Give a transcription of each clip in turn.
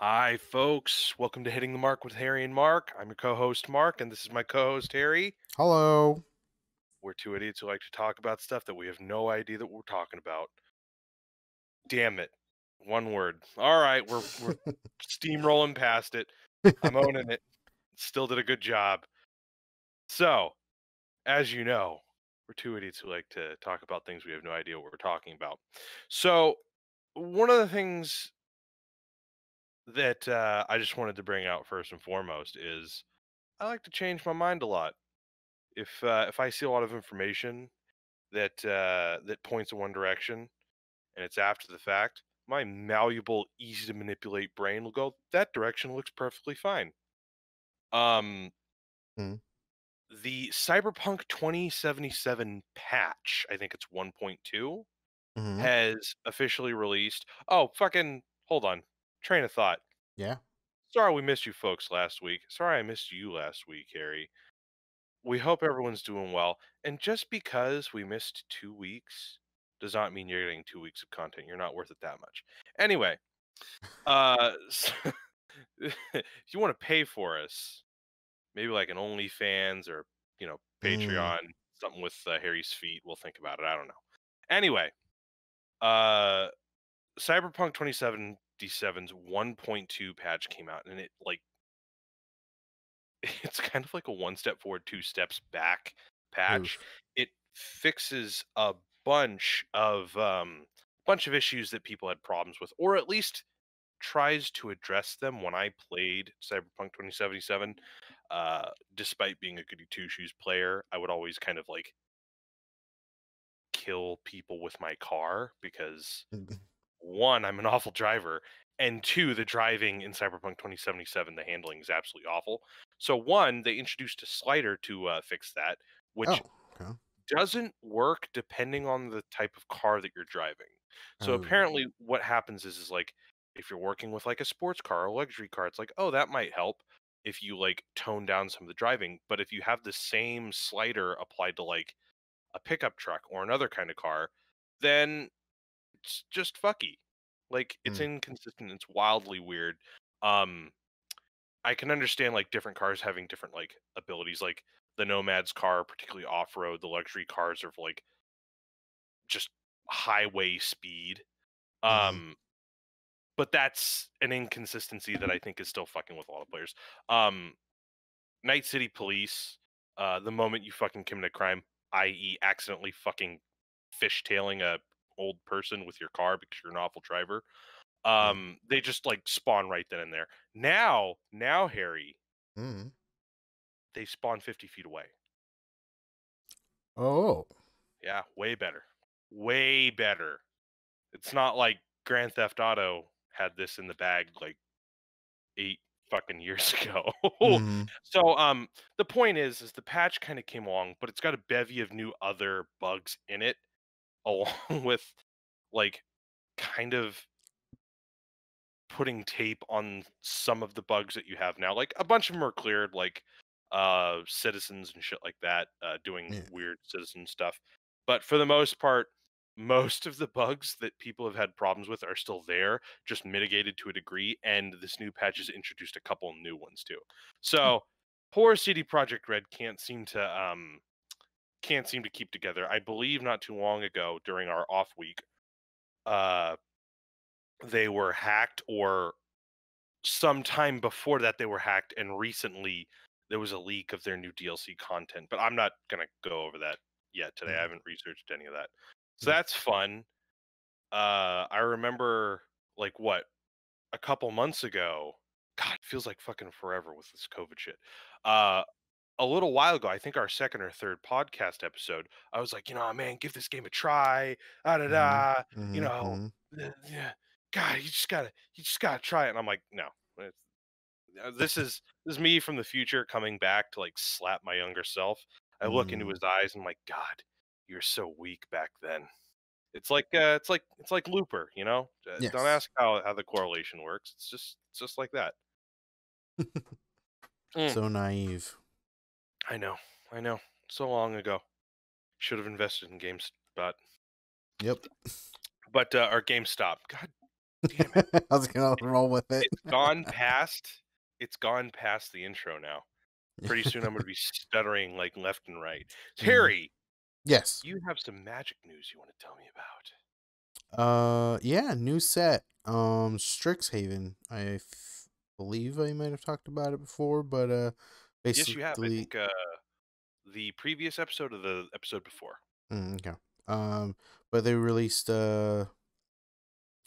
Hi, folks. Welcome to Hitting the Mark with Harry and Mark. I'm your co host, Mark, and this is my co host, Harry. Hello. We're two idiots who like to talk about stuff that we have no idea that we're talking about. Damn it. One word. All right, we're steamrolling past it. I'm owning it. Still did a good job. So, as you know, we're two idiots who like to talk about things we have no idea what we're talking about. So, one of the things that I just wanted to bring out first and foremost is I like to change my mind a lot. If I see a lot of information that points in one direction and it's after the fact, my malleable, easy to manipulate brain will go, that direction looks perfectly fine. Um, Mm, the Cyberpunk 2077 patch, I think it's 1.2, mhm. has officially released. Oh, fucking hold on. Train of thought. Yeah. Sorry we missed you folks last week. Sorry I missed you last week, Harry. We hope everyone's doing well. And just because we missed 2 weeks does not mean you're getting 2 weeks of content. You're not worth it that much. Anyway, if you want to pay for us, maybe like an OnlyFans or Mm. Patreon, something with Harry's feet. We'll think about it. I don't know. Anyway, uh, Cyberpunk 2077's 1.2 patch came out, and it like it's kind of like a one step forward, two steps back patch. Oof. It fixes a bunch of issues that people had problems with, or at least tries to address them. When I played Cyberpunk 2077, despite being a goody two shoes player, I would always kind of like kill people with my car because Mm. one, I'm an awful driver, and two, the driving in Cyberpunk 2077, the handling is absolutely awful. So one, they introduced a slider to fix that, which Oh, okay. doesn't work depending on the type of car that you're driving. So Oh. apparently, what happens is like if you're working with like a sports car or a luxury car, it's like, oh, that might help if you like tone down some of the driving. But if you have the same slider applied to like a pickup truck or another kind of car, then it's just fucky. Like, it's Mm. inconsistent, it's wildly weird. Um, I can understand, like, different cars having different, like, abilities, like, the Nomad's car, particularly off-road, the luxury cars are for, like, just highway speed. Mhm. Um, but that's an inconsistency that I think is still fucking with a lot of players. Um, Night City Police, the moment you fucking commit a crime, i.e. accidentally fucking fishtailing a old person with your car because you're an awful driver, Yeah. they just, like, spawn right then and there. Now, Harry, Mhm. they spawn 50 feet away. Oh. Yeah, way better. Way better. It's not like Grand Theft Auto had this in the bag, like, 8 fucking years ago. Mhm. So, the point is the patch kinda came along, but it's got a bevy of new other bugs in it, along with, like, kind of putting tape on some of the bugs that you have now. Like a bunch of them are cleared, like citizens and shit like that, doing Yeah. weird citizen stuff. But for the most part, most of the bugs that people have had problems with are still there, just mitigated to a degree. And this new patch has introduced a couple new ones too. Oh. So poor CD Project Red can't seem to keep together. I believe not too long ago during our off week, uh, they were hacked, or sometime before that they were hacked, and recently there was a leak of their new DLC content, but I'm not gonna go over that yet today. I Mm. haven't researched any of that. So Mm. that's fun. I remember like what, a couple months ago. God, it feels like fucking forever with this COVID shit. Uh a little while ago, I think our second or third podcast episode, I was like, man, give this game a try. Da da Mhm. da. You Mhm. know, Mhm. yeah, God, you just gotta try it. And I'm like, no, this is me from the future coming back to like slap my younger self. I look into Mm. his eyes and I'm like, God, you're so weak back then. It's like Looper, you know. Don't Yes. ask how the correlation works. It's just like that. Mm, So naive. I know, I know. So long ago, should have invested in games, but Yep. or GameStop. God, Damn it. I was gonna roll with it. It's gone past it's gone past the intro now. Pretty soon I'm gonna be stuttering like left and right. Mhm. Terry, Yes. you have some magic news you want to tell me about. Yeah, new set. Strixhaven. Believe I might have talked about it before, but Yes, you have. I basically, think the previous episode of the episode before. okay. But they released all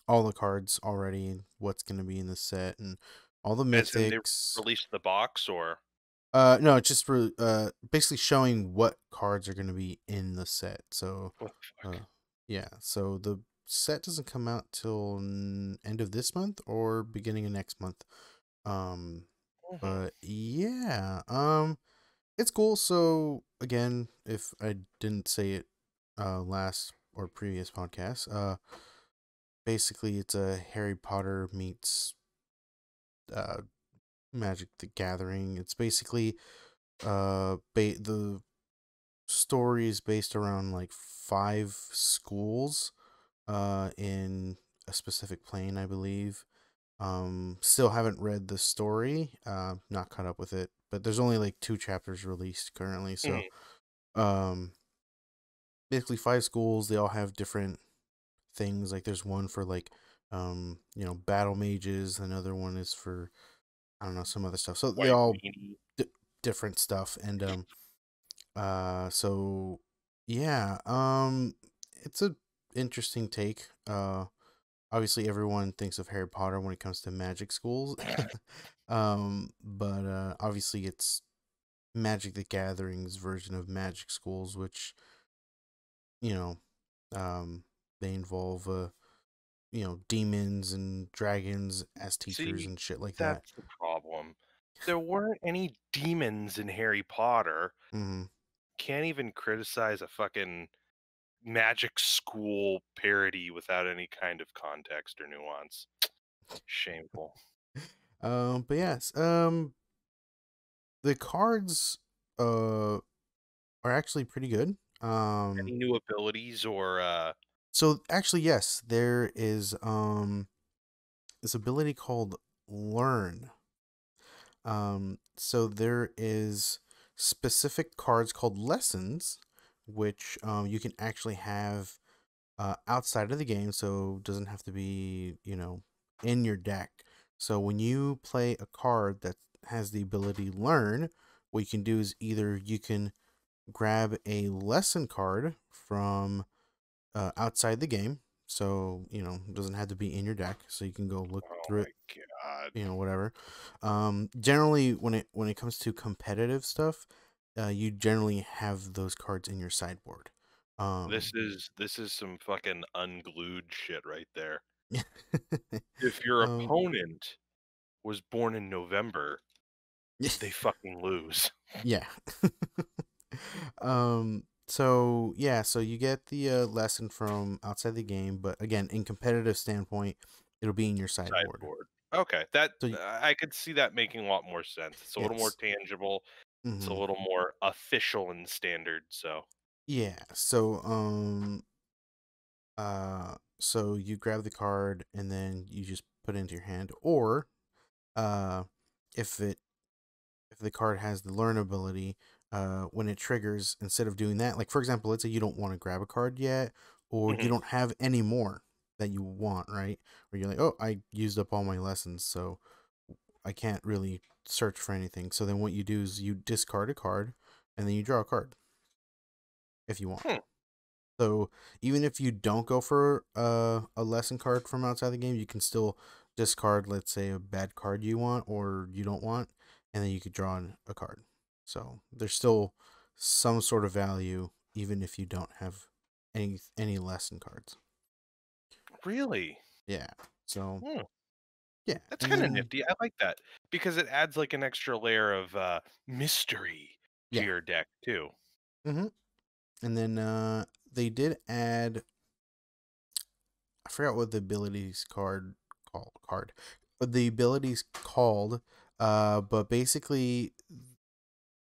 the cards already and what's gonna be in the set and all the As in they mythics. released the box or No, it's just for basically showing what cards are gonna be in the set. So, what the fuck? uh, yeah. So the set doesn't come out till end of this month or beginning of next month. Um, Mhm. but yeah, it's cool. So again, if I didn't say it, last or previous podcast, basically it's a Harry Potter meets uh Magic the Gathering. It's basically the story is based around like five schools in a specific plane, I believe. Still haven't read the story, not caught up with it, but there's only like two chapters released currently. So, Mhm. um, basically five schools. They all have different things. Like there's one for like, battle mages. Another one is for I don't know some other stuff. So they White all meanie. different stuff. And so yeah, it's a interesting take. Obviously everyone thinks of Harry Potter when it comes to magic schools. But obviously it's Magic the Gathering's version of magic schools, which, you know, um, they involve, demons and dragons as teachers See, and shit like that. that's the problem. There weren't any demons in Harry Potter. Hmm. Can't even criticize a fucking magic school parody without any kind of context or nuance. Shameful. But yes, the cards, are actually pretty good. Any new abilities or So actually, yes, there is this ability called Learn. So there is specific cards called Lessons, which you can actually have outside of the game, so it doesn't have to be in your deck. So when you play a card that has the ability Learn, what you can do is either you can grab a lesson card from outside the game. So, it doesn't have to be in your deck. So you can go look oh through it, my god. whatever. Generally, when it comes to competitive stuff, you generally have those cards in your sideboard. This Um, is this is some fucking unglued shit right there. If your um, opponent was born in November, they fucking lose. yeah. So yeah, so you get the lesson from outside the game, but again, in competitive standpoint, it'll be in your sideboard. Sideboard. Okay, that So I could see that making a lot more sense. It's a little more yes. tangible. It's a Mm-hmm. little more official and standard. So Yeah. So you grab the card and then you just put it into your hand, or uh, if it if the card has the learn ability, when it triggers, instead of doing that, like for example, let's say you don't want to grab a card yet, or you mhm. don't have any more that you want, right? Or you're like, oh, I used up all my lessons, so I can't really search for anything. So then what you do is you discard a card, and then you draw a card if you want. Hmm. So even if you don't go for a lesson card from outside the game, you can still discard, let's say, a bad card you want or you don't want, and then you could draw a card. So there's still some sort of value even if you don't have any lesson cards. Really? Yeah. So Hmm. yeah, That's and kind of then nifty. I like that because it adds like an extra layer of mystery to yeah. your deck too. Hmm. And then they did add, I forgot what the abilities card, but the abilities called. But basically,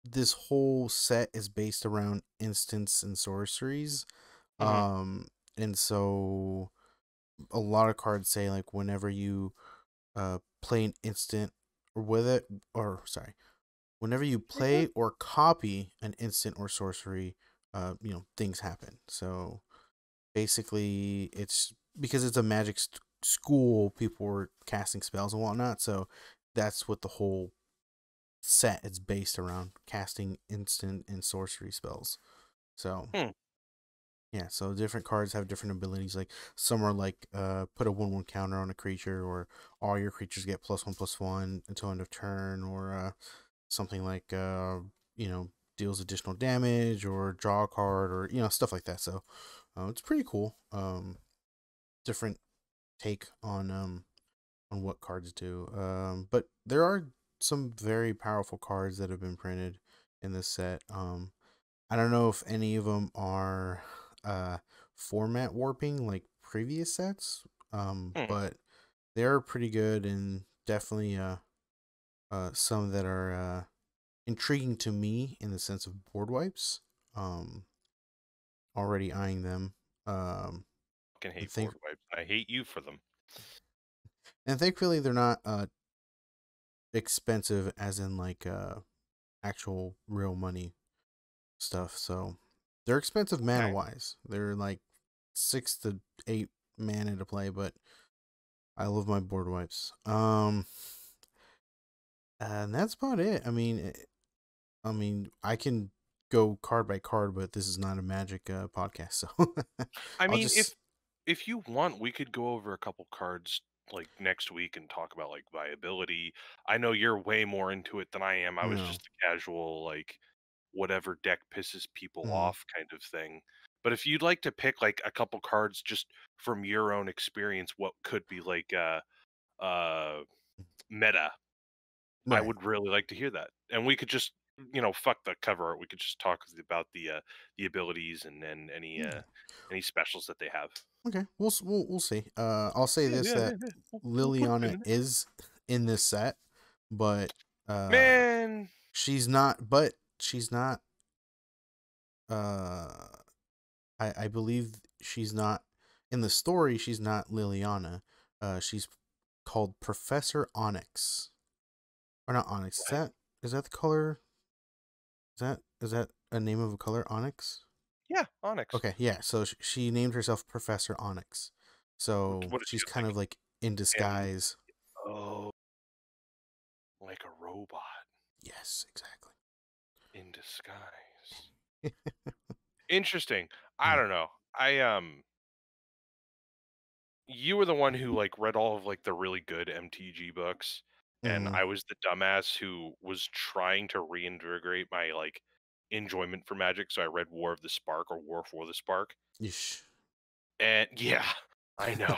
this whole set is based around instants and sorceries. Hmm. And so a lot of cards say like whenever you play an instant or with it, or sorry, whenever you play or copy an instant or sorcery, things happen. So basically, it's because it's a magic school, people were casting spells and whatnot. So that's what the whole set is based around, casting instant and sorcery spells. So Hmm. yeah, so different cards have different abilities. Like some are like put a 1/1 counter on a creature, or all your creatures get +1/+1 until end of turn, or something like deals additional damage, or draw a card, or stuff like that. So it's pretty cool. Different take on what cards do. But there are some very powerful cards that have been printed in this set. I don't know if any of them are uh format warping like previous sets. Hmm. But they're pretty good, and definitely some that are intriguing to me in the sense of board wipes. Um, Already eyeing them. Um, Fucking and hate think board wipes. I hate you for them. and thankfully they're not expensive, as in like actual real money stuff. So they're expensive mana Okay. wise. They're like 6 to 8 mana to play, but I love my board wipes. And that's about it. I mean, I can go card by card, but this is not a Magic podcast, so I I'll mean, just if you want, we could go over a couple cards like next week and talk about like viability. I know you're way more into it than I am. I was no. just a casual like whatever deck pisses people Mm-hmm. off kind of thing. But if you'd like to pick like a couple cards just from your own experience, what could be like uh meta, I Right. would really like to hear that. And we could just fuck the cover art. We could just talk about the abilities and Yeah. any specials that they have. Okay. We'll see. I'll say Yeah, this, yeah, yeah, that yeah. We'll put a pin Liliana in it. is in this set, but uh, Man, she's not. But she's not. Uh, I believe she's not in the story. She's not Liliana. She's called Professor Onyx, or not Onyx. what? Is that the color? Is that a name of a color? Onyx. Yeah, Onyx. Okay, yeah. So she named herself Professor Onyx. So What is she's she kind like? of like in M disguise. Oh, like a robot Yes, exactly. in disguise. Interesting. I Mm, don't know. You were the one who like read all of like the really good MTG books, and mm, I was the dumbass who was trying to reinvigorate my like enjoyment for Magic. So I read War of the Spark or War for the Spark, yeesh. and yeah, I know.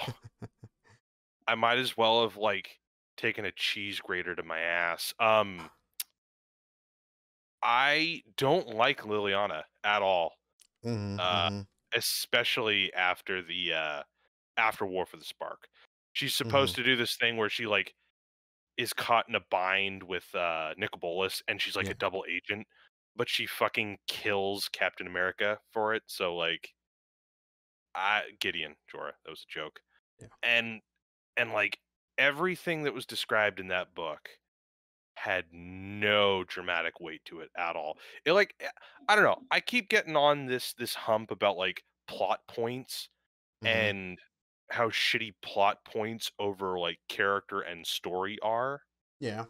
I might as well have like taken a cheese grater to my ass. I don't like Liliana at all. Mm, Uh, mm, Especially after the after War for the Spark. She's mm, supposed to do this thing where she like is caught in a bind with Nicol Bolas, and she's like a yeah. double agent, but she fucking kills Captain America for it. So like, Gideon Jorah, that was a joke, Yeah. and like everything that was described in that book had no dramatic weight to it at all. It like I don't know. I keep getting on this hump about like plot points Mm, and how shitty plot points over like character and story are. yeah.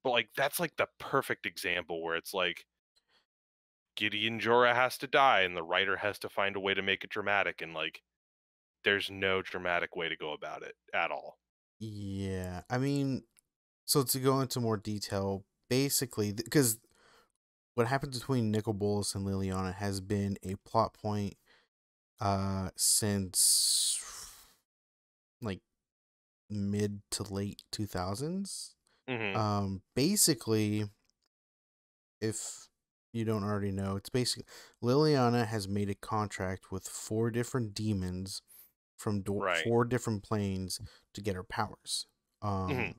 But like that's like the perfect example where it's like Gideon Jorah has to die and the writer has to find a way to make it dramatic, and like there's no dramatic way to go about it at all. Yeah. I mean, so to go into more detail, basically, because what happens between Nicol Bolas and Liliana has been a plot point since like mid to late 2000s. Mhm. Basically, if you don't already know, it's basically Liliana has made a contract with 4 different demons from Right. 4 different planes to get her powers. Mhm. Um,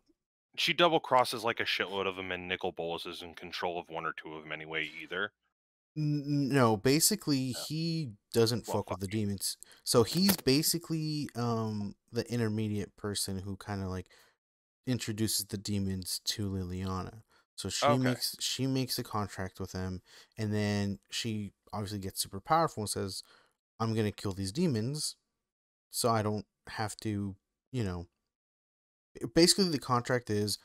She double crosses like a shitload of them, and Nicol Bolas is in control of one or two of them anyway either. No, basically he doesn't Well, fuck with fuck the you. demons. So he's basically the intermediate person who kind of like introduces the demons to Liliana. So Okay. she makes a contract with him, and then she obviously gets super powerful and says, "I'm gonna kill these demons, so I don't have to." You know, basically the contract is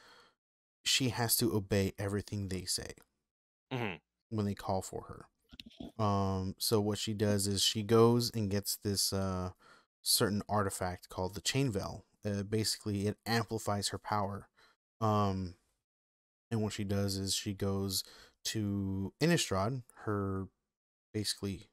she has to obey everything they say Hmm. when they call for her. So what she does is she goes and gets this certain artifact called the Chain Veil. Basically, it amplifies her power. Um, and what she does is she goes to Innistrad, her basically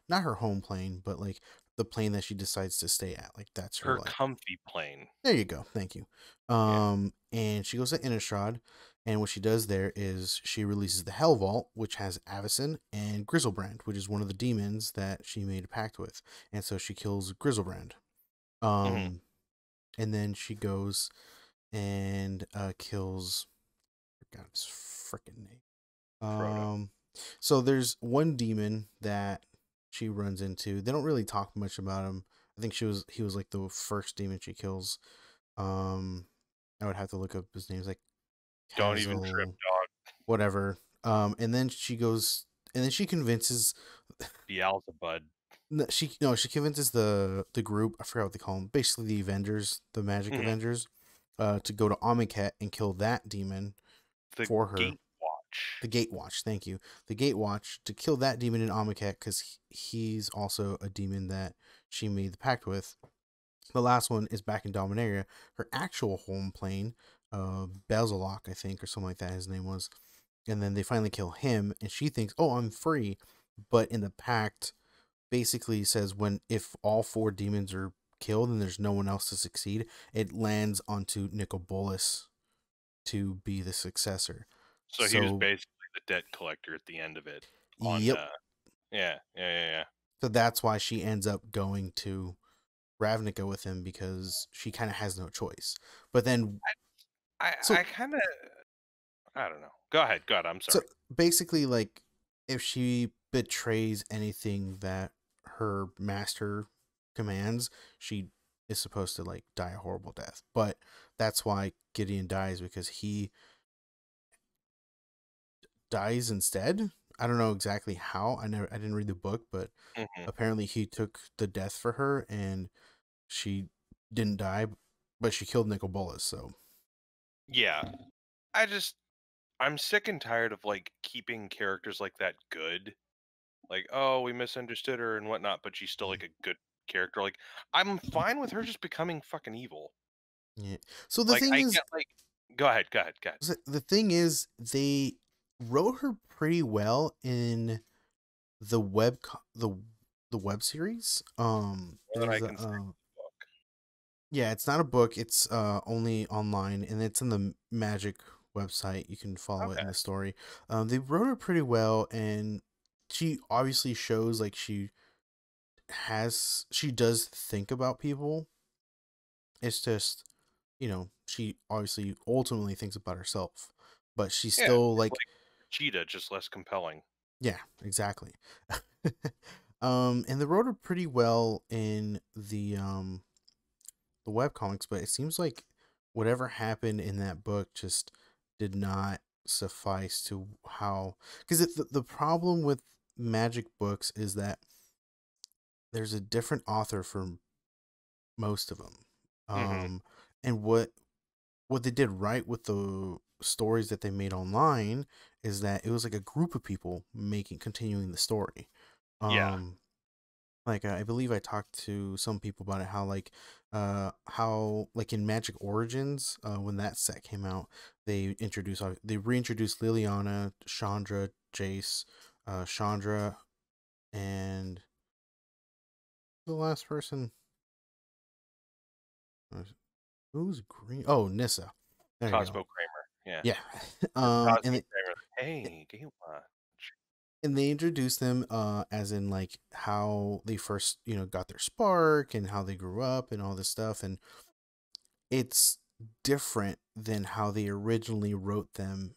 not her home plane, but like the plane that she decides to stay at. Like that's her Her like comfy plane. there you go. Thank you. Yeah. And she goes to Innistrad, and what she does there is she releases the Hell Vault, which has Avacyn and Grizzlebrand, which is one of the demons that she made a pact with, and so she kills Grizzlebrand. Hmm. Um, and then she goes and kills. I forgot his freaking name. Frodo. Um, so there's one demon that she runs into. They don't really talk much about him. I think he was like the first demon she kills. Um, I would have to look up his name's like Don't even trip, Hazel, dog. whatever. And then she goes, and then she convinces, Beelzebub. she convinces the group. I forgot what they call them. Basically, the Avengers, the Magic Hmm. Avengers, to go to Amonkhet and kill that demon The for her. Gatewatch. The Gatewatch, thank you. The Gatewatch to kill that demon in Amonkhet because he's also a demon that she made the pact with. The last one is back in Dominaria, her actual home plane, Basilok, I think, or something like that. His name was, and then they finally kill him, and she thinks, "Oh, I'm free," but in the pact, basically says when if all four demons are killed and there's no one else to succeed, it lands onto Nicobolus to be the successor. So he was So, basically the debt collector at the end of it. On yep. yeah, yeah, yeah, yeah. So that's why she ends up going to Ravnica with him because she kind of has no choice. But then, I so kind of I don't know. Go ahead. Go ahead. I'm so sorry. basically, like if she betrays anything that her master commands, she is supposed to like die a horrible death. But that's why Gideon dies because he dies instead. I don't know exactly how. I didn't read the book, but Hmm. apparently he took the death for her and she didn't die, but she killed Nicobolus. So Yeah. I just I'm sick and tired of like keeping characters like that good. Like, oh, we misunderstood her and whatnot, but she's still mm, like a good character. Like, I'm fine with her just becoming fucking evil. yeah. So the Like, thing I is, get like, go ahead, go ahead, go ahead. the thing is, they wrote her pretty well in the the web series. More than I There's a can say. Book. yeah, it's not a book. It's only online, and it's in the Magic website. You can follow it in Okay. the story. They wrote her pretty well, and she obviously shows like she does think about people. It's just she obviously ultimately thinks about herself, but she's Yeah, still it's like like Cheetah, just less compelling. yeah, exactly. And they wrote her pretty well in the web comics, but it seems like whatever happened in that book just did not suffice to how because the problem with magic books is that there's a different author for most of them. Hmm. And what they did right with the stories that they made online is that it was like a group of people making continuing the story. Yeah. Um, like I believe I talked to some people about it how like in Magic Origins when that set came out they reintroduced Liliana, Chandra, Jace, Chandra, and the last person who's green, oh, Nissa, there you go. Cosmo Kramer. Yeah. Yeah. Or And Cosmo Kramer. Hey, Gatewatch. they introduced them as in like how they first got their spark and how they grew up and all this stuff, and it's different than how they originally wrote them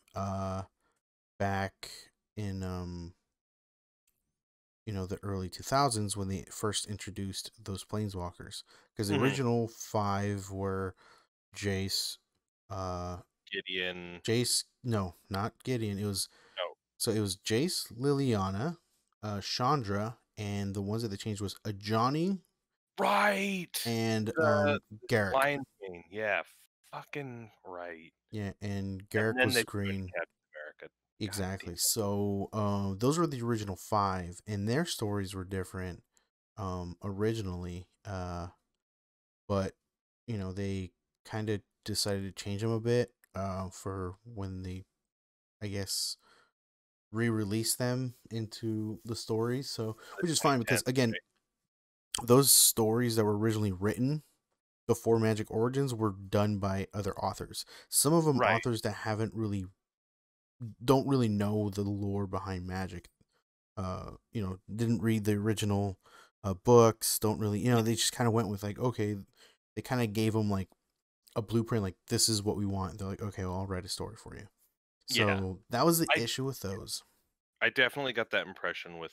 back in the early 2000s when they first introduced those planeswalkers. Because the Hmm. original five were Jace, uh, Gideon. Jace, no, not Gideon. It was No. So it was Jace, Liliana, Chandra, and the ones that they changed was Ajani Right. and The Garrick. Lion King. Yeah. Fucking right. Yeah, and And Garrick then was they switched green. Captain America. God damn. Exactly. So those were the original five, and their stories were different originally. But they kind of decided to change them a bit for when they, I guess, re-release them into the stories. So which is fine because 2010. again, those stories that were originally written before Magic Origins were done by other authors. Some of them Right. authors that don't really know the lore behind Magic. Didn't read the original books. Don't really, they just kind of went with like, okay, they kind of gave them like a blueprint, like this is what we want. They're like, okay, well, I'll write a story for you. Yeah. So that was the I issue with those. I definitely got that impression with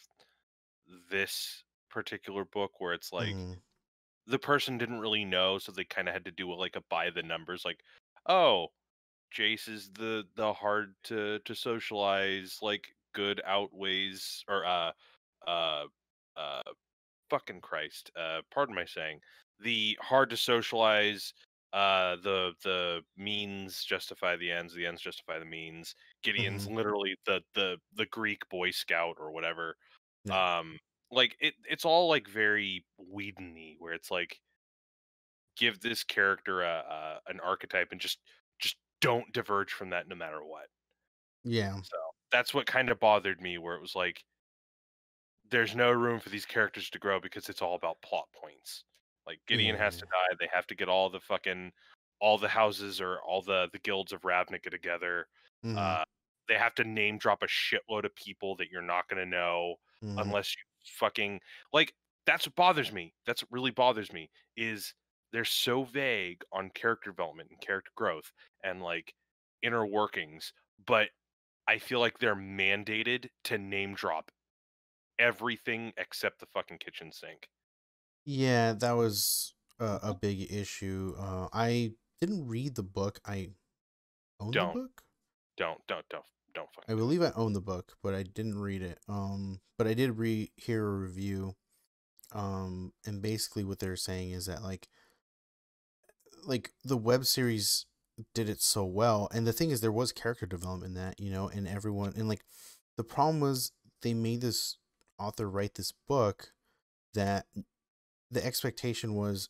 this particular book where it's like Mm-hmm. the person didn't really know, so they kind of had to do like a by the numbers, like, oh, Jace is the hard to socialize, like good outweighs or uh uh fucking Christ, pardon my saying, the hard to socialize, the means justify the ends justify the means. Mm-hmm. Gideon's literally the Greek Boy Scout or whatever. Yeah. Um, like it's all like very Whedon-y, where it's like give this character a an archetype and just don't diverge from that no matter what. Yeah. So that's what kind of bothered me, where it was like there's no room for these characters to grow because it's all about plot points. Like Gideon has Yeah. to die, they have to get all the houses or all the guilds of Ravnica together. Mm-hmm. Uh, they have to name drop a shitload of people that you're not going to know Mm-hmm. unless you fucking like that's what bothers me. That's what really bothers me is they're so vague on character development and character growth and like inner workings, but I feel like they're mandated to name drop everything except the fucking kitchen sink. Yeah, that was a big issue. I didn't read the book. I own the Don't, book. don't fucking I do it. believe I own the book, but I didn't read it. But I did hear a review. And basically what they're saying is that like the web series did it so well, and the thing is there was character development in that, and everyone, and like the problem was they made this author write this book that the expectation was,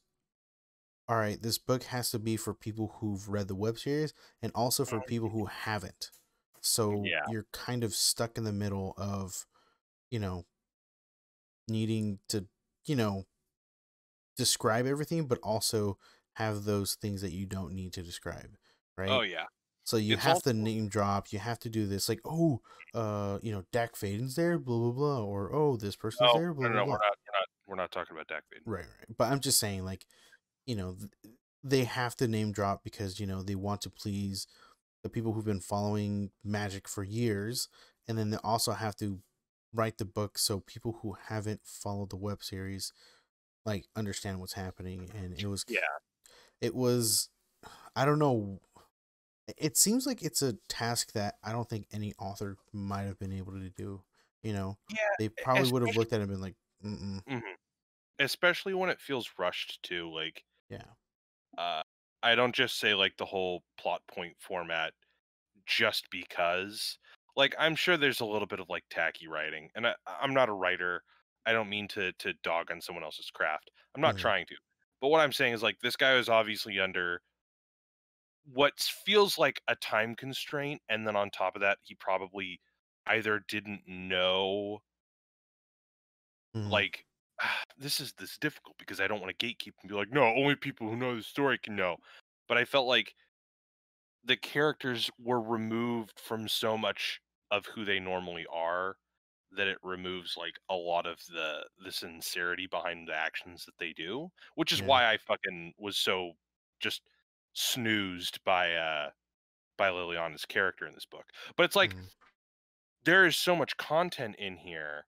all right, this book has to be for people who've read the web series and also for people who haven't. So Yeah. you're kind of stuck in the middle of, you know, needing to, you know, describe everything, but also have those things that you don't need to describe, Oh right? yeah. So you It's have also to name drop, you have to do this, like, oh, Dak Faden's there, blah blah blah, or oh, this person's oh there, blah no blah no blah. we're not talking about Dak Baden. Right, right. But I'm just saying, like, they have to name drop because they want to please the people who've been following Magic for years, and then they also have to write the book so people who haven't followed the web series like understand what's happening. And Yeah. it was, I don't know. It seems like it's a task that I don't think any author might have been able to do. Yeah. They probably would have Especially looked at it and been like, mm mhm. Especially when it feels rushed too. Like yeah, uh, I don't just say like the whole plot point format just because. Like I'm sure there's a little bit of like tacky writing, and I'm not a writer. I don't mean to dog on someone else's craft. I'm not mm trying to. But what I'm saying is like this guy was obviously under what feels like a time constraint, and then on top of that, he probably either didn't know, mm like, this is difficult because I don't want to gatekeep and be like, no, only people who know the story can know. But I felt like the characters were removed from so much of who they normally are that it removes like a lot of the sincerity behind the actions that they do, which is yeah, why I fucking was so just snoozed by Liliana's character in this book. But it's like mm there is so much content in here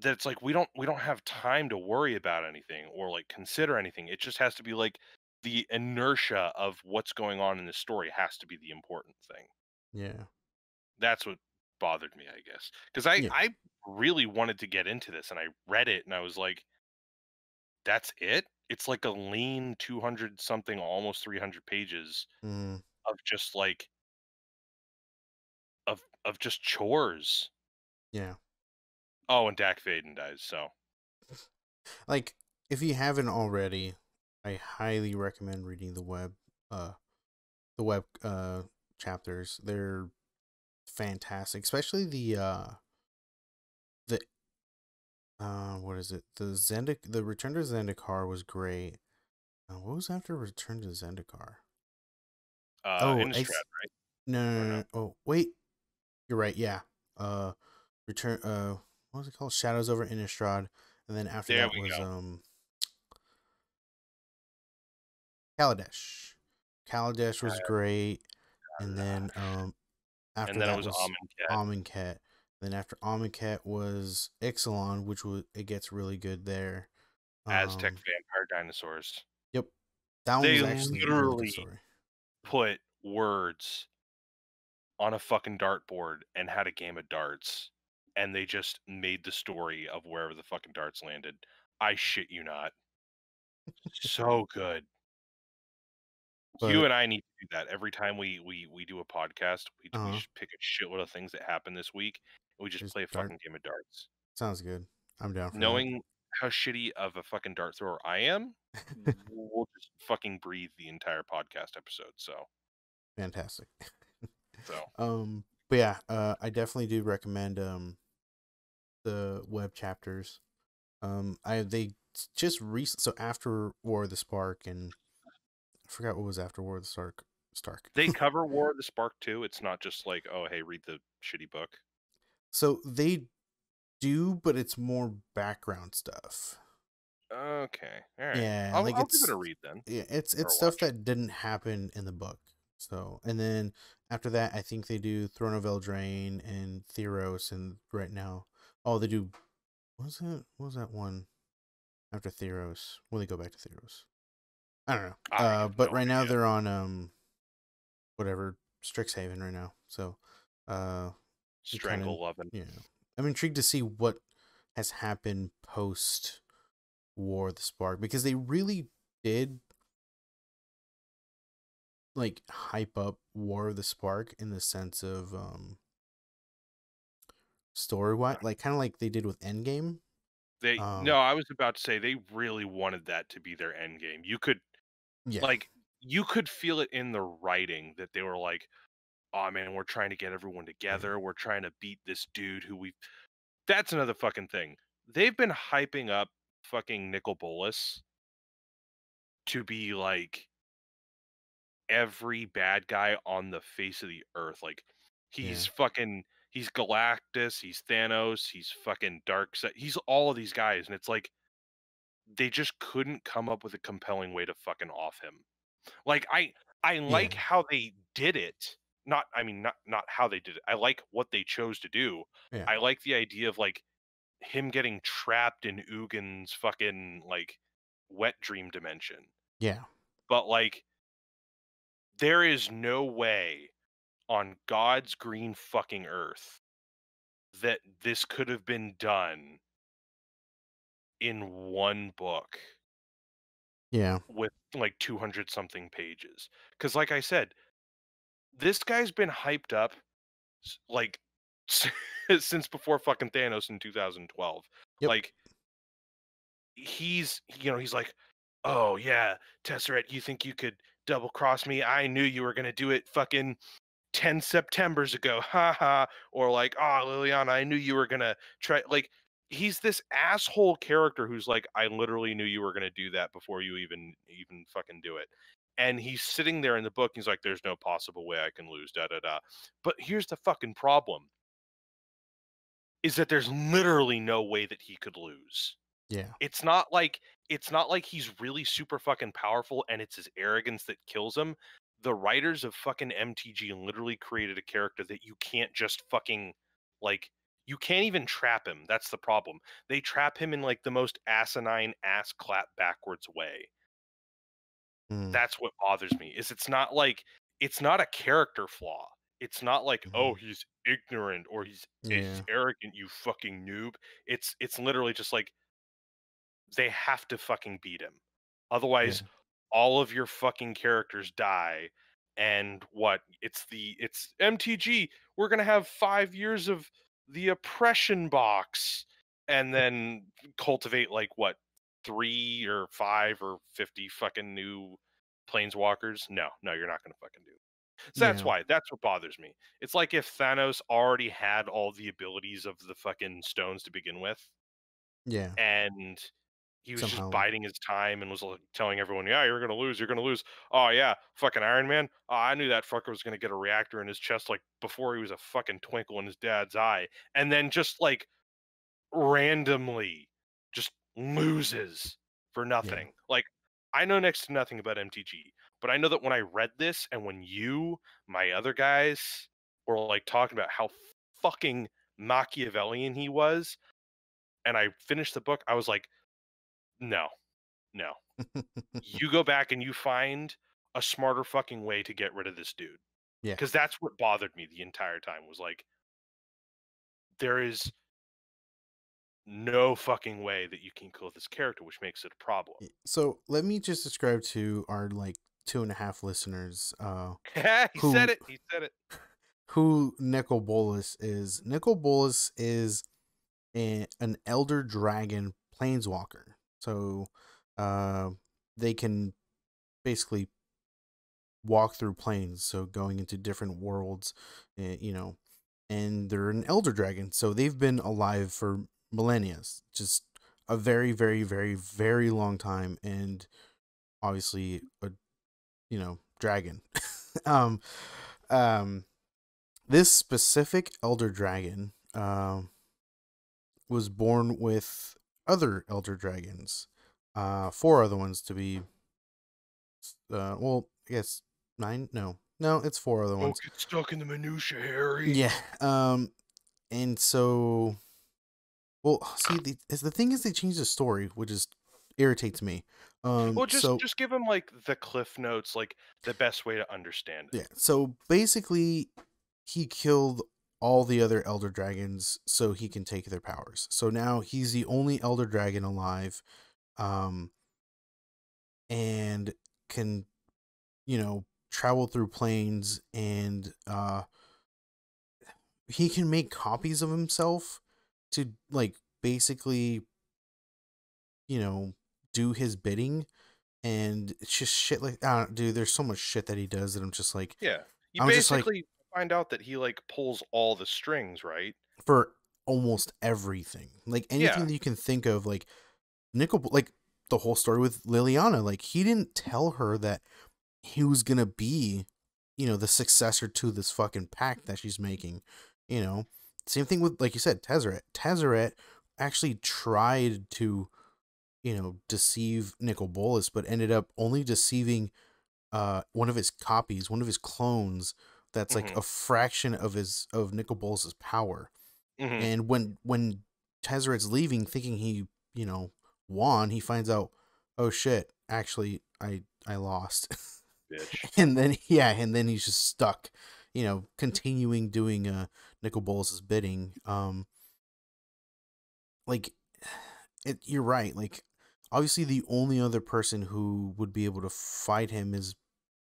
it's like we don't have time to worry about anything or like consider anything. It just has to be like the inertia of what's going on in the story has to be the important thing. Yeah. That's what bothered me, I guess. Because I Yeah. I really wanted to get into this and I read it and I was like, that's it? It's like a lean 200 something, almost 300 pages Mm, of just like of just chores. yeah. Oh, and Dak Faden dies, so Like, if you haven't already, I highly recommend reading uh the web chapters. They're fantastic, especially the what is it? The Return to Zendikar was great. What was after Return to Zendikar? Oh, Innistrad, ex no, no, or no, no? no. Oh, wait. You're right. Yeah. Uh Return what was it called? Shadows over Innistrad, and then after There that we was go. Kaladesh. Kaladesh was great, and then And after then it that was was Amonkhet. Amonkhet. Then after Amonkhet was Ixalan, which was it gets really good there. Aztec Um, vampire dinosaurs. yep, that one They was actually a really good literally story. put words on a fucking dartboard and had a game of darts, and they just made the story of wherever the fucking darts landed. I shit you not. So good. You But and I need to do that every time we do a podcast. We uh, just pick a shitload of things that happened this week, and we just just play a dart fucking game of darts. sounds good. I'm down for that. Knowing how shitty of a fucking dart thrower I am, we'll just fucking breathe the entire podcast episode. Fantastic. So But yeah, I definitely do recommend the web chapters. I they just recent so after War of the Spark, and I forgot what was after War of the Stark. Stark. they cover War of the Spark too. It's not just like, oh hey, read the shitty book. So they do, but it's more background stuff. Okay, all right. Yeah, I'll like I'll give it a read then, it's or a stuff watch. that didn't happen in the book. So, and then after that, I think they do Throne of Eldraine and Theros, and right now, oh, they do. What was that one after Theros? When they go back to Theros, I don't know. I have But no right now idea. they're on whatever Strixhaven right now. So, I'm kind of Strangle loving. I'm intrigued to see what has happened post War of the Spark, because they really did like hype up War of the Spark in the sense of story wise, like kind of like they did with Endgame. No, Um, I was about to say they really wanted that to be their end game. yeah, Like you could feel it in the writing that they were like, "Oh man, we're trying to get everyone yeah, together. We're trying to beat this dude who we." That's another fucking thing. They've been hyping up fucking Nicol Bolas to be like every bad guy on the face of the earth. Like yeah, he's Galactus, he's Thanos, he's fucking Darkseid. He's all of these guys, and it's like they just couldn't come up with a compelling way to fucking off him. Like I yeah, like how they did it. Not how they did it. I like what they chose to do. yeah, I like the idea of like him getting trapped in Ugin's fucking like wet dream dimension. yeah, But like there is no way on God's green fucking earth that this could have been done in one book yeah, with like 200 something pages. Cuz like I said, this guy's been hyped up like since before fucking Thanos in 2012. yep, Like he's like, "Oh yeah, Tesseret, you think you could double cross me? I knew you were going to do it fucking 10 Septembers ago. Ha ha." Or like, "Oh, Liliana, I knew you were going to try." Like he's this asshole character who's like, "I literally knew you were going to do that before you even fucking do it." And he's sitting there in the book. He's like, "There's no possible way I can lose." Da da da. But here's the fucking problem: is that there's literally no way that he could lose. yeah, It's not like it's not like he's really super fucking powerful and it's his arrogance that kills him. The writers of fucking MTG literally created a character that you can't just fucking like You can't even trap him. That's the problem. They trap him in like the most asinine ass clap backwards way. Mm, That's what bothers me. Is it's not a character flaw. It's not like, oh, mhm. he's ignorant or he's Yeah. arrogant, you fucking noob. It's literally just like they have to fucking beat him. Yeah. Otherwise, all of your fucking characters die. And what? It's MTG. We're gonna have 5 years of the oppression box, and then cultivate like what 3 or 5 or 50 fucking new planeswalkers. No, no, you're not gonna fucking do. So Yeah. that's what bothers me. It's like if Thanos already had all the abilities of the fucking stones to begin with, Yeah. and he was just Somehow. biding his time and was like, telling everyone, "Yeah, you're gonna lose. You're gonna lose." Oh yeah, fucking Iron Man. Oh, I knew that fucker was gonna get a reactor in his chest like before he was a fucking twinkle in his dad's eye, and then just like randomly just loses for Yeah. nothing. Like I know next to nothing about MTG, but I know that when I read this and when my other guys, were like talking about how fucking Machiavellian he was, and I finished the book, I was like, no, no. You go back and you find a smarter fucking way to get rid of this dude. Yeah. Because that's what bothered me the entire time was like, there is no fucking way that you can kill this character, which makes it a problem. So let me just describe to our like 2.5 listeners He said who it. He said it. Nicol Bolas is. Nicol Bolas is an elder dragon planeswalker. So uh they can basically walk through planes, so going into different worlds, you know, and they're an elder dragon, so they've been alive for millennia, just a very, very, very, very long time, and obviously a dragon. um, um, this specific elder dragon, was born with other elder dragons, four other ones to be, well, I guess nine. No, no, it's four other Don't ones. get stuck in the minutia, Harry. Yeah. And so, well, see, the thing is they changed the story, which is irritates me. Well, So just give him like the cliff notes, like the best way to understand it. yeah, so basically, he killed all the other elder dragons so he can take their powers. So now he's the only elder dragon alive, um, and can travel through planes, and he can make copies of himself to like basically do his bidding, and it's just shit like, dude, there's so much shit that he does that Yeah. You I'm just like, basically find out that he like pulls all the strings, right? for almost everything, like anything Yeah. that you can think of, like Nickel, like the whole story with Liliana, like he didn't tell her that he was gonna be, the successor to this fucking pact that she's making, you know. Same thing with, like you said, Tezzeret. Tezzeret actually tried to, deceive Nicol Bolas, but ended up only deceiving one of his copies, one of his clones, that's like Mhm. a fraction of Nicol Bolas's power. Mhm. And when Tezzeret's leaving, thinking he, won, he finds out, oh shit, actually I lost. Bitch. And then he's just stuck, continuing doing Nicol Bolas's bidding. Like, you're right. Like, obviously, the only other person who would be able to fight him is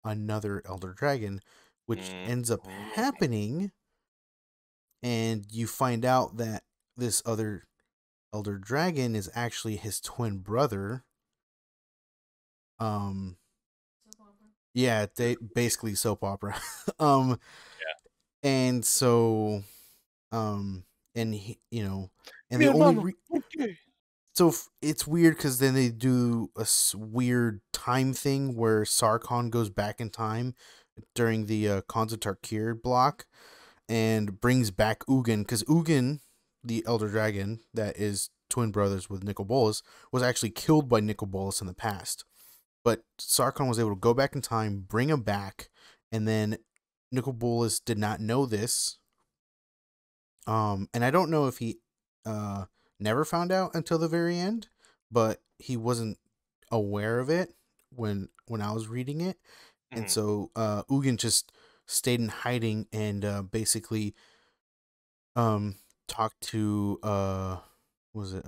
another elder dragon, which Mhm. ends up happening, and you find out that this other elder dragon is actually his twin brother. Um, yeah, they basically soap opera. um, Yeah. and so, and he, and Me the and only mama. Okay. so it's weird because then they do a weird time thing where Sarkon goes back in time during the Khonsa Tarkir block, and brings back Ugin, because Ugin, the Elder Dragon that is twin brothers with Nicol Bolas, was actually killed by Nicol Bolas in the past. But Sarkon was able to go back in time, bring him back, and then Nicol Bolas did not know this, And I don't know if he uh never found out until the very end, but he wasn't aware of it when I was reading it. And Mhm, so Ugin just stayed in hiding and basically um talked to was it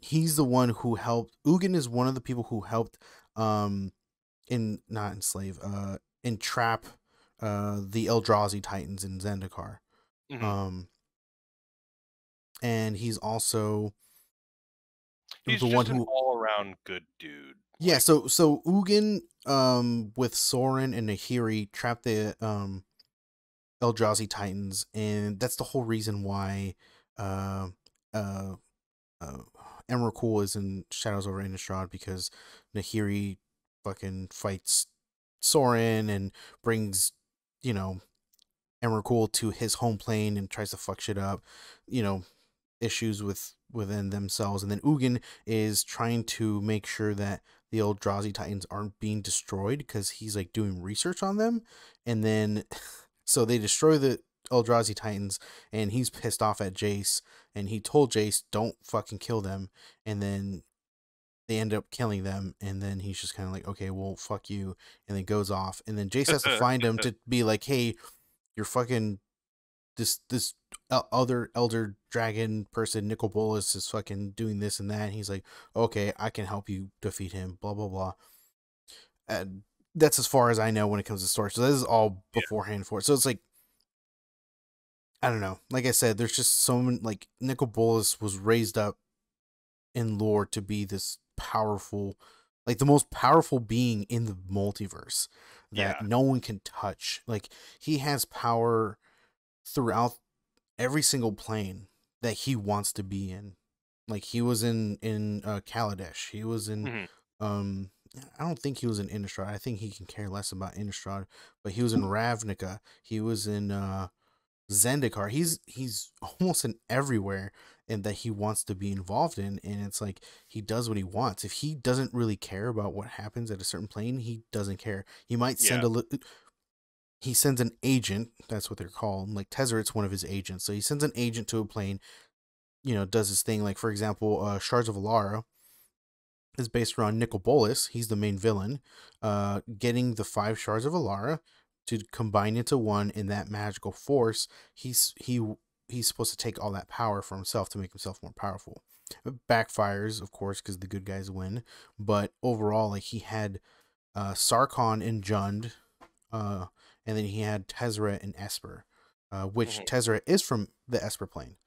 he's the one who helped. Ugin is one of the people who helped in not enslave entrap the Eldrazi Titans in Zendikar. mhm. Um and he's also He's the one just an who all-around good dude, yeah, like so Ugin with Soren and Nahiri trapped the Eldrazi Titans, and that's the whole reason why uh uh uh Emrakul is in Shadows over Innistrad, because Nahiri fucking fights Soren and brings, you know, Emrakul to his home plane and tries to fuck shit up, you know, issues within themselves. And then Ugin is trying to make sure that the Eldrazi Titans aren't being destroyed because he's like doing research on them. And then so they destroy the Eldrazi Titans, and he's pissed off at Jace, and he told Jace, "Don't fucking kill them." And then they end up killing them, and then he's just kind of like, "Okay, well, fuck you," and then goes off. And then Jace has to find him to be like, "Hey, you're fucking this other elder dragon person, Nicol Bolas, is fucking doing this and that." And he's like, "Okay, I can help you defeat him." Blah blah blah. And that's as far as I know when it comes to story. So this is all yeah, beforehand for it. So it's like, I don't know. Like I said, there's just so many. Like Nicol Bolas was raised up in lore to be this powerful, like the most powerful being in the multiverse that yeah, no one can touch. Like he has power throughout every single plane that he wants to be in. Like he was in Kaladesh. He was in mhm, um I don't think he was in Innistrad. I think he can care less about Innistrad, but he was in Ravnica. He was in Zendikar. He's almost in everywhere and that he wants to be involved in, and it's like he does what he wants. If he doesn't really care about what happens at a certain plane, he doesn't care. He might yeah, send he sends an agent, that's what they're called. Like Tezzeret's one of his agents. So he sends an agent to a plane, does his thing. Like for example, Shards of Alara is based around Nicol Bolas. He's the main villain. Getting the 5 shards of Alara to combine into one in that magical force, he's supposed to take all that power for himself to make himself more powerful. It backfires, of course, because the good guys win. But overall, like he had Sarkon and Jund, uh, and then he had Tezzeret and Esper, which mhm. Tezzeret is from the Esper plane.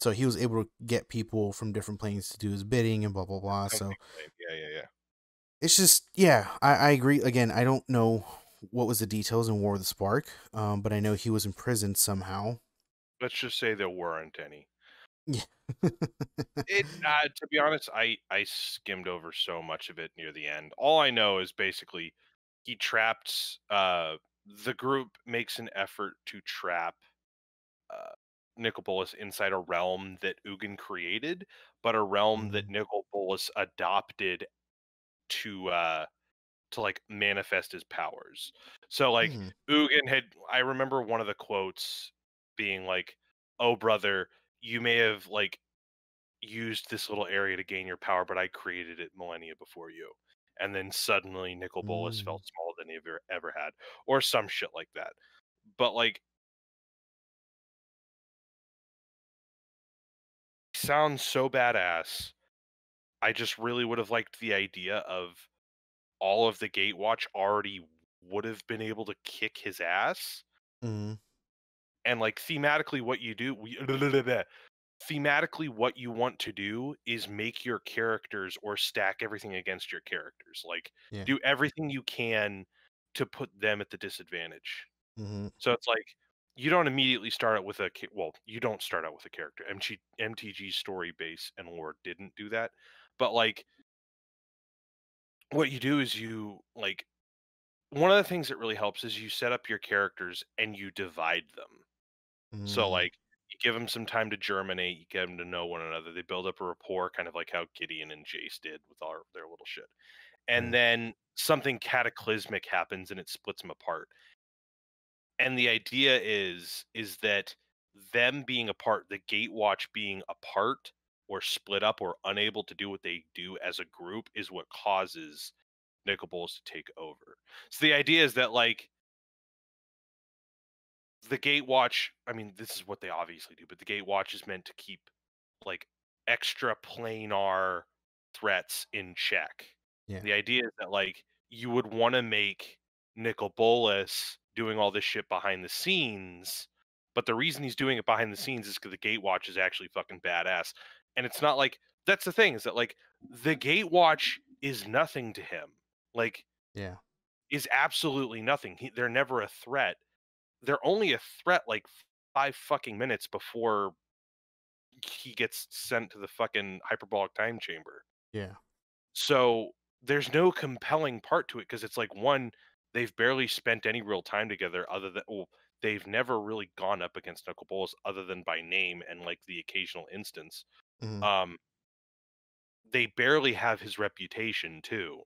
So he was able to get people from different planes to do his bidding and blah blah blah. So Something like yeah, yeah, yeah. it's just, yeah, I agree. Again, I don't know what was the details in War of the Spark, but I know he was imprisoned somehow. Let's just say there weren't any. Yeah. To be honest, I skimmed over so much of it near the end. All I know is basically he traps, the group makes an effort to trap, uh, Nicol Bolas inside a realm that Ugin created, but a realm that Mm, Nicol Bolas adopted to, like, manifest his powers. So, like, mm, Ugin had I remember one of the quotes being like, "Oh, brother, you may have, like, used this little area to gain your power, but I created it millennia before you." And then suddenly Nicol Bolas mm, felt smaller than he ever had, or some shit like that. But, like, sounds so badass. I just really would have liked the idea of all of the Gatewatch already would have been able to kick his ass. mm, And, like, thematically what you do thematically what you want to do is make your characters or stack everything against your characters. Like, yeah. do everything you can to put them at the disadvantage. Mm-hmm. So it's like you don't immediately start out with well, you don't start out with a character. MTG's story base and lore didn't do that. But like what you do is you like one of the things that really helps is you set up your characters and you divide them. So, Mm, like, you give them some time to germinate, you get them to know one another, they build up a rapport, kind of like how Gideon and Jace did with all their little shit. And right. then something cataclysmic happens and it splits them apart. And the idea is that them being apart, the Gatewatch being apart or split up or unable to do what they do as a group is what causes Nicol Bolas to take over. So the idea is that like the Gatewatch, I mean, this is what they obviously do, but the Gatewatch is meant to keep like extra planar threats in check. Yeah. The idea is that like you would want to make Nicol Bolas doing all this shit behind the scenes, but the reason he's doing it behind the scenes is because the Gatewatch is actually fucking badass. And it's not like that's the thing is that like the Gatewatch is nothing to him. Like Yeah. is absolutely nothing. They're never a threat. They're only a threat like 5 fucking minutes before he gets sent to the fucking hyperbolic time chamber. Yeah. So there's no compelling part to it because it's like one, they've barely spent any real time together other than well, they've never really gone up against Nicol Bolas other than by name and like the occasional instance. Mm-hmm. Um, they barely have his reputation too.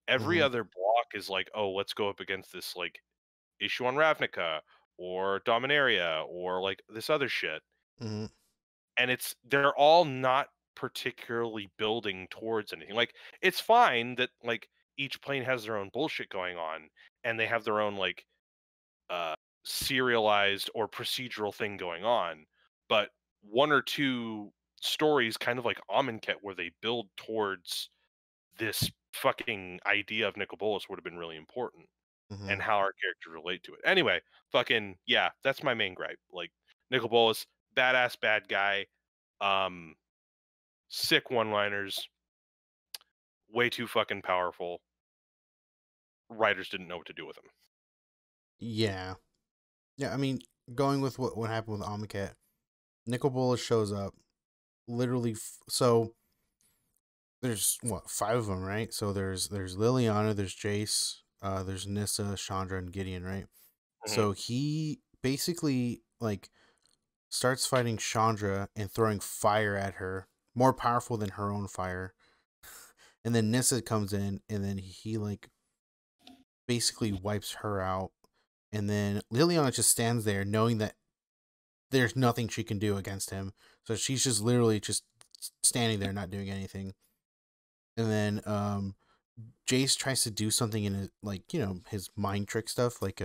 Every Mm-hmm. other block is like, oh, let's go up against this like issue on Ravnica or Dominaria or like this other shit. Mm-hmm. And they're all not particularly building towards anything. Like it's fine that like each plane has their own bullshit going on and they have their own like uh serialized or procedural thing going on, but one or two stories kind of like Amonkhet where they build towards this fucking idea of Nicol Bolas would have been really important Mm-hmm. and how our characters relate to it. Anyway, fucking yeah, that's my main gripe. Like Nicol Bolas, badass bad guy, um, sick one-liners, way too fucking powerful. Writers didn't know what to do with him. Yeah. Yeah. I mean, going with what happened with Amonkhet, Nicol Bolas shows up. Literally, so there's what, five of them, right? So there's Liliana, there's Jace, there's Nissa, Chandra, and Gideon, right? Mhm. So he basically like starts fighting Chandra and throwing fire at her, more powerful than her own fire. And then Nissa comes in, and then he like basically wipes her out. And then Liliana just stands there, knowing that there's nothing she can do against him. So she's just literally just standing there, not doing anything. And then Jace tries to do something in his, like, his mind trick stuff, like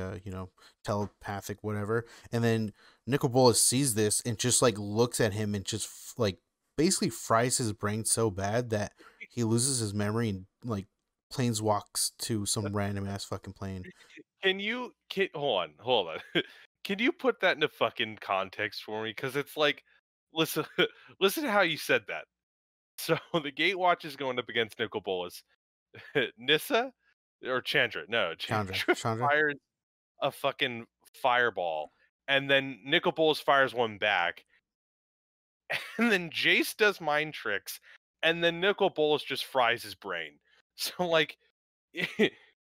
telepathic whatever. And then Nicol Bolas sees this and just like looks at him and just like basically fries his brain so bad that he loses his memory and like planeswalks to some random ass fucking plane. Hold on. Can you put that into fucking context for me? Because it's like, listen, listen to how you said that. So the Gatewatch is going up against Nicol Bolas. Nissa or Chandra? No, Chandra. Chandra Chandra? fires a fucking fireball, and then Nicol Bolas fires one back, and then Jace does mind tricks, and then Nicol Bolas just fries his brain. So like,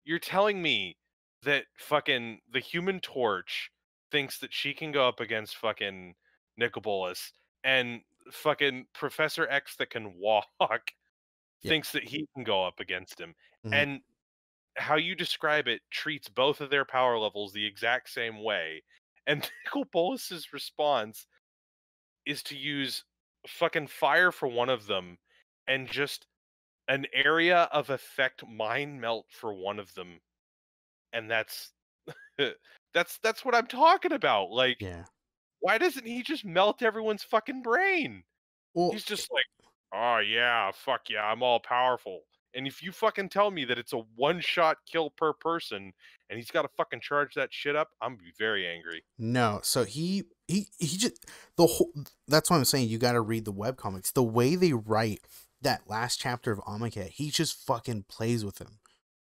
you're telling me that fucking the Human Torch thinks that she can go up against fucking Nicol Bolas, and fucking Professor X that can walk Yeah. thinks that he can go up against him. Mm-hmm. And how you describe it treats both of their power levels the exact same way. And Nicol Bolas's response is to use fucking fire for one of them and just an area of effect mind melt for one of them. And that's what I'm talking about. Like, Yeah. why doesn't he just melt everyone's fucking brain? Well, He's just like, "Oh, yeah, fuck yeah, I'm all powerful." And if you fucking tell me that it's a one-shot kill per person and he's gotta fucking charge that shit up, I'm gonna be very angry. no. So he just the whole. That's why I'm saying you got to read the webcomics. The way they write that last chapter of Amonkhet, he just fucking plays with him.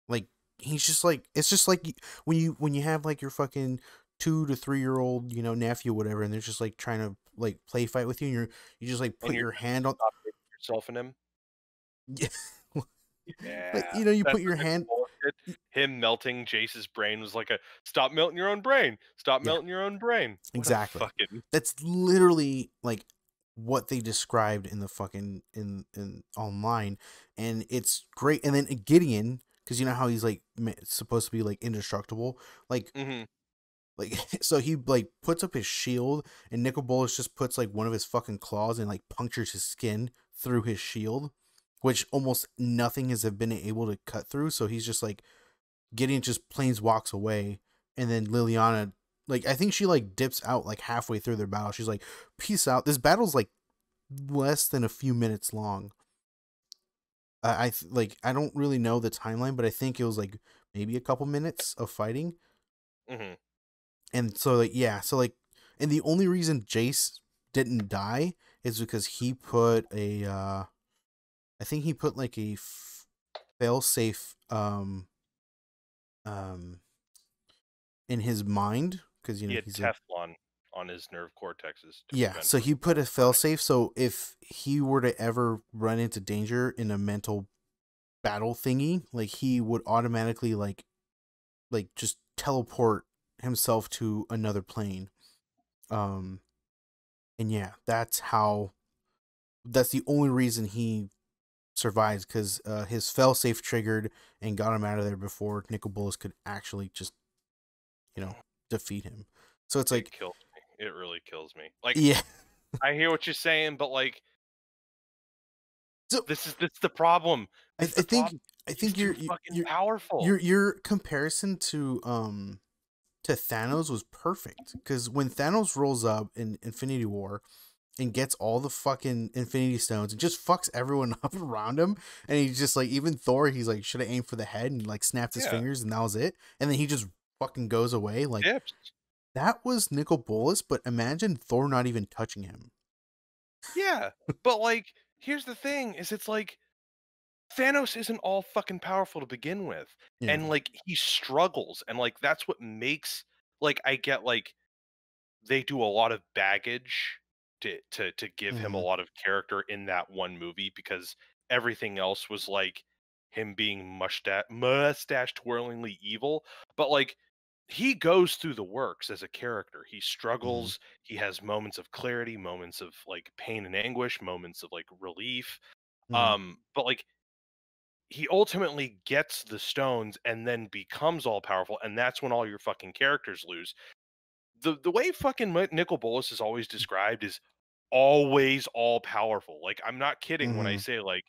Like he's just like, it's just like when you have like your fucking 2 to 3 year old nephew whatever, and they're just like trying to like play fight with you, and you just like And put you're your just hand on. not putting yourself in him. Yeah, like Yeah. you That's put what your Nicol hand. Bolas did. Him melting Jace's brain was like a, "Stop melting your own brain. Stop Yeah, melting your own brain." What a exactly. fucking That's literally like what they described in the fucking in online, and it's great. And then Gideon, because you know how he's like supposed to be like indestructible. Like Mhm. Like, so he like puts up his shield, and Nicol Bolas just puts like one of his fucking claws and like punctures his skin through his shield, which almost nothing has been able to cut through. So he's just like Gideon just planes walks away, and then Liliana, like I think she like dips out like halfway through their battle. She's like, "Peace out." This battle's like less than a few minutes long. Like I don't really know the timeline, but I think it was like maybe a couple minutes of fighting. Mm-hmm. And so like yeah, so like, and the only reason Jace didn't die is because he put a I think he put like a fail safe um in his mind, because He had he's a Teflon on his nerve cortexes to yeah, prevent so from he put a fail burning. safe, so if he were to ever run into danger in a mental battle thingy, like he would automatically like just teleport himself to another plane. um and yeah, that's the only reason he survives, because his failsafe triggered and got him out of there before Nicol Bolas could actually just you know defeat him. So it's It like kills me. It really kills me. Like, yeah. I hear what you're saying, but like, So this is the problem. I, This I is the think problem. I He's think too fucking powerful. your comparison to Thanos was perfect, because when Thanos rolls up in Infinity War and gets all the fucking Infinity Stones and just fucks everyone up around him, and he's just like, even Thor, he's like, should have aimed for the head, and like snapped his Yeah, fingers, and that was it, and then he just fucking goes away. Like, dips. that was Nicol Bolas, but imagine Thor not even touching him. Yeah, but like, here's the thing: is it's like Thanos isn't all fucking powerful to begin with, Yeah. and like he struggles, and like that's what makes like I get like they do a lot of baggage to give him a Mm-hmm. lot of character in that one movie because everything else was like him being mustache twirlingly evil, but like he goes through the works as a character. He Mm-hmm. struggles, he has moments of clarity, moments of like pain and anguish, moments of like relief. Mm-hmm. But like he ultimately gets the stones and then becomes all powerful, and that's when all your fucking characters lose. The way fucking Nicol Bolas is always described is always all powerful. Like, I'm not kidding when I Mm-hmm. say like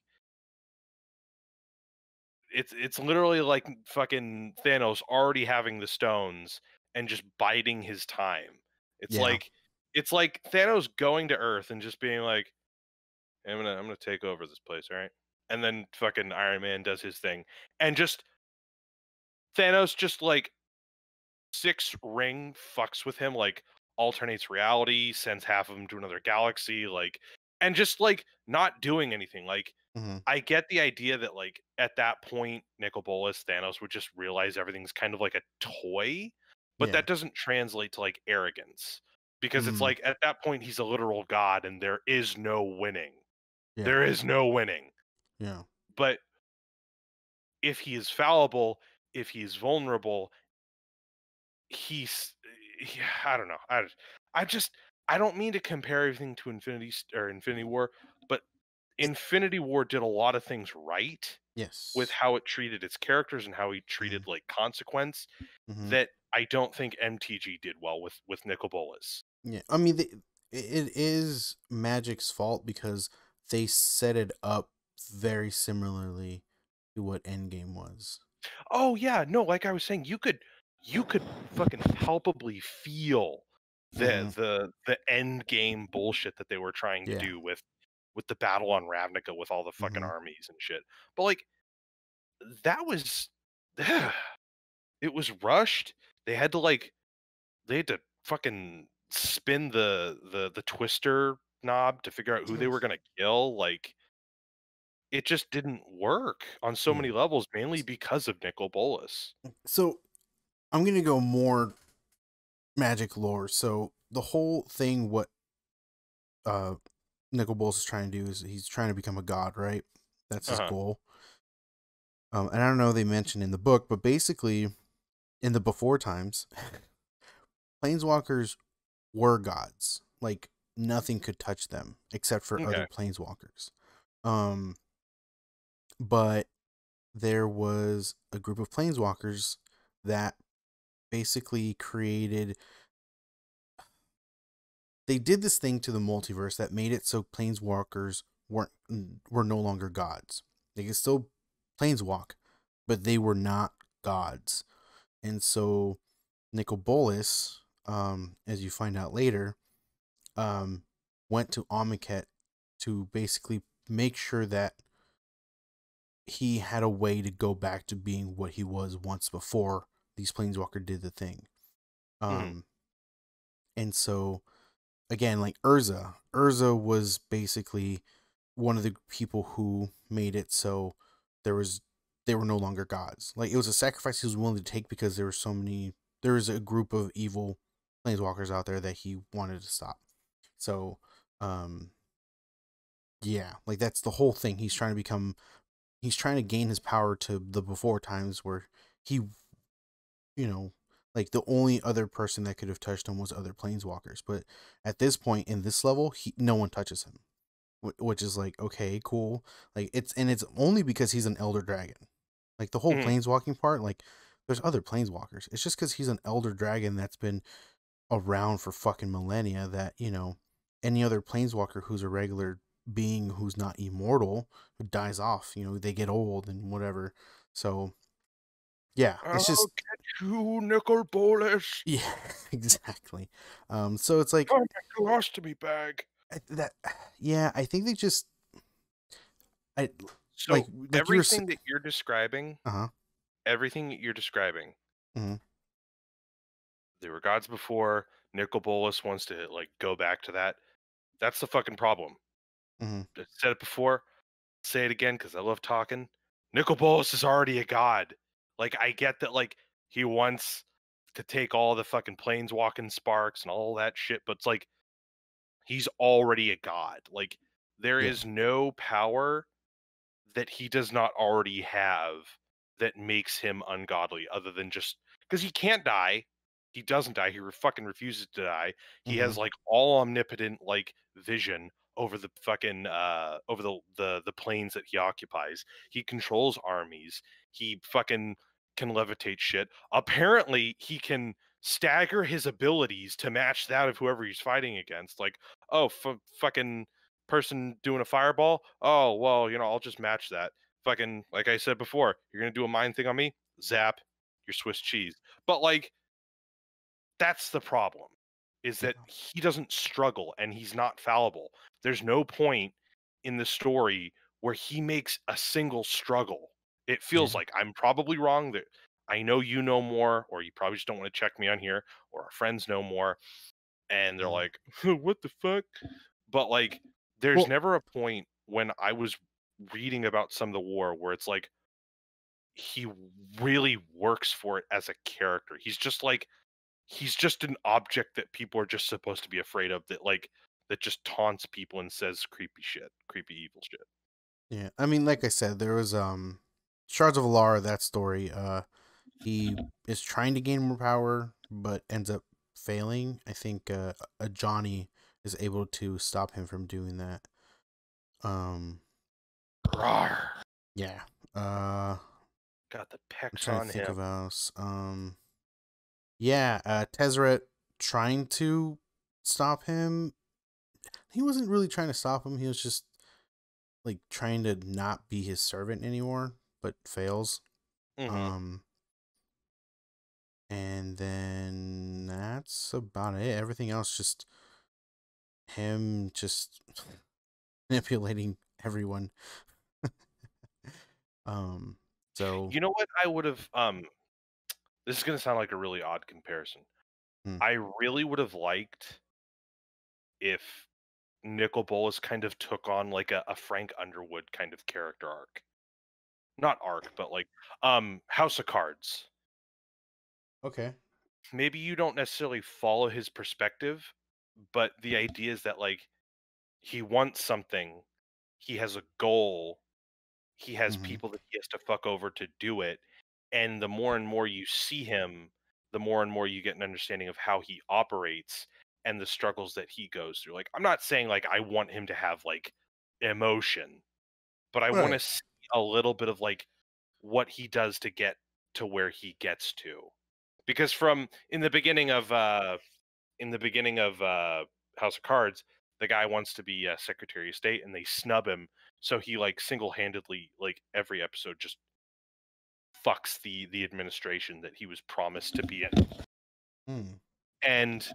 it's literally like fucking Thanos already having the stones and just biding his time. It's Yeah. like it's like Thanos going to Earth and just being like, "Hey, I'm gonna take over this place, all right?" And then fucking Iron Man does his thing, and just Thanos just like six ring fucks with him, like alternates reality, sends half of them to another galaxy, like, and just like not doing anything. Like, Mm-hmm. I get the idea that like at that point, Nicol Bolas, Thanos would just realize everything's kind of like a toy, but Yeah. that doesn't translate to like arrogance because it's Mm-hmm. like at that point he's a literal god and there is no winning. Yeah. There is no winning. Yeah. But if he is fallible, if he's vulnerable, he's I don't know. I just I don't mean to compare everything to Infinity War, but It. Infinity War did a lot of things right with Yes. how it treated its characters and how he Mm-hmm. treated like consequence Mm-hmm. that I don't think MTG did well with Nicol Bolas. Yeah, I mean, it is Magic's fault because they set it up very similarly to what Endgame was. Oh yeah, no, like I was saying, you could fucking palpably feel Mm-hmm. the end game bullshit that they were trying to Yeah. do with the battle on Ravnica with all the fucking Mm-hmm. armies and shit. But like that was it was rushed. They had to like they had to fucking spin the twister knob to figure out who they were gonna kill. Like it just didn't work on so Yeah. many levels, mainly because of Nicol Bolas. So I'm gonna go more Magic lore. So the whole thing, what uh Nicol Bolas is trying to do is he's trying to become a god, right? That's his Uh-huh. goal. And I don't know, they mentioned in the book, but basically in the before times, planeswalkers were gods. Like, nothing could touch them except for other Okay. planeswalkers. Um, but there was a group of planeswalkers that basically created. They did this thing to the multiverse that made it so planeswalkers were no longer gods. They could still planeswalk, but they were not gods. And so Nicol Bolas, as you find out later, um, went to Amonkhet to basically make sure that he had a way to go back to being what he was once before these planeswalker did the thing. Mhm. Um, and so again, like Urza was basically one of the people who made it so there was they were no longer gods. Like it was a sacrifice he was willing to take because there was a group of evil planeswalkers out there that he wanted to stop. So um yeah, like that's the whole thing. He's trying to gain his power to the before times where he, you know, like the only other person that could have touched him was other planeswalkers. But at this point in this level, no one touches him, which is like, okay, cool. Like it's only because he's an elder dragon. Like the whole Mhm. planeswalking part, like there's other planeswalkers. It's just because he's an elder dragon that's been around for fucking millennia that, any other planeswalker who's a regular being who's not immortal who dies off, they get old and whatever. So yeah, it's I'll just get you, Nicol Bolas. yeah, exactly. So it's like Come back to ostomy bag. that. Yeah, I think they just I So like you were. everything that you're describing, Uh huh. everything that you're describing, Hmm. there were gods before. Nicol Bolas wants to like go back to that. That's the fucking problem. Hmm. I said it before. Say it again because I love talking. Nicol Bolas is already a god. Like I get that. Like he wants to take all the fucking planeswalking sparks and all that shit, but it's like he's already a god. Like there Yeah. is no power that he does not already have that makes him ungodly other than just because he can't die. He doesn't die. Fucking refuses to die. He Hmm. has like all omnipotent like vision over the fucking over the planes that he occupies. He controls armies. He fucking can levitate shit. Apparently, he can stagger his abilities to match that of whoever he's fighting against. Like, oh, fucking person doing a fireball. Oh, well, I'll just match that. Fucking, like I said before, you're gonna do a mind thing on me? Zap, your Swiss cheese. But like, that's the problem, is Yeah. that he doesn't struggle and he's not fallible. There's no point in the story where he makes a single struggle. It feels Yeah. like I'm probably wrong that I know you know more, or you probably just don't want to check me on here, or our friends know more, and they're Mm. like, what the fuck? But like, there's Well, never a point when I was reading about some of the war where it's like he really works for it as a character. He's just an object that people are just supposed to be afraid of that just taunts people and says creepy shit, creepy evil shit. yeah. I mean, like I said, there was Shards of Alara. That story. He is trying to gain more power, but ends up failing. I think a Johnny is able to stop him from doing that. Um, Rawr. yeah. Got the I'm pecs trying to on think him. of else. Yeah. Tezzeret trying to stop him. He wasn't really trying to stop him. He was just like trying to not be his servant anymore, but fails. Hmm. Um, and then that's about it. Everything else just him just manipulating everyone. um, so You know what? I would have. This is gonna sound like a really odd comparison. hmm, I really would have liked if Nicol Bolas kind of took on like a Frank Underwood kind of character arc. Not arc, but like House of Cards. okay. Maybe you don't necessarily follow his perspective, but the idea is that like he wants something, he has a goal, he has Hmm. people that he has to fuck over to do it, and the more and more you see him, the more and more you get an understanding of how he operates and the struggles that he goes through. Like I'm not saying like I want him to have like emotion, but I want Right. to see a little bit of like what he does to get to where he gets to. Because from in the beginning of House of Cards, the guy wants to be Secretary of State, and they snub him. So he like single handedly, like every episode, just fucks the administration that he was promised to be in. Hmm. And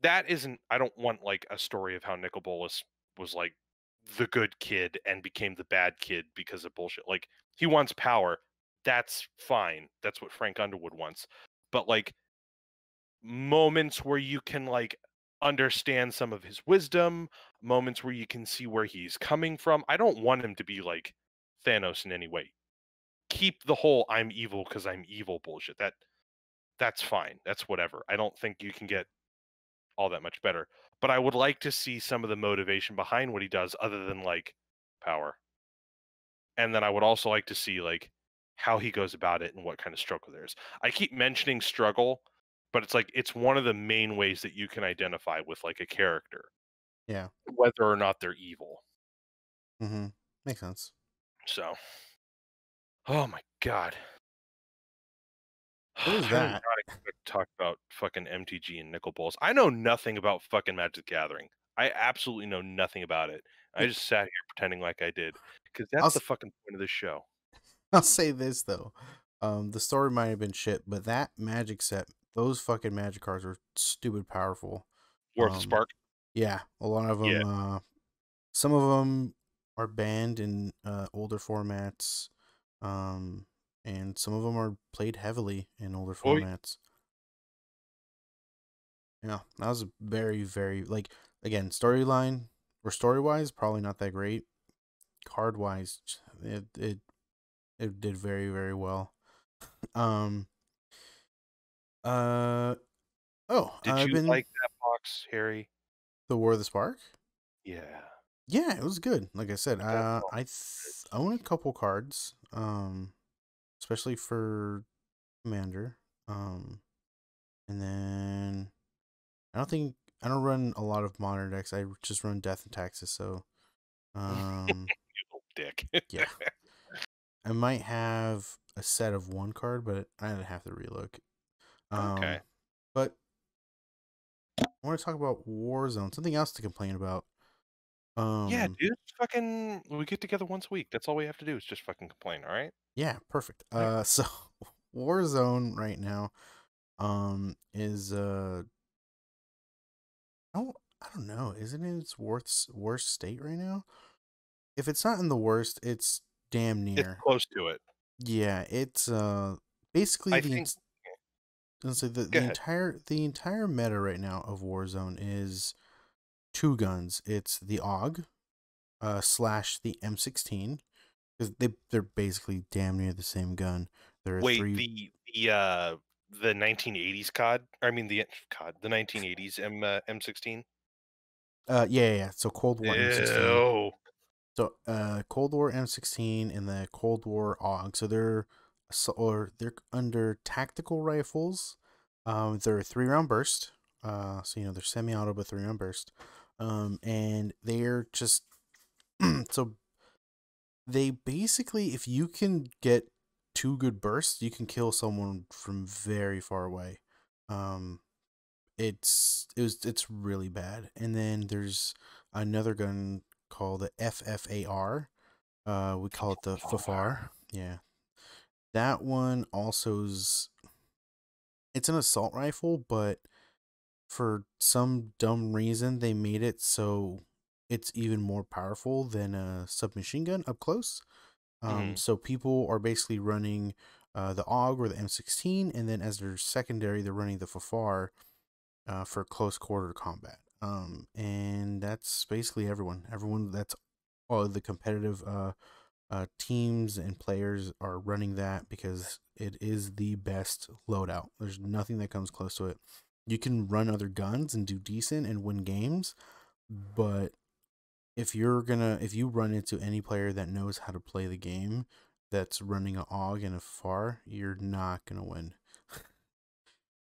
that isn't. I don't want like a story of how Nicol Bolas was like the good kid and became the bad kid because of bullshit. Like he wants power. That's fine. That's what Frank Underwood wants. But like moments where you can like understand some of his wisdom, moments where you can see where he's coming from. I don't want him to be like Thanos in any way. Keep the whole "I'm evil because I'm evil" bullshit. That's fine. That's whatever. I don't think you can get all that much better. But I would like to see some of the motivation behind what he does other than like power. And then I would also like to see like how he goes about it and what kind of struggle there is. I keep mentioning struggle, but it's like it's one of the main ways that you can identify with like a character, Yeah. whether or not they're evil. Mm-hmm. Makes sense. So, oh my god. There was I did not that. expect to talk about fucking MTG and Nicol Bolas. I know nothing about fucking Magic the Gathering. I absolutely know nothing about it. I just sat here pretending like I did because I'll that's the s- fucking point of this show. I'll say this though. The story might have been shit, but that Magic set, those fucking Magic cards were stupid powerful. Worth a Um, spark? yeah, a lot of Yeah. them. Some of them are banned in older formats, um, and some of them are played heavily in older Oh, formats. Yeah, that was a very, very like again storyline or story wise, probably not that great. Card wise, it did very, very well. Um. Uh. Oh, did I've you been like that box, Harry? the War of the Spark. Yeah. Yeah, it was good. Like I said, That's own a couple cards. Especially for Commander. And then I don't think I don't run a lot of modern decks. I just run Death and Taxes. So, um, little dick. yeah, I might have a set of one card, but I'd have to relook. Okay. Um, but I want to talk about Warzone. Something else to complain about. Yeah, Um, dude. Fucking, we get together once a week. That's all we have to do is just fucking complain. All right. yeah, perfect. Right. So Warzone right now, is I don't know. Is it in its worst state right now? If it's not in the worst, it's damn It's near. close to it. Yeah, it's basically I think. let's say Go ahead. the entire meta right now of Warzone is two guns. It's the AUG slash the M16 because they're basically damn near the same gun. There are Wait, three. the 1980s COD. I mean the COD, the 1980s M16. Yeah. So Cold War M16. Ew. So Cold War M16 and the Cold War AUG. They're under tactical rifles. They're a 3 round burst. So they're semi-auto but 3 round burst. And they're just so they basically, if you can get two good bursts, you can kill someone from very far away. Um, it's really bad. And then there's another gun called the FFAR. We call it the FFAR. Yeah, that one also's it's an assault rifle, but for some dumb reason they made it so it's even more powerful than a submachine gun up close. Mhm. So people are basically running the AUG or the M16, and then as their secondary, they're running the FFAR for close quarter combat. And that's basically everyone. Everyone that's all the competitive teams and players are running that because it is the best loadout. There's nothing that comes close to it. You can run other guns and do decent and win games, but if you run into any player that knows how to play the game that's running a AUG and a FAR, you're not gonna win.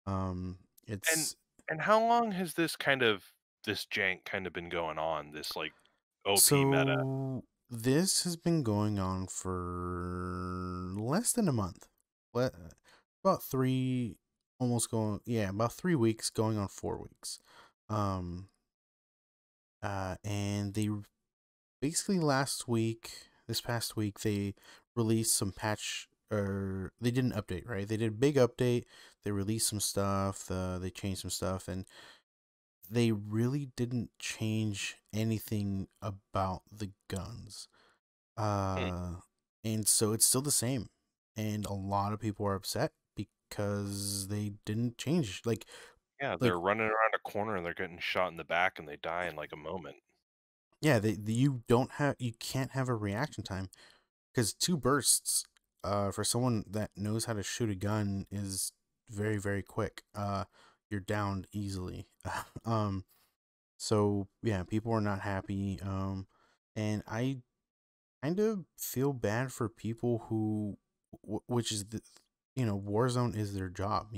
Um, And it's and how long has this jank kind of been going on? This like OP meta. so this has been going on for less than a month. About almost going, yeah, about 3 weeks, going on 4 weeks. Um, and they basically this past week, they released some patch, or they did an update, right? They did a big update. They released some stuff. They changed some stuff, and they really didn't change anything about the guns. Hmm. Uh, and so it's still the same, and a lot of people are upset because they didn't change. Yeah, Like they're running around a corner and they're getting shot in the back and they die in like a moment. yeah, you can't have a reaction time because two bursts, for someone that knows how to shoot a gun is very very quick. You're downed easily. um, so yeah, people are not happy. And I kind of feel bad for people who, which is the, Warzone is their job.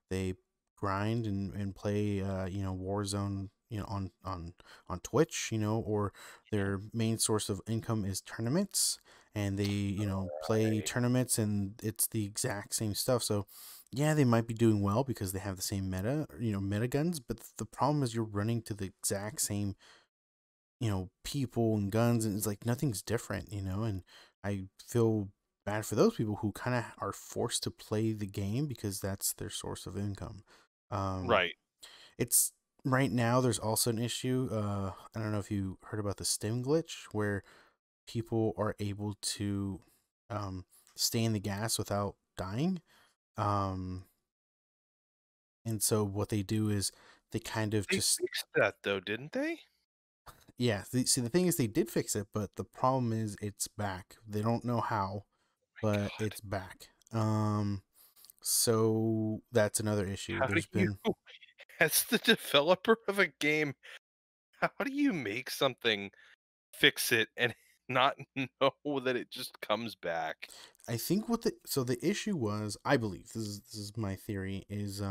They grind and play, Warzone, on Twitch, or their main source of income is tournaments, and they, play Right. tournaments, and it's the exact same stuff. So yeah, they might be doing well because they have the same meta, meta guns, but the problem is you're running to the exact same, people and guns, and it's like nothing's different, and I feel bad for those people who kind of are forced to play the game because that's their source of income. um Right. it's Right now there's also an issue. I don't know if you heard about the stim glitch where people are able to um stay in the gas without dying. um and so what they do is they kind of They just, fixed that though, didn't they? yeah, see, the thing is they did fix it, but the problem is it's back. They don't know how, My but God. it's back. So that's another issue. How do There's you, been, as the developer of a game, how do you make something, fix it, and not know that it just comes back? I think the issue was, I believe this is my theory, is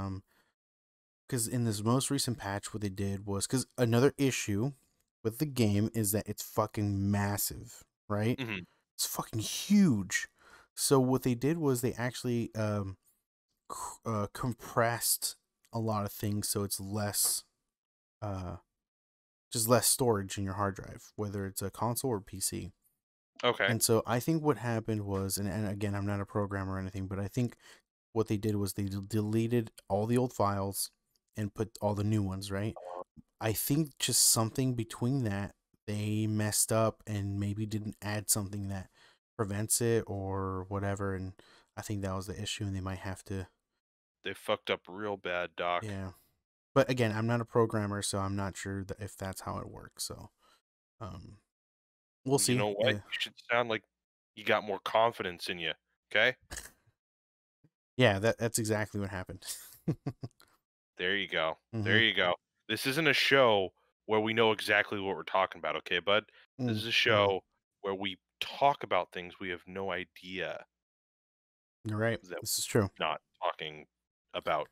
because in this most recent patch, what they did was, because another issue with the game is that it's fucking massive, right? Mhm. It's fucking huge. So what they did was they actually compressed a lot of things, so it's less, uh just less storage in your hard drive, whether it's a console or PC. Okay. And so I think what happened was, and again, I'm not a programmer or anything, but I think what they did was they deleted all the old files and put all the new ones, right? I think just something between that, they messed up and maybe didn't add something that prevents it or whatever. And I think that was the issue, and they might have to, They fucked up real bad, Doc. yeah. But again, I'm not a programmer, so I'm not sure that if that's how it works. So, um, we'll Well, you see. know what? You should sound like you got more confidence in you. Okay? Yeah, that's exactly what happened. There you go. There Mm-hmm. you go. This isn't a show where we know exactly what we're talking about, okay, bud? This is a Mm-hmm. show where we talk about things we have no idea You're right. that This is true. we're not talking about.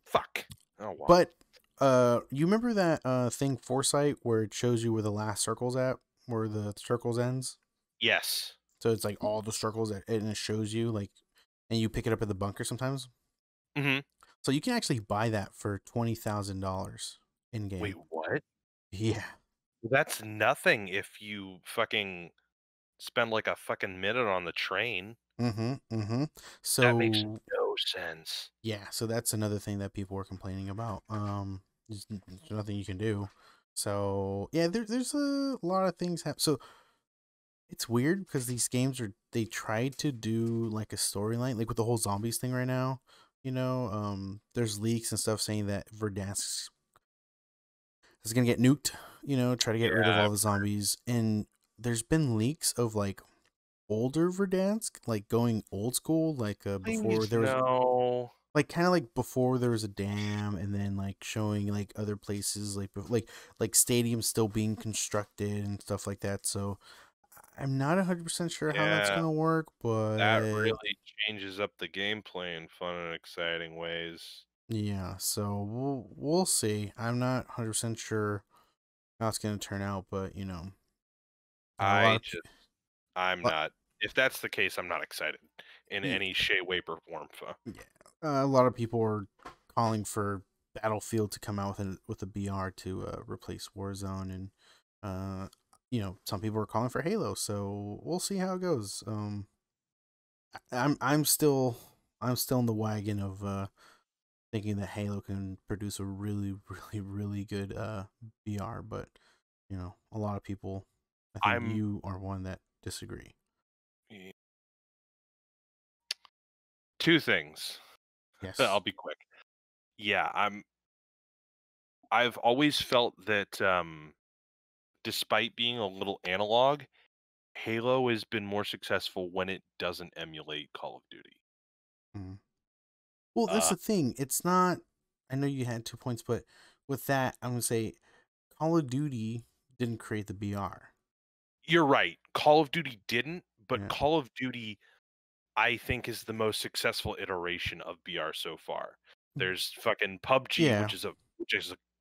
Fuck. Oh well. But you remember that thing Foresight where it shows you where the last circle's at, where the circles ends? Yes. So it's like all the circles and it shows you, like, and you pick it up at the bunker sometimes. Mhm. So you can actually buy that for $20,000 in Wait, game. what? Yeah. That's nothing if you fucking spend like a fucking minute on the train. Mm-hmm. Mm-hmm. That makes So no sense. yeah, so that's another thing that people were complaining about. There's nothing you can do. So yeah, there's a lot of things happen. So it's weird because these games they tried to do like a storyline, like with the whole zombies thing right now. There's leaks and stuff saying that Verdansk is gonna get nuked. Try to get rid of Yeah, all the zombies. And there's been leaks of like older Verdansk, like going old school, like before please there was, no. like, kind of like before there was a dam, and then like showing like other places, like stadiums still being constructed and stuff like that. So I'm not 100% sure how that's Yeah, gonna work, that but really changes up the gameplay in fun and exciting ways. yeah. So we'll see. I'm not 100% sure how it's gonna turn out, but a lot I of just I'm pe- not, if that's the case, I'm not excited. in Yeah, any shape, way, or form. yeah. A lot of people are calling for Battlefield to come out with a BR to replace Warzone, and uh, some people are calling for Halo. So we'll see how it goes. I'm still in the wagon of thinking that Halo can produce a really really really good BR, but a lot of people, I think I'm you are one that disagree. two things. I'll Yes. be quick. Yeah, I've always felt that despite being a little analog, Halo has been more successful when it doesn't emulate Call of Duty. Mhm. Well, that's Uh, the thing. It's not. I know you had 2 points, but with that, I'm gonna say Call of Duty didn't create the BR. you're right. Call of Duty didn't, but Yeah. Call of Duty I think is the most successful iteration of BR so far. There's fucking PUBG, Yeah. which is a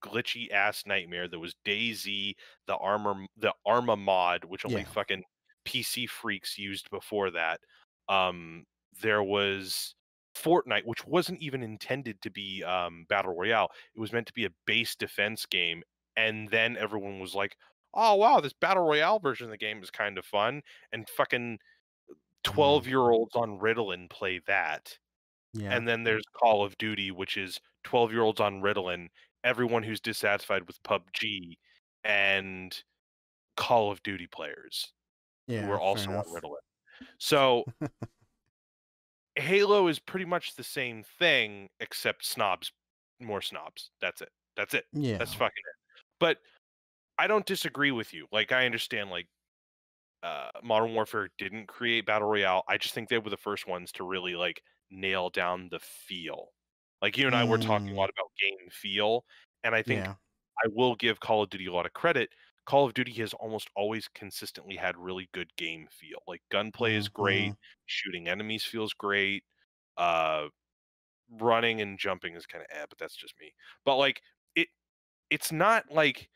glitchy ass nightmare. There was DayZ, the Arma mod, which only Yeah. fucking PC freaks used before that. Um, there was Fortnite, which wasn't even intended to be battle royale. It was meant to be a base defense game, and then everyone was like, "Oh wow, this battle royale version of the game is kind of fun." And fucking Mm, 12-year-olds on Ritalin play that. yeah. And then there's Call of Duty, which is 12-year-olds on Ritalin, everyone who's dissatisfied with PUBG, and Call of Duty players who Yeah. are Fair also on enough. Ritalin. So Halo is pretty much the same thing, except snobs, more snobs. That's it. That's it. That's Yeah. fucking it. But I don't disagree with you. Like I understand, like Modern Warfare didn't create Battle Royale. I just think they were the first ones to really like nail down the feel. Like you and I were talking a Mm, lot about game feel, and I think yeah. I will give Call of Duty a lot of credit. Call of Duty has almost always consistently had really good game feel. Like gunplay is Mm-hmm. great, shooting enemies feels great, uh, running and jumping is kind of but that's just me. But like it, it's not like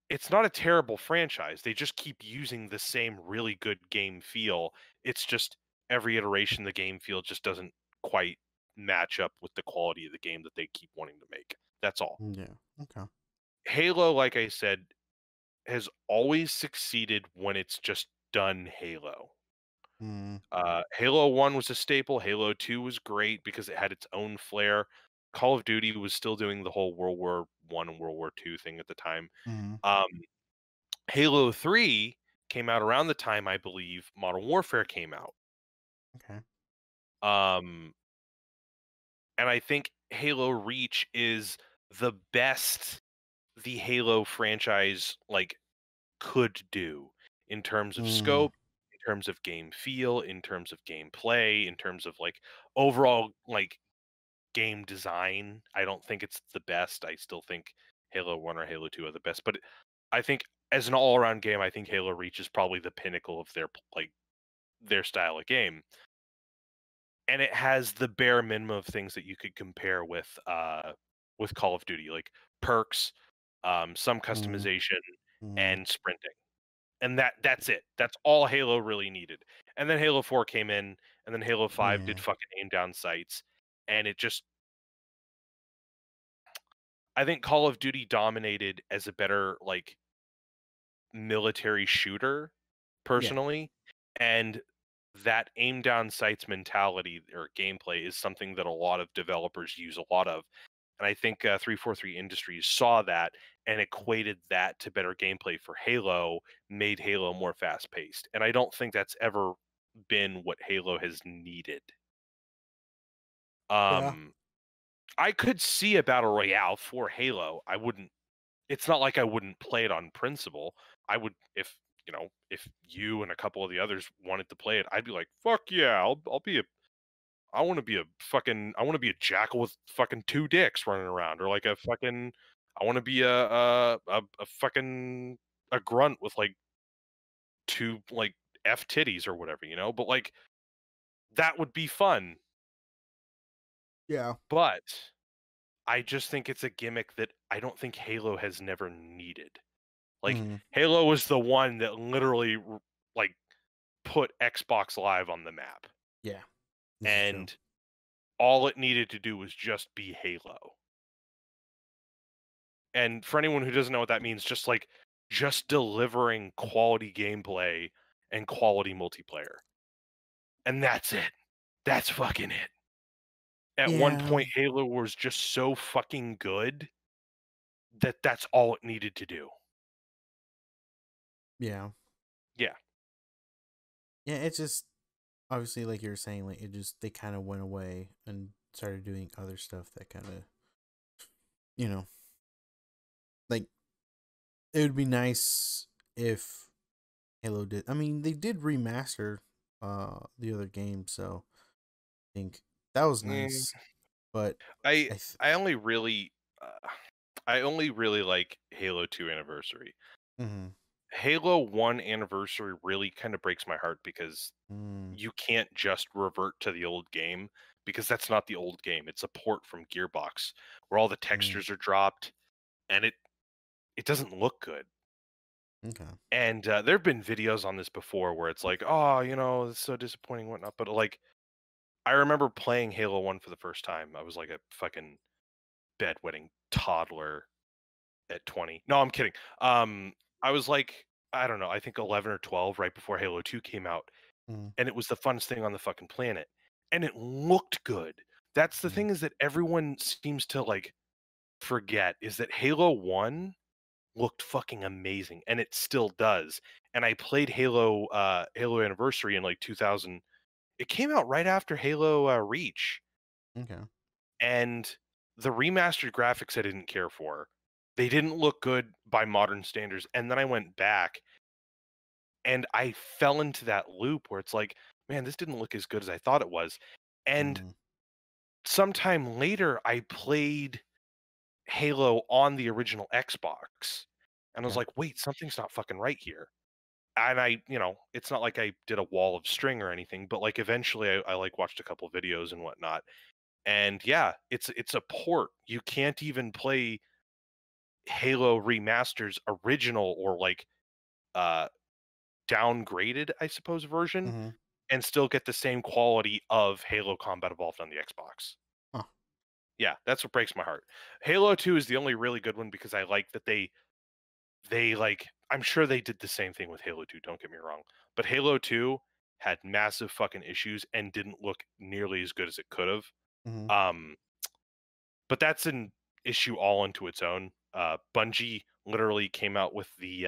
it's not a terrible franchise. They just keep using the same really good game feel. It's just every iteration the game feel just doesn't quite match up with the quality of the game that they keep wanting to make. That's all. Yeah. Okay. Halo, like I said, has always succeeded when it's just done Halo. Mm, Halo 1 was a staple. Halo 2 was great because it had its own flair. Call of Duty was still doing the whole World War One and World War Two thing at the time. mm, Um, Halo 3 came out around the time I believe Modern Warfare came out. okay. Um, and I think Halo Reach is the best the Halo franchise like could do in terms of Mm, scope, in terms of game feel, in terms of gameplay, in terms of like overall like game design. I don't think it's the best. I still think Halo 1 or Halo 2 are the best, but I think as an all-around game, I think Halo Reach is probably the pinnacle of their style of game. And it has the bare minimum of things that you could compare with Call of Duty, like perks, some mm, customization, mm, and sprinting. And that's it. That's all Halo really needed. And then Halo 4 came in, and then Halo 5 did yeah. fucking aim down sights, and it just I think Call of Duty dominated as a better like military shooter Yeah. personally, and that aim down sights mentality or gameplay is something that a lot of developers use a lot of. And I think 343 Industries saw that and equated that to better gameplay for Halo, made Halo more fast paced. And I don't think that's ever been what Halo has needed. Yeah. Um, I could see a battle royale for Halo. I wouldn't It's not like I wouldn't play it on principle. I would if you and a couple of the others wanted to play it, I'd be like, "Fuck yeah, I'll be a I want to be a jackal with fucking two dicks running around or like a fucking I want to be a fucking a grunt with like two like F titties or whatever, you know? But like that would be fun. Yeah. But I just think it's a gimmick that I don't think Halo has never needed. Like Mm, Halo was the one that literally like put Xbox Live on the map. yeah. This is true. and all it needed to do was just be Halo. And for anyone who doesn't know what that means, just delivering quality gameplay and quality multiplayer. And that's it. That's fucking it. At one Yeah, point, Halo was just so fucking good that that's all it needed to do. yeah, Yeah. yeah. It's just obviously like you were saying, like it just they kind of went away and started doing other stuff that kind of you know like it would be nice if Halo did. I mean, they did remaster the other game, so I think that was Mm, nice. But I I th- I only really I only really like Halo 2 Anniversary. mm-hmm, Halo 1 Anniversary really kind of breaks my heart because mm, you can't just revert to the old game because that's not the old game. It's a port from Gearbox where all the mm, textures are dropped and it doesn't look good. okay. And there've been videos on this before where it's like, "Oh, it's so disappointing, whatnot." But like, I remember playing Halo 1 for the first time. I was like a fucking bedwetting toddler at 20. No, I'm kidding. I was like, I don't know, I think 11 or 12 right before Halo 2 came out, Mm, and it was the funnest thing on the fucking planet. And it looked good. That's the mm, thing is that everyone seems to like forget is that Halo 1 looked fucking amazing and it still does. And I played Halo Anniversary in like 2000. It came out right after Halo Reach, okay. and the remastered graphics I didn't care for. They didn't look good by modern standards. And then I went back and I fell into that loop where it's like, man, this didn't look as good as I thought it was. And Mm, sometime later I played Halo on the original Xbox. And I was yeah. like, wait, something's not fucking right here. And it's not like I did a wall of string or anything, but like eventually I like watched a couple videos and whatnot. And yeah, it's a port. You can't even play Halo Remaster's original or like uh downgraded, I suppose, version Mm-hmm. and still get the same quality of Halo Combat Evolved on the Xbox. Huh. Yeah, that's what breaks my heart. Halo 2 is the only really good one because I like that they like I'm sure they did the same thing with Halo 2, don't get me wrong. But Halo 2 had massive fucking issues and didn't look nearly as good as it could have. Mm-hmm. Um, but that's an issue all into its own. Bungie literally came out with the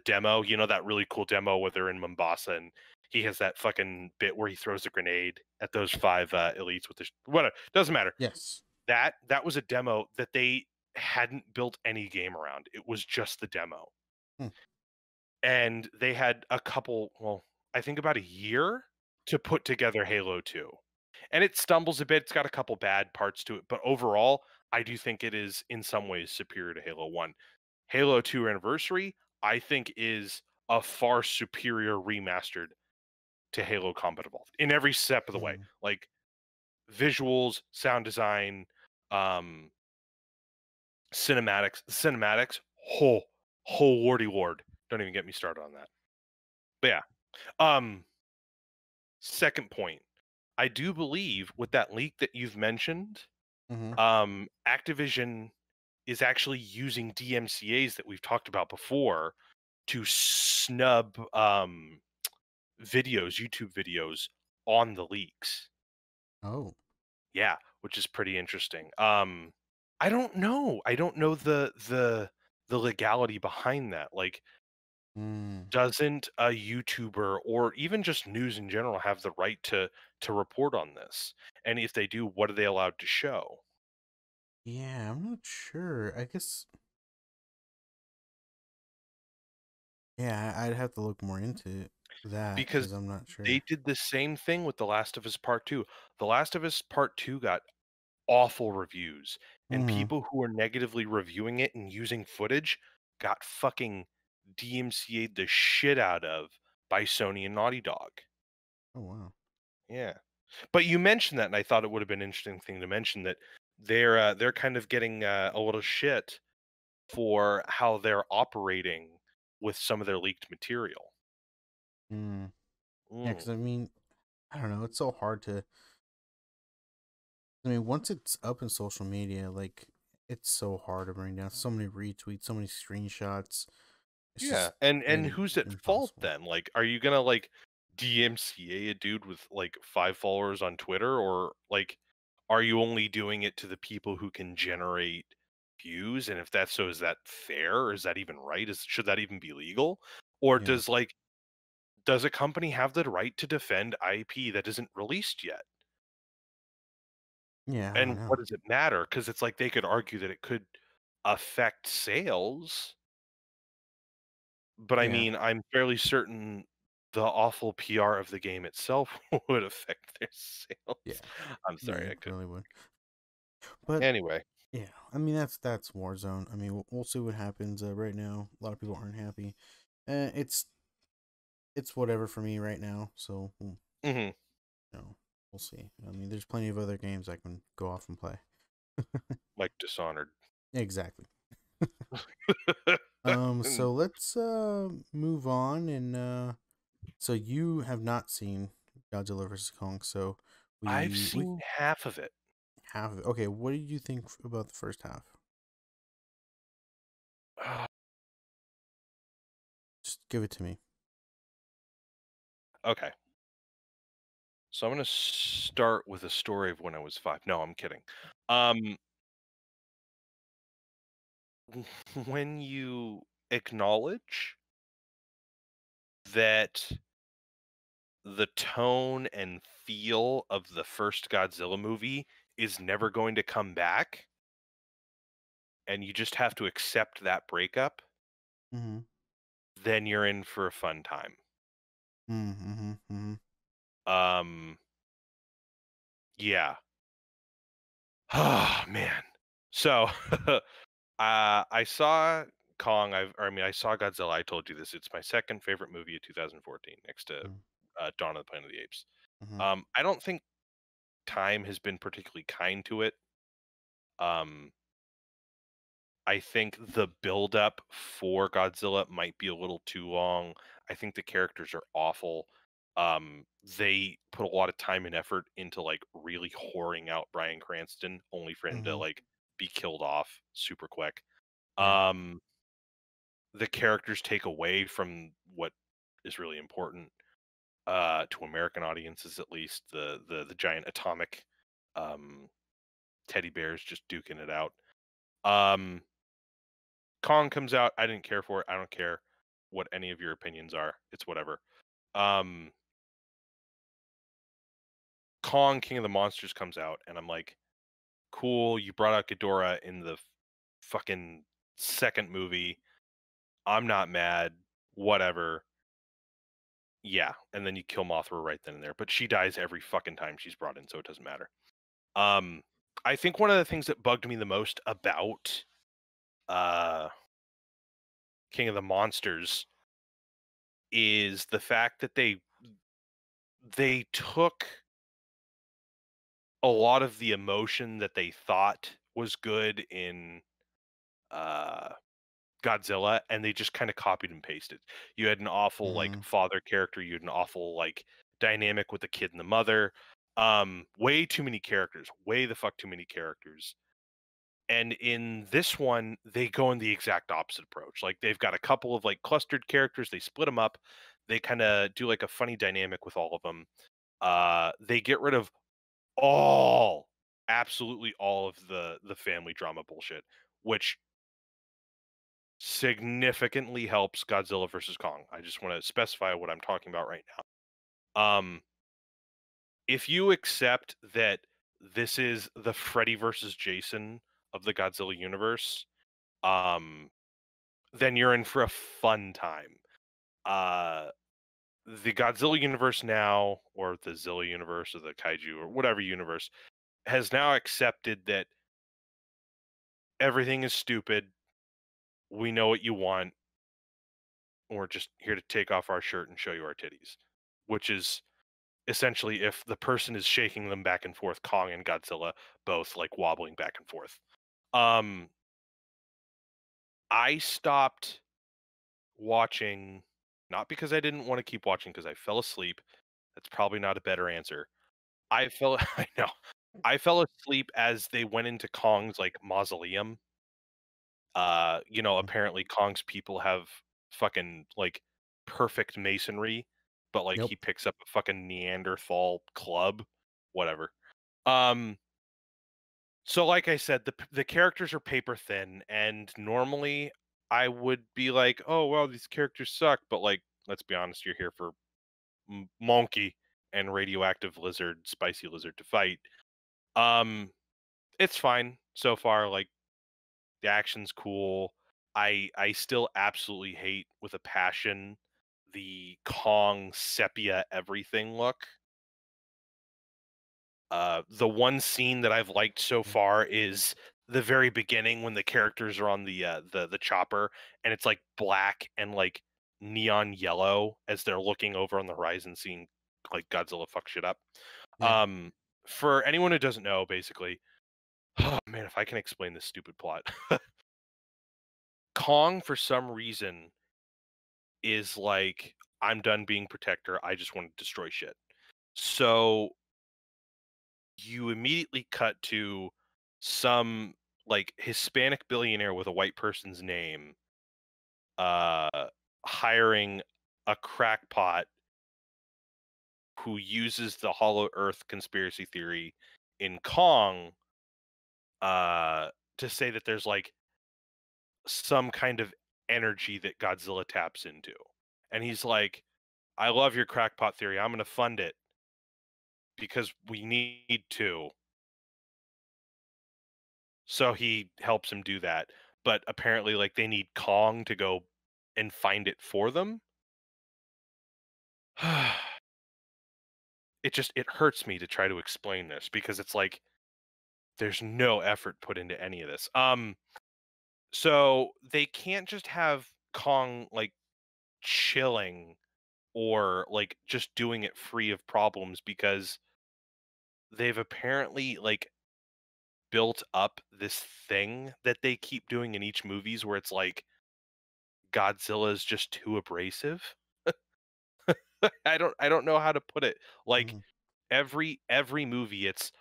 demo, that really cool demo where they're in Mombasa and he has that fucking bit where he throws a grenade at those five elites with the whatever. Doesn't matter. Yes. That was a demo that they hadn't built any game around. It was just the demo. Hmm. And they had I think about a year to put together Halo 2. And it stumbles a bit. It's got a couple bad parts to it, but overall, I do think it is in some ways superior to Halo 1. Halo 2 Anniversary, I think, is a far superior remastered to Halo Combat Evolved in every step of the way. Mm. Like visuals, sound design, um, cinematics, whole lordy lord. Don't even get me started on that. But yeah. Um, Second point. I do believe with that leak that you've mentioned, Mm-hmm. Activision is actually using DMCA's that we've talked about before to snub YouTube videos on the leaks. Oh. Yeah, which is pretty interesting. I don't know. I don't know the legality behind that. Like, Mm. doesn't a YouTuber or even just news in general have the right to report on this? And if they do, what are they allowed to show? Yeah, I'm not sure. I guess. Yeah, I'd have to look more into that Because because I'm not they sure. did the same thing with The Last of Us Part 2. The Last of Us Part 2 got awful reviews, and Mm-hmm. people who are negatively reviewing it and using footage got fucking DMCA'd the shit out of by Sony and Naughty Dog. Oh wow. Yeah. But you mentioned that, and I thought it would have been an interesting thing to mention that they're kind of getting a little shit for how they're operating with some of their leaked material. Mm. Yeah, Mm. because I mean, I don't know. It's so hard to. I mean, once it's up in social media, like it's so hard to bring down. So many retweets, so many screenshots. It's Yeah, just and really who's at fault impossible. then? Like, are you gonna like DMCA a dude with like 5 followers on Twitter, or like, are you only doing it to the people who can generate views? And if that's so, is that fair? Is that even right? Should that even be legal? Or Yeah, does a company have the right to defend IP that isn't released yet? yeah. I don't And know. what does it matter? Because it's like they could argue that it could affect sales. But I Yeah, mean, I'm fairly certain the awful PR of the game itself would affect their yeah, sales. I'm yeah. sorry, I It couldn't. really would. But Anyway, yeah, I mean that's Warzone. I mean, we'll see what happens. Right now, a lot of people aren't happy. It's whatever for me right now. So mhm, you know, we'll see. I mean, there's plenty of other games I can go off and play. like Dishonored. Exactly. And So let's move on and so you have not seen Godzilla vs Kong, so I've we seen half of it. have okay. What did you think about the first half? Just give it to me. Okay, so I'm gonna start with a story of when I was 5. No, I'm kidding. Um, when you acknowledge that the tone and feel of the first Godzilla movie is never going to come back, and you just have to accept that breakup, Mm-hmm. then you're in for a fun time. Mm-hmm. Mm-hmm. Um, yeah. Oh man. So, I saw Kong. I saw Godzilla. I told you this. It's my second favorite movie of 2014, next to Dawn of the Planet of the Apes. Mm-hmm. I don't think time has been particularly kind to it. Um, I think the buildup for Godzilla might be a little too long. I think the characters are awful. They put a lot of time and effort into like really whoring out Bryan Cranston, only for him to Mm-hmm. like be killed off super quick. Yeah. Um, the characters take away from what is really important to American audiences, at least the giant atomic um, teddy bears just duking it out. Um, Kong comes out. I didn't care for it. I don't care what any of your opinions are. It's whatever. Um, Kong, King of the Monsters comes out, and I'm like, cool. You brought out Ghidorah in the fucking second movie. I'm not mad. Whatever. Yeah, and then you kill Mothra right then and there. But she dies every fucking time she's brought in, so it doesn't matter. Um, I think one of the things that bugged me the most about uh King of the Monsters is the fact that they took a lot of the emotion that they thought was good in uh Godzilla, and they just kind of copied and pasted. You had an awful like Mm-hmm. father character, you had an awful like dynamic with the kid and the mother. Way too many characters, way the fuck too many characters. And in this one, they go in the exact opposite approach. Like they've got a couple of like clustered characters, they split them up, they kind of do like a funny dynamic with all of them. They get rid of all absolutely all of the family drama bullshit, which significantly helps Godzilla versus Kong. I just want to specify what I'm talking about right now. If you accept that this is the Freddy versus Jason of the Godzilla universe, um, then you're in for a fun time. Uh, the Godzilla universe now, or the Zilla universe, or the Kaiju, or whatever universe, has now accepted that everything is stupid. We know what you want. We're just here to take off our shirt and show you our titties, which is essentially if the person is shaking them back and forth, Kong and Godzilla both like wobbling back and forth. Um, I stopped watching not because I didn't want to keep watching because I fell asleep. That's probably not a better answer. I fell I know. I fell asleep as they went into Kong's, like, mausoleum. Mm. Apparently Kong's people have fucking, like, perfect masonry, but, like, Yep. he picks up a fucking Neanderthal club, whatever. Um, so like I said, the characters are paper thin, and normally I would be like, "Oh, well, these characters suck," but, like, let's be honest, you're here for Monkey and radioactive lizard, spicy lizard to fight. Um, it's fine so far, like, the action's cool. I still absolutely hate with a passion the Kong sepia everything look. The one scene that I've liked so Mm. far is the very beginning when the characters are on the chopper and it's like black and like neon yellow as they're looking over on the horizon, seeing like Godzilla fuck shit up. Yeah. Um, for anyone who doesn't know, basically, oh man, if I can explain this stupid plot, Kong for some reason is like, I'm done being protector. I just want to destroy shit. So you immediately cut to some like Hispanic billionaire with a white person's name, uh, hiring a crackpot who uses the Hollow Earth conspiracy theory in Kong, uh, to say that there's like some kind of energy that Godzilla taps into. And he's like, I love your crackpot theory. I'm going to fund it because we need to. So he helps him do that. But apparently, like, they need Kong to go and find it for them. It hurts me to try to explain this because it's like there's no effort put into any of this. So they can't just have Kong like chilling or like just doing it free of problems because they've apparently like built up this thing that they keep doing in each movies where it's like Godzilla is just too abrasive. I don't know how to put it. Like Mhm. every movie it's,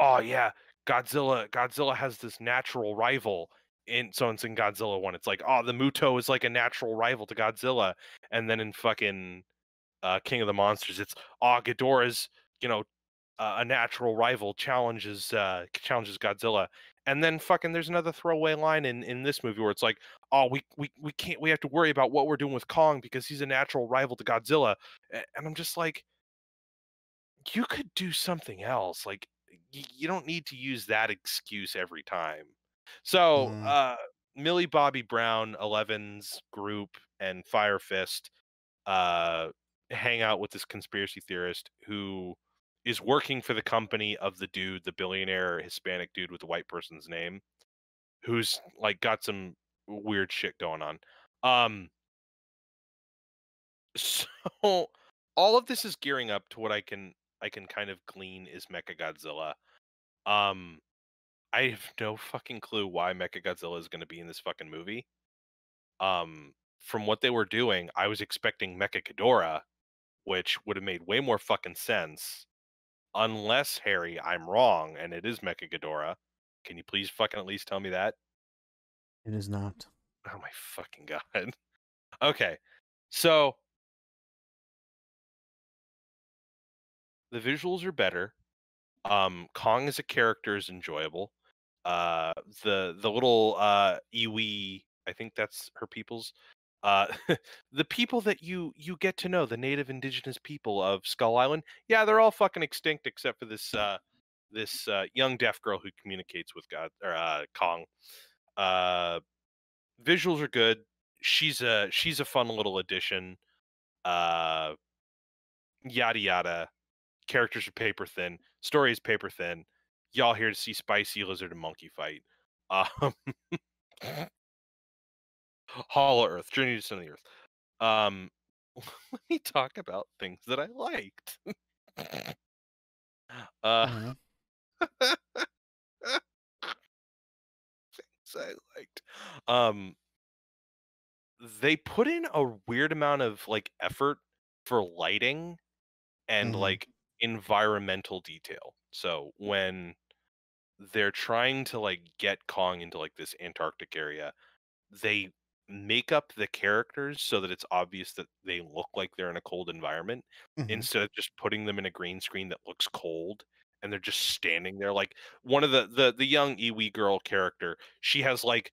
"Oh yeah, Godzilla has this natural rival." It's in Godzilla 1, it's like, "Oh, the Muto is like a natural rival to Godzilla." And then in fucking King of the Monsters, it's, "Oh, Ghidorah's, you know, a natural rival challenges Godzilla." And then fucking there's another throwaway line in this movie where it's like, "Oh, we can't we have to worry about what we're doing with Kong because he's a natural rival to Godzilla." And I'm just like, you could do something else. Like you don't need to use that excuse every time. So, Mhm. Millie Bobby Brown, Eleven's group, and Fire Fist uh, hang out with this conspiracy theorist who is working for the company of the dude, the billionaire Hispanic dude with the white person's name, who's like got some weird shit going on. Um, so all of this is gearing up to what I can kind of glean is Mechagodzilla. Um, I have no fucking clue why Mechagodzilla is going to be in this fucking movie. From what they were doing, I was expecting Mechaghidorah, which would have made way more fucking sense. Unless, Harry, I'm wrong and it is Mechaghidorah. Can you please fucking at least tell me that? It is not. Oh my fucking god. Okay. So the visuals are better. Kong as a character is enjoyable. Uh the little Iwi, I think that's her people's uh the people that you get to know, the native indigenous people of Skull Island. Yeah, they're all fucking extinct except for this young deaf girl who communicates with Kong. Uh Visuals are good. She's a fun little addition. Uh Yada yada. Characters are paper thin. Story is paper thin. Y'all here to see spicy lizard and monkey fight. Um Hollow Earth, Journey to Center of the Earth. Um let me talk about things that I liked. uh Mhm. things I liked. Um they put in a weird amount of like effort for lighting and Mm-hmm. like environmental detail. So when they're trying to like get Kong into like this Antarctic area, they make up the characters so that it's obvious that they look like they're in a cold environment Mm-hmm. instead of just putting them in a green screen that looks cold and they're just standing there. Like one of the young Iwi girl character, she has like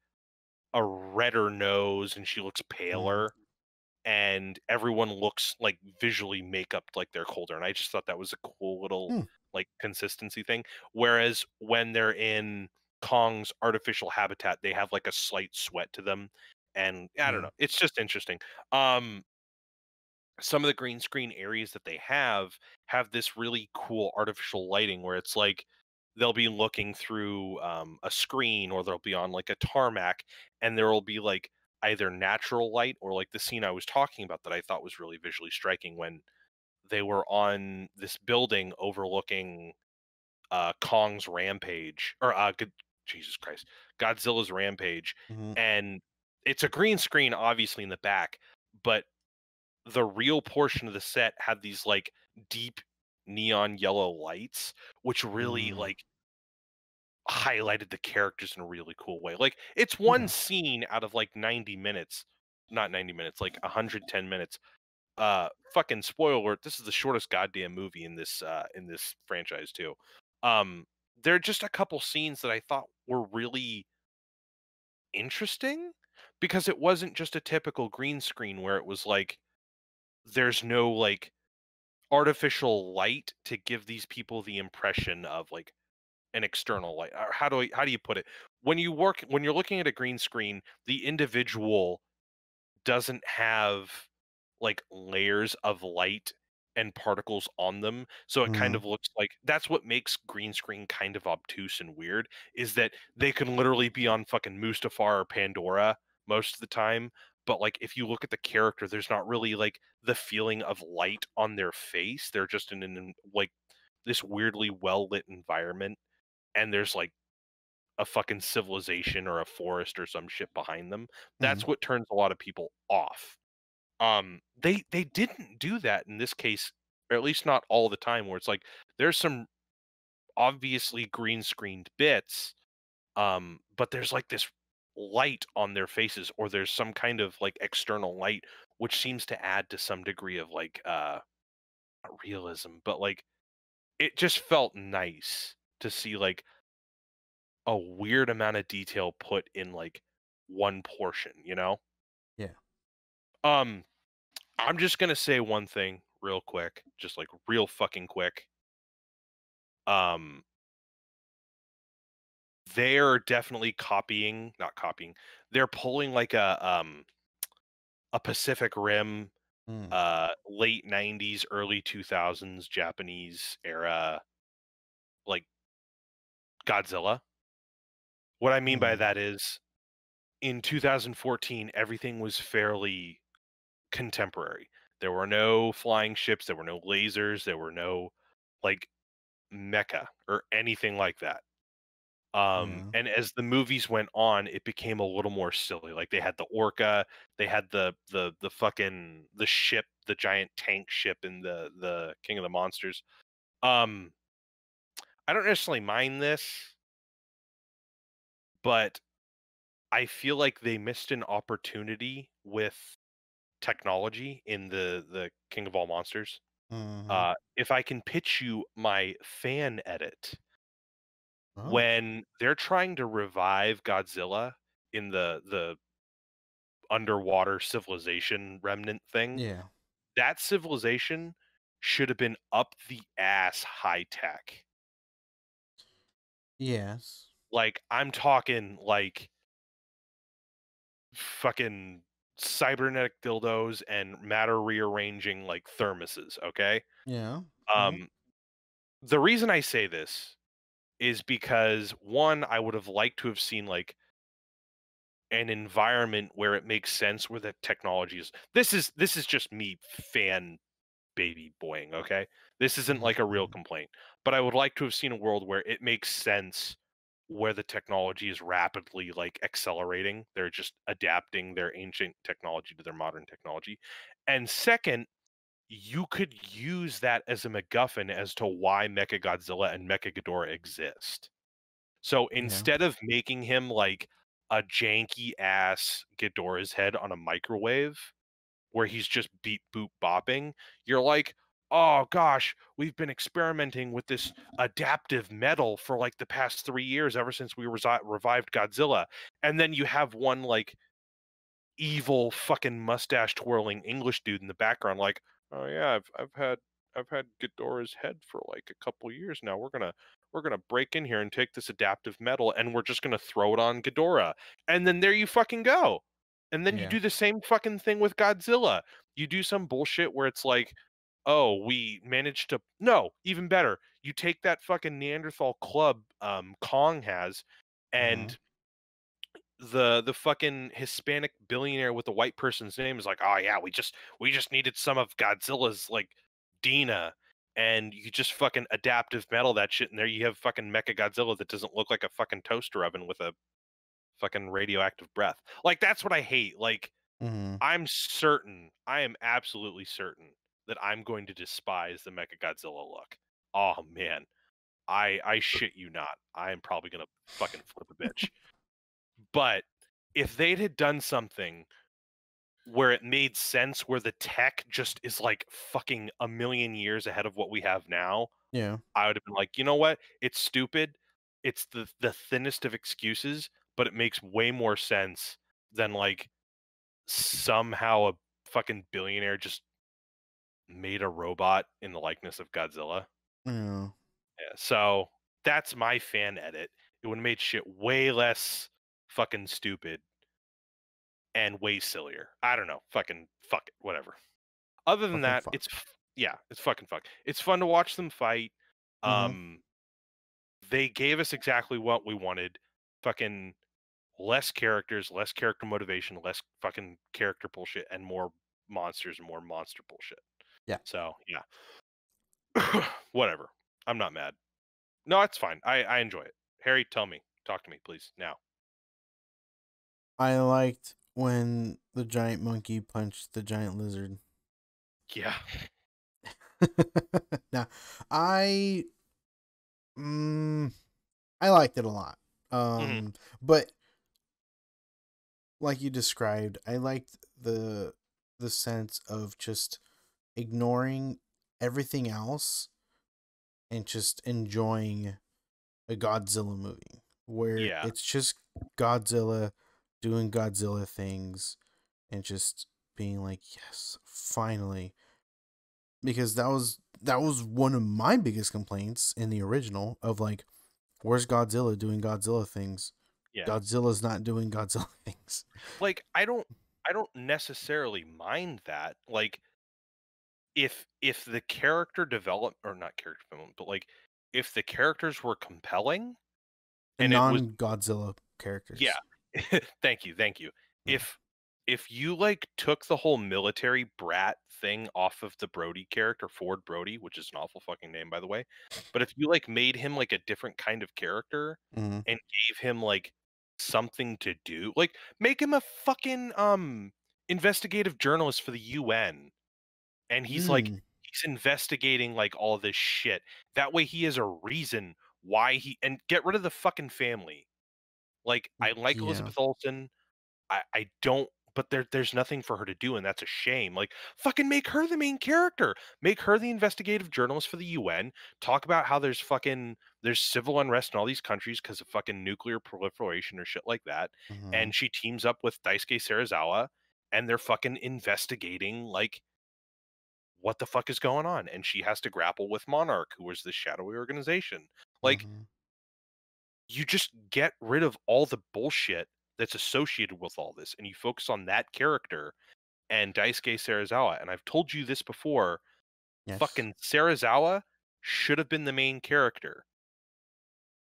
a redder nose and she looks Mm-hmm. paler, and everyone looks like visually makeup like they're colder, and I just thought that was a cool little Hmm. like consistency thing. Whereas when they're in Kong's artificial habitat, they have like a slight sweat to them, and I don't Yeah. know, it's just interesting. um some of the green screen areas that they have this really cool artificial lighting where it's like they'll be looking through a screen, or they'll be on like a tarmac, and there will be like either natural light or like the scene I was talking about that I thought was really visually striking when they were on this building overlooking Kong's rampage, or Jesus Christ, Godzilla's rampage, Mm-hmm. and it's a green screen obviously in the back, but the real portion of the set had these like deep neon yellow lights, which really Mm. like highlighted the characters in a really cool way. Like it's one Yeah. scene out of like 90 minutes, not 90 minutes, like 110 minutes. Fucking spoiler alert, this is the shortest goddamn movie in this franchise too. Um there are just a couple scenes that I thought were really interesting because it wasn't just a typical green screen where it was like there's no like artificial light to give these people the impression of like an external light. Or how do you put it? When you're looking at a green screen, the individual doesn't have like layers of light and particles on them. So it kind Mm-hmm. of looks like that's what makes green screen kind of obtuse and weird, is that they can literally be on fucking Mustafar or Pandora most of the time. But like if you look at the character, there's not really like the feeling of light on their face. They're just in an like this weirdly well lit environment, and there's like a fucking civilization or a forest or some shit behind them. Mm-hmm. That's what turns a lot of people off. They didn't do that in this case, or at least not all the time, where it's like there's some obviously green screened bits, but there's like this light on their faces, or there's some kind of like external light which seems to add to some degree of like not realism, but like it just felt nice to see like a weird amount of detail put in like one portion, you know? Yeah. Um I'm just gonna say one thing real quick, just like real fucking quick. Um, they're definitely copying, not copying. They're pulling like a Pacific Rim, Mm. late '90s, early 2000s Japanese era, like Godzilla. What I mean by Mm. that is, in 2014, everything was fairly contemporary. There were no flying ships, there were no lasers, there were no like mecha or anything like that. Yeah. And as the movies went on, it became a little more silly. Like they had the orca, they had the fucking the ship, the giant tank ship in the King of the Monsters. Um, I don't necessarily mind this, but I feel like they missed an opportunity with technology in the King of all Monsters. Mm-hmm. If I can pitch you my fan edit, Oh. when they're trying to revive Godzilla in the underwater civilization remnant thing, Yeah. that civilization should have been up the ass high tech. Yes. Like I'm talking like fucking cybernetic dildos and matter rearranging like thermoses, okay? Yeah. Yeah. Um the reason I say this is because one, I would have liked to have seen like an environment where it makes sense where the technology is. This is just me fan baby boying, okay? This isn't Mm-hmm. like a real Mm-hmm. complaint, but I would like to have seen a world where it makes sense, where the technology is rapidly like accelerating. They're just adapting their ancient technology to their modern technology. And second, you could use that as a MacGuffin as to why Mechagodzilla and Mechaghidorah exist. So Yeah. instead of making him like a janky ass Ghidorah's head on a microwave, where he's just beat boop bopping, you're like, oh gosh, we've been experimenting with this adaptive metal for like the past 3 years, ever since we revived Godzilla. And then you have one like evil fucking mustache twirling English dude in the background, like, oh yeah, I've had Ghidorah's head for like a couple years now. We're gonna break in here and take this adaptive metal, and we're just gonna throw it on Ghidorah, and then there you fucking go. And then you Yeah. do the same fucking thing with Godzilla. You do some bullshit where it's like, oh, we managed to no, even better. You take that fucking Neanderthal club Kong has, Uh-huh. and the fucking Hispanic billionaire with the white person's name is like, "Oh yeah, we just needed some of Godzilla's like Dina." And you just fucking adaptive metal that shit, and there you have fucking Mecha Godzilla that doesn't look like a fucking toaster oven with a fucking radioactive breath. Like that's what I hate. Like Mm-hmm. I am absolutely certain that I'm going to despise the Mecha Godzilla look. Oh man, I shit you not. I am probably gonna fucking flip a bitch. But if they'd had done something where it made sense, where the tech just is like fucking a million years ahead of what we have now, Yeah. I would have been like, you know what? It's stupid. It's the thinnest of excuses, but it makes way more sense than like somehow a fucking billionaire just made a robot in the likeness of Godzilla. Yeah. Yeah, so that's my fan edit. It would have made shit way less fucking stupid and way sillier. I don't know. Fucking fuck it. Whatever. Other than Fucking that, fuck. yeah, it's fucking fuck. It's fun to watch them fight. Mm-hmm. Um, they gave us exactly what we wanted. Fucking less characters, less character motivation, less fucking character bullshit, and more monsters and more monster bullshit. Yeah. So yeah, whatever. I'm not mad. No, it's fine. I enjoy it. Harry, tell me, talk to me, please now. I liked when the giant monkey punched the giant lizard. Yeah. Now, I mm, I liked it a lot. Hmm. But like you described, I liked the sense of just ignoring everything else and just enjoying a Godzilla movie where Yeah. it's just Godzilla doing Godzilla things and just being like, yes, finally. Because that was one of my biggest complaints in the original of like, where's Godzilla doing Godzilla things? Yeah. Godzilla's not doing Godzilla things. Like I don't necessarily mind that. Like if the character develop or not character development, but like if the characters were compelling The and it was non-Godzilla yeah. characters. Thank you, thank you. Yeah. If you like took the whole military brat thing off of the Brody character, Ford Brody, which is an awful fucking name by the way, but if you like made him like a different kind of character Mm-hmm. and gave him like something to do, like make him a fucking investigative journalist for the UN, and Mm. he's investigating like all this shit. That way he has a reason why he and get rid of the fucking family. Like I like Yeah. Elizabeth Olsen. I don't but there's nothing for her to do, and that's a shame. Like fucking make her the main character. Make her the investigative journalist for the UN. Talk about how there's civil unrest in all these countries because of fucking nuclear proliferation or shit like that. Mm-hmm. And she teams up with Daisuke Serizawa and they're fucking investigating like what the fuck is going on, and she has to grapple with Monarch, who was this shadowy organization. Like, Mm-hmm. you just get rid of all the bullshit that's associated with all this, and you focus on that character and Daisuke Serizawa. And I've told you this before, Yes. fucking Serizawa should have been the main character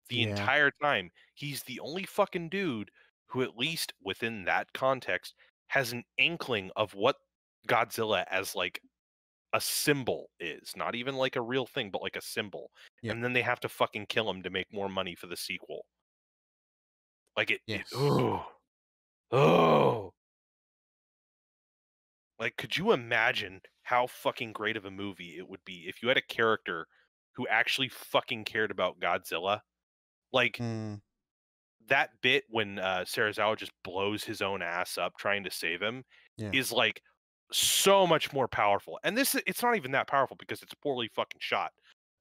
the Yeah. entire time. He's the only fucking dude who, at least within that context, has an inkling of what Godzilla as like a symbol is, not even like a real thing, but like a symbol. Yep. And then they have to fucking kill him to make more money for the sequel. Like it Yes. oh, oh. Like, could you imagine how fucking great of a movie it would be if you had a character who actually fucking cared about Godzilla? Like, Mm, that bit when, Serizawa just blows his own ass up trying to save him yeah. is, like, so much more powerful, and it's not even that powerful because it's poorly fucking shot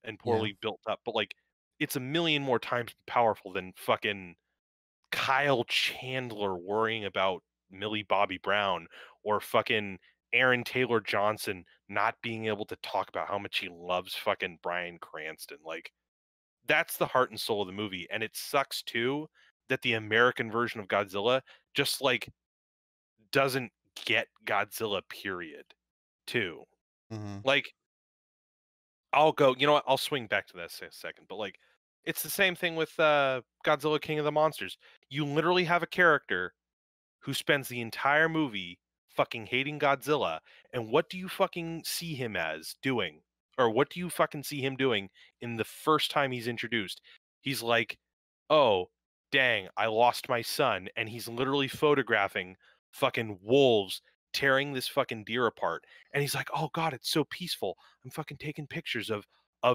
and Yeah. poorly built up, but, like, it's a million more times powerful than fucking Kyle Chandler worrying about Millie Bobby Brown or fucking Aaron Taylor Johnson not being able to talk about how much he loves fucking Bryan Cranston. Like, that's the heart and soul of the movie. And it sucks too that the American version of Godzilla just like doesn't get Godzilla, period. Too. Mm-hmm. Like, I'll go, you know what? I'll swing back to that in a second. But like, it's the same thing with Godzilla King of the Monsters. You literally have a character who spends the entire movie fucking hating Godzilla, and what do you fucking see him as doing? Or what do you fucking see him doing in the first time he's introduced? He's like, "Oh, dang, I lost my son," and he's literally photographing fucking wolves tearing this fucking deer apart. And he's like, "Oh god, it's so peaceful. I'm fucking taking pictures of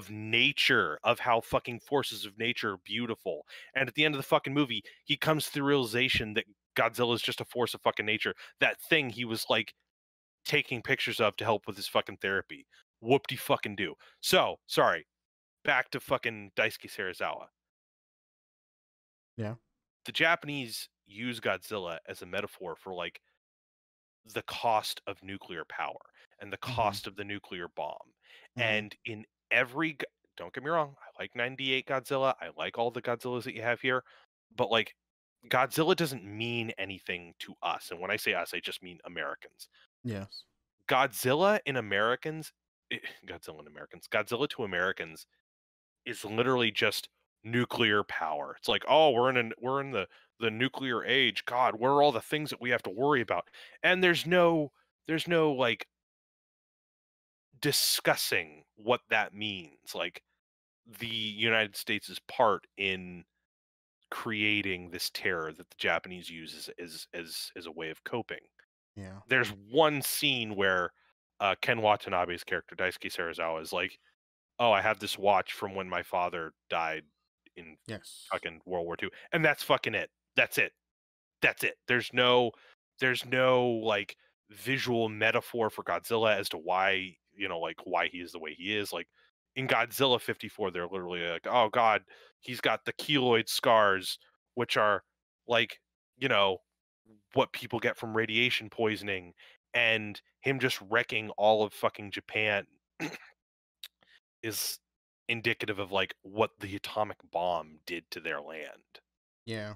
nature, of how fucking forces of nature are beautiful." And at the end of the fucking movie, he comes to the realization that Godzilla is just a force of fucking nature. That thing he was like taking pictures of to help with his fucking therapy. Whoop de fucking do. So, sorry. Back to fucking Daisuke Serizawa. Yeah. The Japanese use Godzilla as a metaphor for like the cost of nuclear power and the Mm-hmm. cost of the nuclear bomb. Mm-hmm. And in every don't get me wrong, I like 98 Godzilla. I like all the Godzillas that you have here, but like Godzilla doesn't mean anything to us. And when I say us, I just mean Americans. Yes. Godzilla in Americans, Godzilla in Americans, Godzilla to Americans is literally just nuclear power. It's like, oh, we're in the nuclear age. God, where are all the things that we have to worry about? And there's no like discussing what that means. Like the United States' part in creating this terror that the Japanese use as a way of coping. Yeah. There's one scene where Ken Watanabe's character Daisuke Serizawa is like, "Oh, I have this watch from when my father died in Yes. fucking World War II," and that's fucking it. That's it. That's it. There's no like visual metaphor for Godzilla as to why, like why he is the way he is. Like in Godzilla 54, they're literally like, "Oh God, he's got the keloid scars, which are like, you know, what people get from radiation poisoning," and him just wrecking all of fucking Japan is indicative of like what the atomic bomb did to their land. Yeah.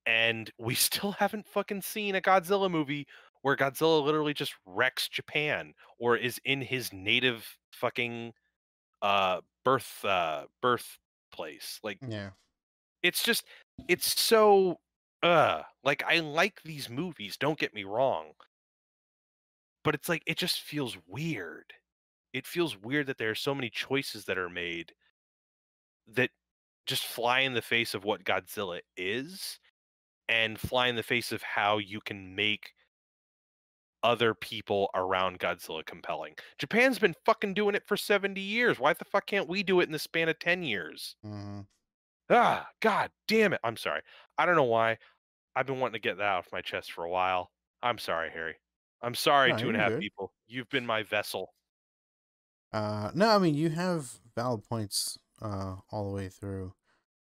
And we still haven't fucking seen a Godzilla movie where Godzilla literally just wrecks Japan or is in his native fucking birthplace. Like Yeah. it's just it's so like I like these movies, don't get me wrong, but it's like it just feels weird. It feels weird that there are so many choices that are made that just fly in the face of what Godzilla is and fly in the face of how you can make other people around Godzilla compelling. Japan's been fucking doing it for 70 years. Why the fuck can't we do it in the span of 10 years? Mm-hmm. Ah, god damn it. I'm sorry. I don't know why. I've been wanting to get that off my chest for a while. I'm sorry, Harry. I'm sorry, No, two and a you're half good. people. You've been my vessel. No, I mean you have valid points all the way through.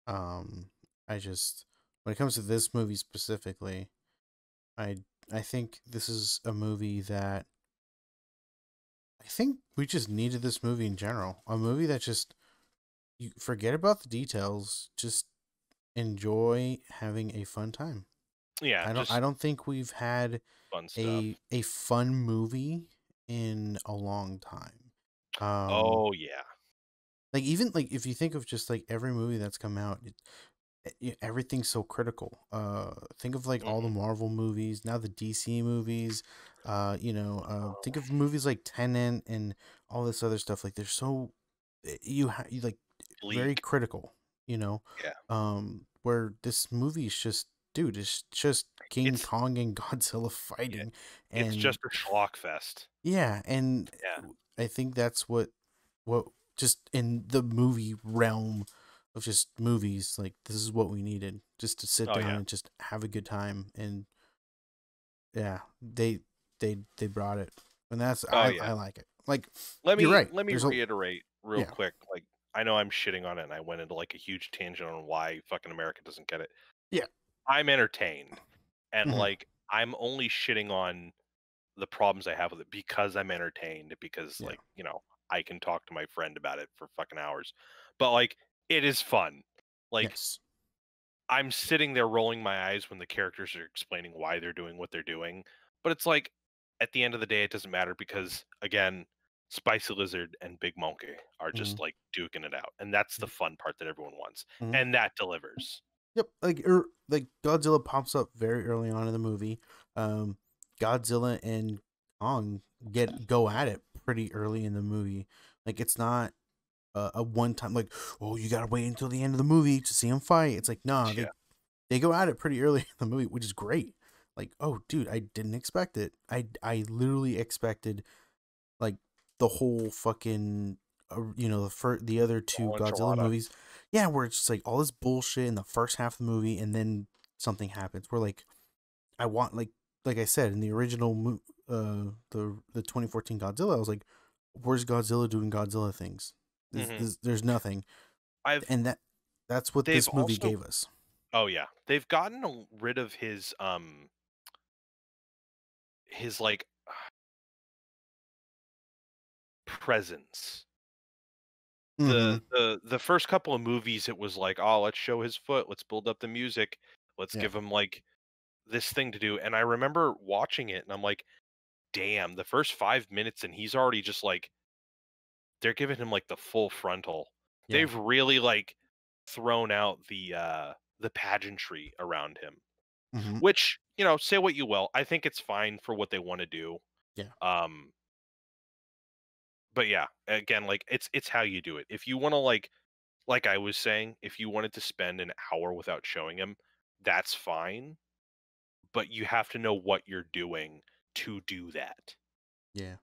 I just when it comes to this movie specifically, I I think this is a movie that I think we just needed this movie in general. A movie that just you forget about the details, just enjoy having a fun time. Yeah, I just don't think we've had fun stuff. a fun movie in a long time. Um Oh, yeah. like even like if you think of just like every movie that's come out, everything's so critical. Think of like all the Mhm. Marvel movies, now the DC movies. Think of movies like Tenet and all this other stuff. Like they're so you like very Bleak. critical. Yeah. Where this movie is just. dude, it's just King It's Kong and Godzilla yeah, fighting, it's and just a schlock fest. yeah, and Yeah. I think that's what just in the movie realm of just movies, like this is what we needed, just to sit Oh down yeah. and just have a good time. And yeah, they brought it, and that's Oh I yeah. like it. Like Let you're me right. let me There's a reiterate real yeah. quick. Like I know I'm shitting on it, and I went into like a huge tangent on why fucking America doesn't get it. Yeah. I'm entertained, and Hmm. like I'm only shitting on the problems I have with it because I'm entertained. Because Yeah. like I can talk to my friend about it for fucking hours, but like it is fun. Like Yes. I'm sitting there rolling my eyes when the characters are explaining why they're doing what they're doing. But it's like at the end of the day, it doesn't matter because again, Spicy Lizard and Big Monkey are Hmm. just like duking it out, and that's the fun part that everyone wants, Hmm. and that delivers. Yep. Like Godzilla pops up very early on in the movie. Um, Godzilla and Kong go at it pretty early in the movie. Like it's not a one time like, oh, you gotta wait until the end of the movie to see them fight. It's like nah, Yeah, they go at it pretty early in the movie, which is great. Like, oh dude, I didn't expect it. I literally expected like the whole fucking the other two whole Godzilla enchilada. movies, yeah, where it's just like all this bullshit in the first half of the movie, and then something happens. Where like I want like I said in the original the 2014 Godzilla, I was like, where's Godzilla doing Godzilla things? Hmm. There's nothing, I've and that's what they've this movie also gave us. oh yeah, they've gotten rid of his like presence. Mm-hmm. The first couple of movies, it was like, oh, let's show his foot, let's build up the music, let's Yeah. give him like this thing to do. And I remember watching it, and I'm like, damn, the first 5 minutes, and he's already just like they're giving him like the full frontal. Yeah. They've really like thrown out the pageantry around him, Mm-hmm. which say what you will, I think it's fine for what they want to do. Yeah. Um, but yeah, again, like it's how you do it. If you want to like I was saying, if you wanted to spend an hour without showing him, that's fine, but you have to know what you're doing to do that. Yeah.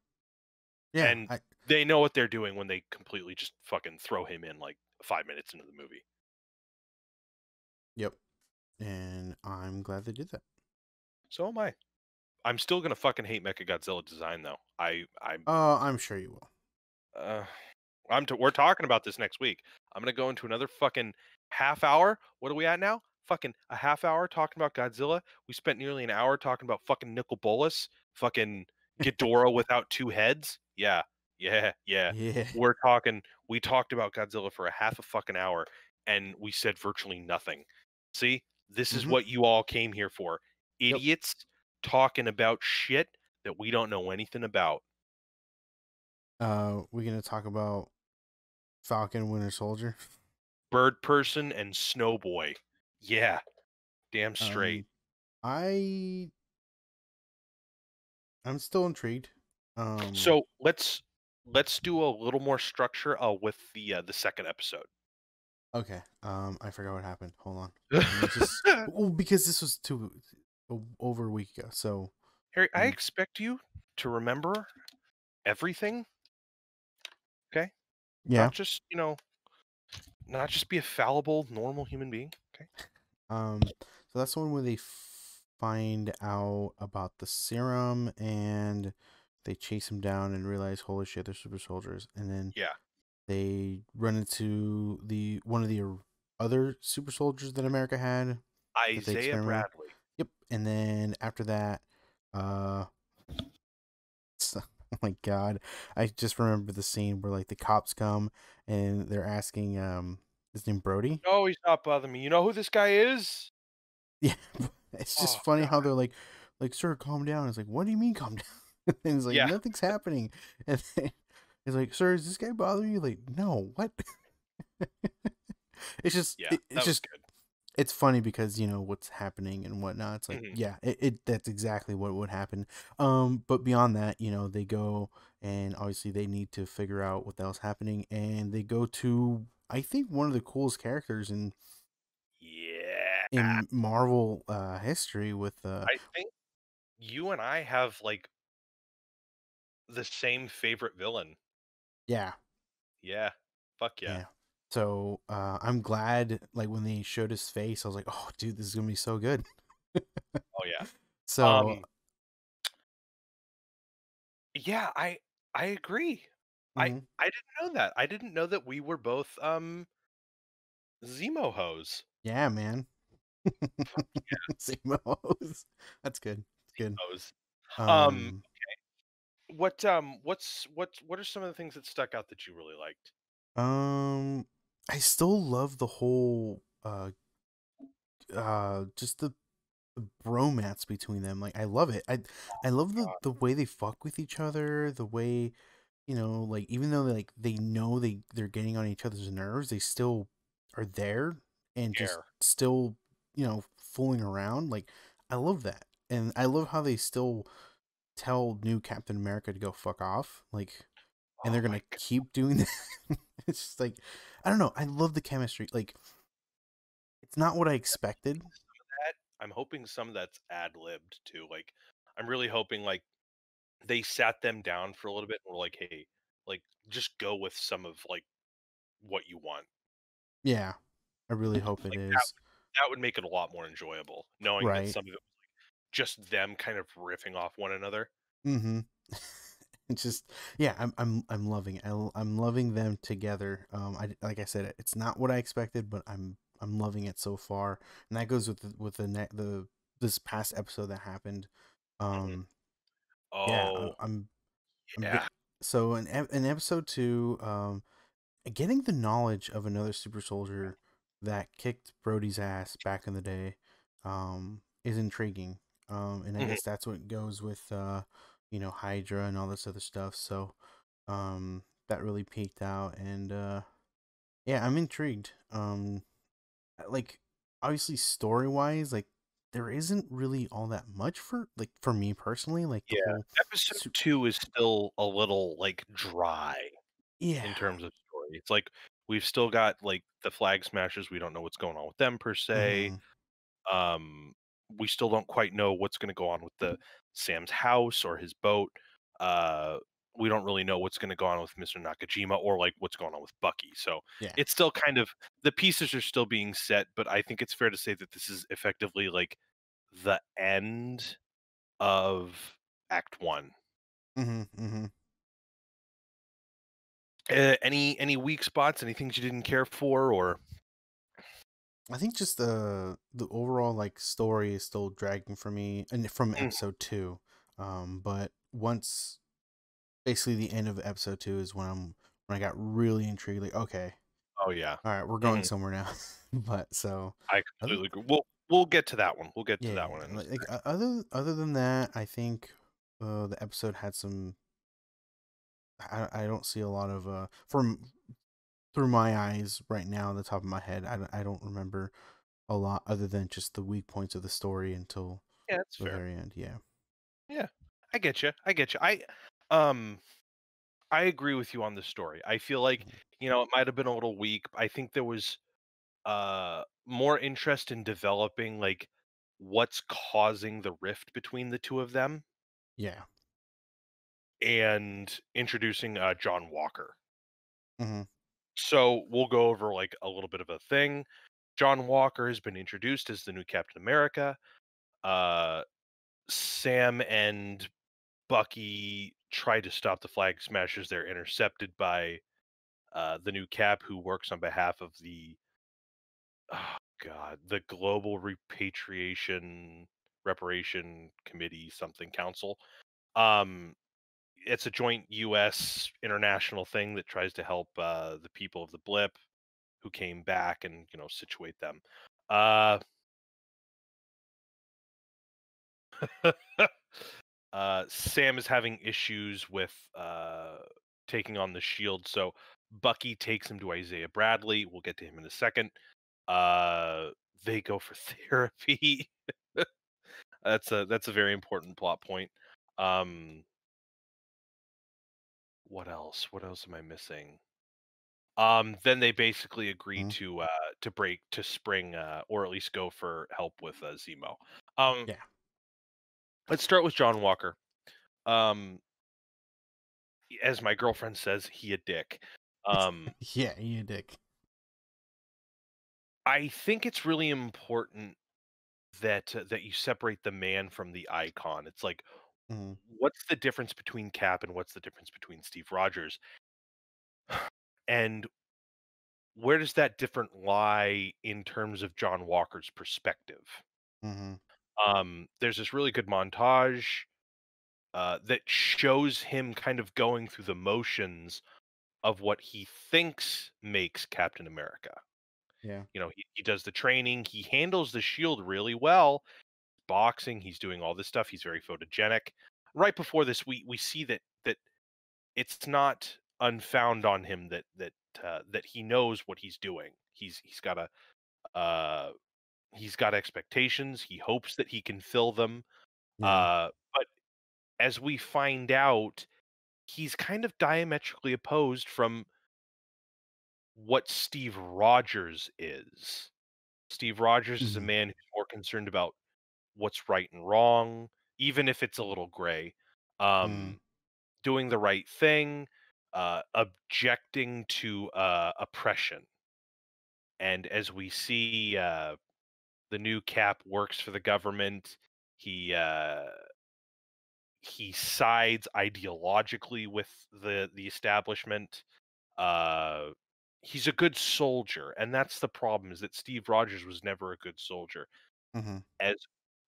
Yeah. And I they know what they're doing when they completely just fucking throw him in like 5 minutes into the movie. Yep. And I'm glad they did that. So am I. I'm still gonna fucking hate Mechagodzilla design though. I'm sure you will. Uh, we're talking about this next week. I'm gonna go into another fucking half hour. What are we at now? Fucking a half hour talking about Godzilla. We spent nearly an hour talking about fucking Nicol Bolas, fucking Ghidorah without two heads. Yeah, yeah, yeah. Yeah. We're talking. We talked about Godzilla for a half a fucking hour, and we said virtually nothing. See, this is Mm-hmm. what you all came here for. Yep. Idiots talking about shit that we don't know anything about. We're gonna talk about Falcon Winter Soldier. Bird person and Snowboy. Yeah, damn straight. Um, I I'm still intrigued. Um, So let's do a little more structure with the second episode. okay. I forgot what happened. Hold on. Let me just. Well, because this was over a week ago. So Harry, let I me. expect you to remember everything, okay? Yeah. Not just, not just be a fallible, normal human being, okay? So that's the one where they find out about the serum and they chase him down and realize, holy shit, they're super soldiers. And then Yeah. they run into the one of the other super soldiers that America had that they Isaiah experimented on. Bradley. Yep. And then after that, uh, oh my god, I just remember the scene where like the cops come and they're asking his name Brody. No, he's not bothering me. You know who this guy is? Yeah, it's just Oh funny god. how they're like, sir, calm down. It's like, what do you mean, calm down? And it's like, Yeah. nothing's happening. And then it's like, sir, is this guy bothering you? Like, no, what? It's just, Yeah, it's that was just, good. it's funny because you know what's happening and whatnot. It's like, Mhm. yeah, that's exactly what would happen. But beyond that, you know, they go and obviously they need to figure out what the hell's happening, and they go to, I think, one of the coolest characters in Yeah. in Marvel history with I think you and I have, like, the same favorite villain. yeah, Yeah. Fuck yeah. yeah. So I'm glad like when they showed his face, I was like, oh dude, this is gonna be so good. Oh, yeah. So Um, yeah, I agree. I mhm, I didn't know that. I didn't know that we were both, Zemo hoes. yeah, man. Same O's. That's good. That's good. Hoes. Um, Um, what are some of the things that stuck out that you really liked? um, I still love the whole just the bromance between them. Like I love it. I love the way they fuck with each other, the way, you know, like even though like they know they're getting on each other's nerves, they still are there and just Care. still, you know, fooling around. Like I love that. And I love how they still tell new Captain America to go fuck off. Like and Oh they're my gonna god. keep doing that. It's just like I don't know. I love the chemistry. Like it's not what I expected. I'm hoping some of that's ad-libbed too, like, I'm really hoping, like, they sat them down for a little bit and were like, "Hey, like, just go with some of, like, what you want." Yeah, I really hope it Like, is. that would make it a lot more enjoyable, knowing that Right. some of it was, like, just them kind of riffing off one another. Mm-hmm. It's just yeah, I'm loving it. I'm loving them together. I like I said, it's not what I expected, but I'm loving it so far, and that goes with the this past episode that happened. Mhm. Um, yeah, Oh, I'm yeah. so in episode two, getting the knowledge of another super soldier that kicked Brody's ass back in the day, is intriguing. And I Mhm. guess that's what goes with you know, Hydra and all this other stuff. So, that really peaked out, and yeah, I'm intrigued. Like obviously story wise, like there isn't really all that much for like for me personally, like the Yeah, whole, episode 2 is still a little, like, dry in yeah, terms of story. It's like, we've still got, like, the Flag Smashers, we don't know what's going on with them per se. mm-hmm, Um, we still don't quite know what's gonna go on with Sam's house or his boat. Uh, we don't really know what's gonna go on with Mr. Nakajima or, like, what's going on with Bucky, so yeah, it's still kind of the pieces are still being set, but I think it's fair to say that this is effectively, like, the end of Act 1. mm-hmm, mm-hmm. Any weak spots, any things you didn't care for or I think just the overall like story is still dragging for me, and from Mm, episode two. But once basically the end of episode two is when I got really intrigued. Like, okay, oh, yeah. all right, we're going Mhm. somewhere now. But so, I other, completely agree. We'll get to that one. We'll get to yeah, that one in a like sec. other than that, I think the episode had some. I don't see a lot of from through my eyes right now, on the top of my head. I don't remember a lot other than just the weak points of the story until Yeah, that's the fair. very end. Yeah. Yeah, I get you. I get you. Um, I agree with you on the story. I feel like, Mhm. it might have been a little weak. I think there was more interest in developing like what's causing the rift between the two of them Yeah. and introducing John Walker. Mhm. So we'll go over like a little bit of a thing. John Walker has been introduced as the new Captain America. Uh, Sam and Bucky try to stop the Flag Smashers. They're intercepted by the new Cap, who works on behalf of oh god, the Global Reparation Committee something council. Um, it's a joint U.S. international thing that tries to help the people of the blip who came back and situate them. Uh, Sam is having issues with taking on the shield, so Bucky takes him to Isaiah Bradley. We'll get to him in a second. Uh, they go for therapy. That's a very important plot point. Um, what else? What else am I missing? Then they basically agree Mhm. to spring or at least go for help with Zemo. Um, Yeah. let's start with John Walker. Um, as my girlfriend says, he a dick. Um, Yeah, you dick. I think it's really important that you separate the man from the icon. It's like, Mhm. what's the difference between Cap and what's the difference between Steve Rogers? And where does that different lie in terms of John Walker's perspective? Mhm. There's this really good montage that shows him kind of going through the motions of what he thinks makes Captain America. Yeah. You know, he does the training, he handles the shield really well, boxing, he's doing all this stuff, he's very photogenic. Right before this, we see that it's not unfound on him that he knows what he's doing. Uh, he's got expectations. He hopes that he can fill them. Yeah. But as we find out, he's kind of diametrically opposed from what Steve Rogers is. Steve Rogers is a Mhm. man who's more concerned about what's right and wrong, even if it's a little gray. Mhm. Um, doing the right thing, objecting to oppression. And as we see, the new Cap works for the government. He he sides ideologically with the establishment. Uh, he's a good soldier, and that's the problem. Is that Steve Rogers was never a good soldier. Mhm. As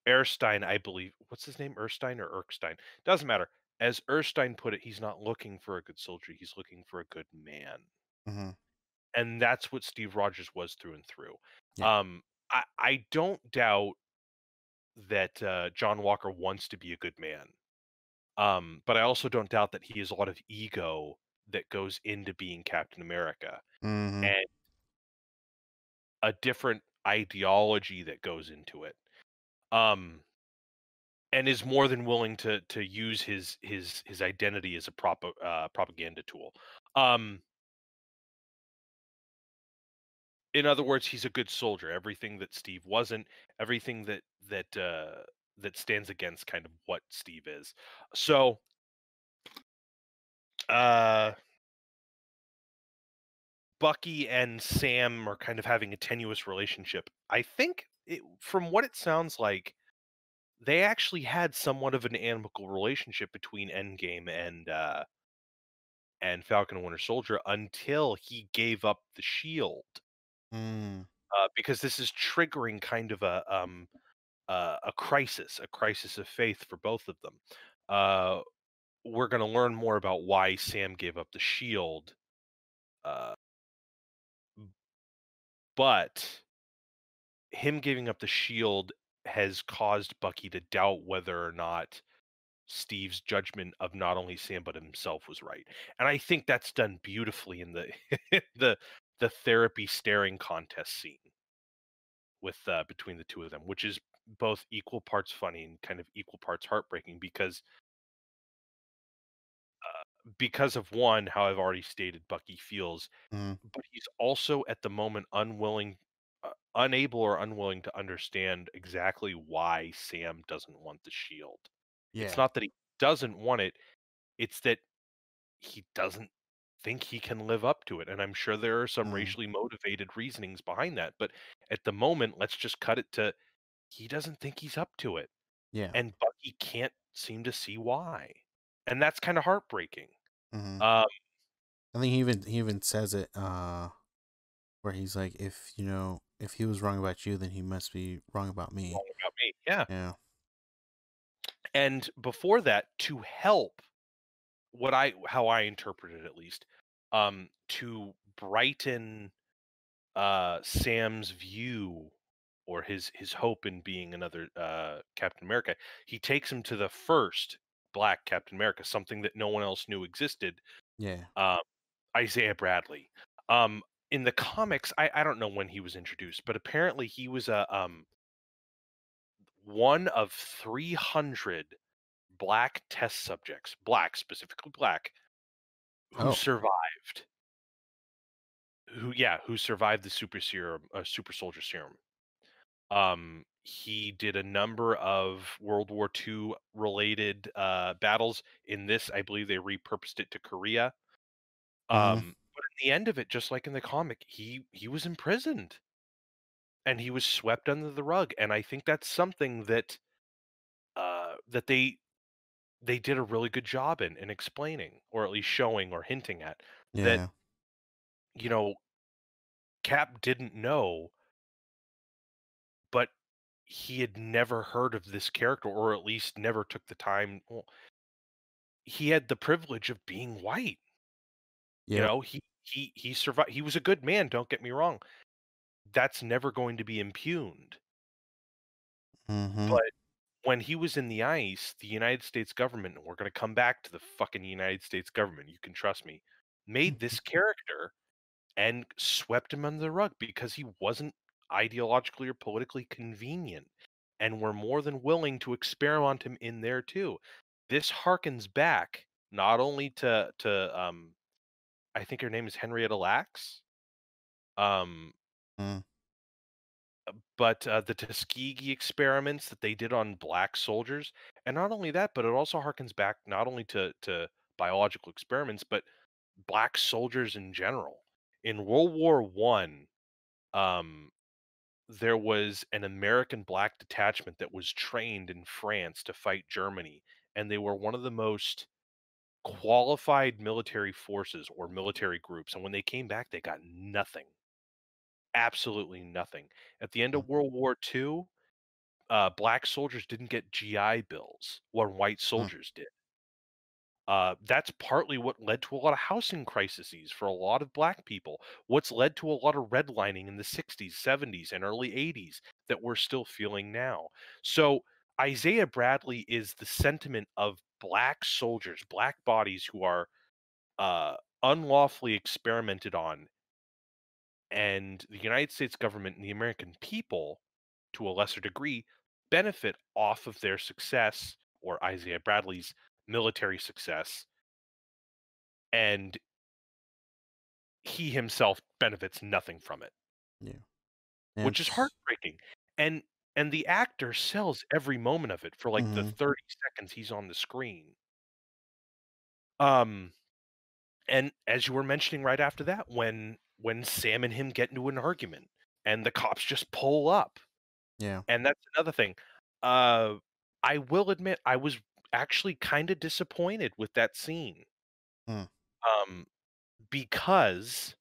Erstein, I believe, what's his name, Erstein or Erkstein? Doesn't matter. As Erstein put it, he's not looking for a good soldier. He's looking for a good man, Mhm. and that's what Steve Rogers was through and through. Yeah. Um, I don't doubt that John Walker wants to be a good man. But I also don't doubt that he has a lot of ego that goes into being Captain America Mhm. and a different ideology that goes into it. Um, and is more than willing to use his identity as a propaganda tool. Um, in other words, he's a good soldier. Everything that Steve wasn't, everything that stands against kind of what Steve is. So, uh Bucky and Sam are kind of having a tenuous relationship. I think from what it sounds like, they actually had somewhat of an amicable relationship between Endgame and Falcon and Winter Soldier until he gave up the shield. Mm. Because this is triggering kind of a crisis of faith for both of them. Uh, we're going to learn more about why Sam gave up the shield, uh, but him giving up the shield has caused Bucky to doubt whether or not Steve's judgment of not only Sam but himself was right. And I think that's done beautifully in the the the therapy staring contest scene with between the two of them, which is both equal parts funny and kind of equal parts heartbreaking because of one, how I've already stated Bucky feels, Mhm. but he's also at the moment unable or unwilling to understand exactly why Sam doesn't want the shield. It's Yeah. not that he doesn't want it, it's that he doesn't think he can live up to it. And I'm sure there are some Mhm. racially motivated reasonings behind that. But at the moment, let's just cut it to he doesn't think he's up to it. Yeah. And Bucky can't seem to see why. And that's kind of heartbreaking. Mhm. Um, I think he even says it where he's like, if you know, if he was wrong about you, then he must be wrong about me. wrong about me. Yeah. Yeah. And before that, to help how I interpret it at least, to brighten Sam's view or his hope in being another Captain America, he takes him to the first black Captain America, something that no one else knew existed, Yeah. um, Isaiah Bradley. Um, in the comics, I don't know when he was introduced, but apparently he was one of 300 black test subjects, black, specifically black, who Oh. survived. who survived the super soldier serum. He did a number of World War II related battles. In this, I believe they repurposed it to Korea. Mhm. But in the end of it, just like in the comic, he was imprisoned and he was swept under the rug. And I think that's something that that they did a really good job in explaining, or at least showing or hinting at that, Yeah. you know, Cap didn't know, but he had never heard of this character, or at least never took the time. Well, he had the privilege of being white. You Yep. know, he survived. He was a good man. Don't get me wrong. That's never going to be impugned. Mhm. But when he was in the ice, the United States government, and we're going to come back to the fucking United States government, you can trust me, made this character and swept him under the rug because he wasn't ideologically or politically convenient, and were more than willing to experiment him in there too. This harkens back not only to I think her name is Henrietta Lacks, um, Mm. but the Tuskegee experiments that they did on black soldiers, and not only that, but it also harkens back not only to biological experiments, but black soldiers in general. In World War One, um, there was an American black detachment that was trained in France to fight Germany, and they were one of the most qualified military forces or military groups. And when they came back, they got nothing, absolutely nothing. At the end Mm. of World War II, black soldiers didn't get GI Bills when white Mm. soldiers did. That's partly what led to a lot of housing crises for a lot of black people. What's led to a lot of redlining in the 60s, 70s, and early 80s that we're still feeling now. So Isaiah Bradley is the sentiment of black soldiers, black bodies who are uh, unlawfully experimented on, and the United States government and the American people, to a lesser degree, benefit off of their success, or Isaiah Bradley's military success, and he himself benefits nothing from it, Yeah. And which is it's heartbreaking. And the actor sells every moment of it for like the mhm. 30 seconds he's on the screen. Um, and as you were mentioning right after that, when Sam and him get into an argument and the cops just pull up. Yeah. And that's another thing. Uh, I will admit I was actually kinda disappointed with that scene, Mm. um, because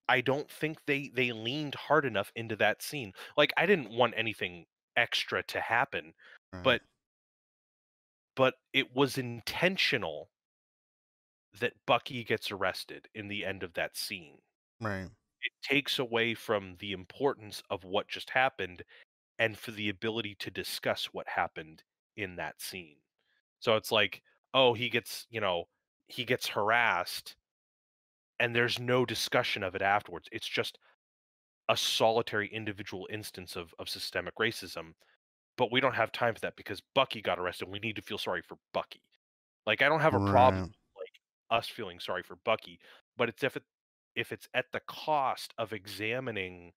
I don't think they leaned hard enough into that scene. Like, I didn't want anything extra to happen, Right. but it was intentional that Bucky gets arrested in the end of that scene. Right. It takes away from the importance of what just happened, and for the ability to discuss what happened in that scene. So it's like, oh, he gets harassed and there's no discussion of it afterwards. It's just a solitary individual instance of systemic racism. But we don't have time for that because Bucky got arrested. We need to feel sorry for Bucky. Like, I don't have a problem Right. like us feeling sorry for Bucky, but it's if it's at the cost of examining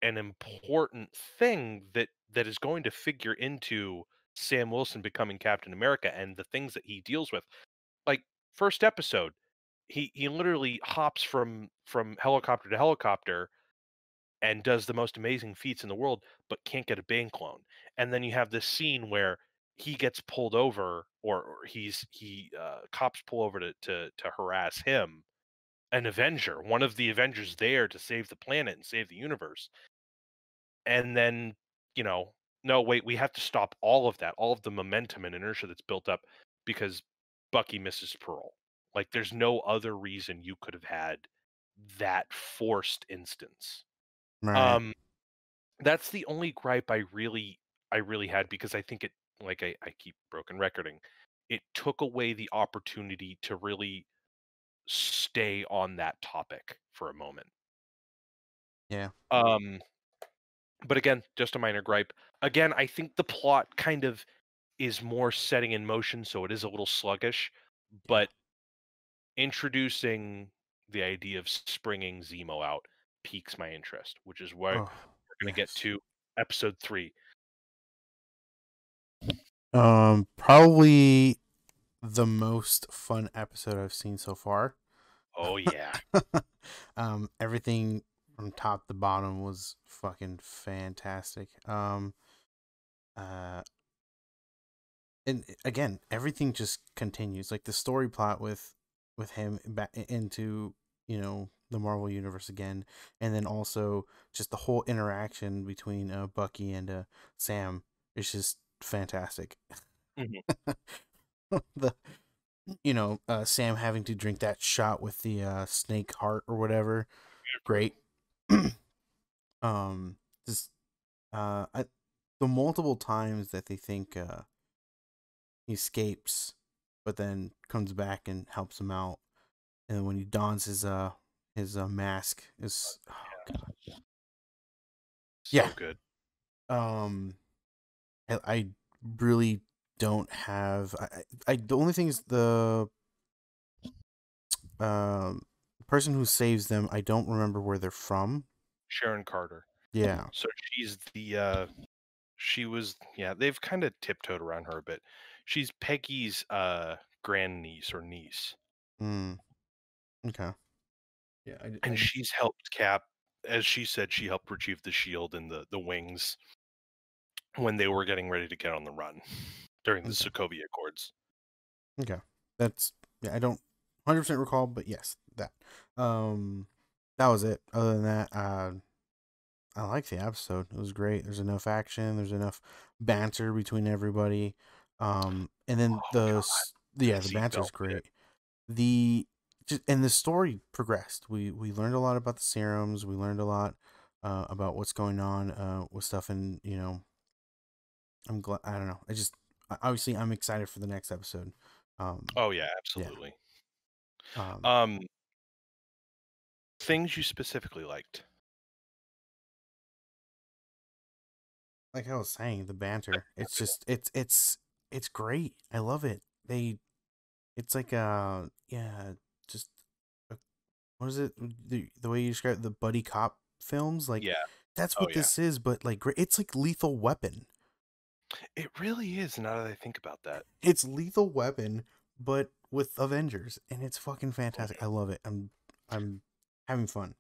an important thing that is going to figure into Sam Wilson becoming Captain America and the things that he deals with. Like, first episode, he literally hops from helicopter to helicopter and does the most amazing feats in the world, but can't get a bank loan. And then you have this scene where he gets pulled over, or cops pull over to harass him, an Avenger, one of the Avengers there to save the planet and save the universe. And then, you know, no, wait, we have to stop all of that, all of the momentum and inertia that's built up because Bucky misses parole. Like, there's no other reason you could have had that forced instance. Right. Um, that's the only gripe I really had, because I think it, like I keep broken recording, it took away the opportunity to really stay on that topic for a moment. Yeah. Um, but again, just a minor gripe. Again, I think the plot kind of is more setting in motion, so it is a little sluggish, Yeah. but introducing the idea of springing Zemo out piques my interest, which is why Oh, we're going to get yes. to episode 3. Probably the most fun episode I've seen so far. Oh yeah, Everything from top to bottom was fucking fantastic. Uh, and again, everything just continues. Like the story plot with him back into the Marvel universe again, and then also just the whole interaction between Bucky and Sam is just fantastic. hmm the Sam having to drink that shot with the snake heart or whatever. Great. um, just I, the multiple times that they think he escapes, but then comes back and helps him out, and then when he dons his mask is oh god yeah. So good. Um, I really don't have I the only thing is the um person who saves them. I don't remember where they're from. Sharon Carter. Yeah. So she's the she was, yeah, they've kind of tiptoed around her a bit. She's Peggy's grandniece or niece, Mm, okay. Yeah. and she's helped Cap, as she said, she helped retrieve the shield and the wings when they were getting ready to get on the run during the Okay. Sokovia Accords. Okay. That's yeah. I don't 100% recall, but yes, that. That was it. Other than that, I liked the episode. It was great. There's enough action. There's enough banter between everybody. And then Oh God, yeah, the Tennessee banter's Velvet. great. The just and the story progressed. We learned a lot about the serums. We learned a lot about what's going on with stuff, and I'm glad. I don't know. Obviously I'm excited for the next episode. Um, Oh yeah, yeah. absolutely. Um, Um, things you specifically liked. like I was saying, the banter. It's Like, just it's great. I love it. It's like yeah, just a, what is it? The way you describe the buddy cop films, like yeah. that's Oh what yeah. this is. But like it's like Lethal Weapon. It really is. Now that I think about that, It's Lethal Weapon, but with Avengers, and it's fucking fantastic. I Mhm. love it. I'm having fun.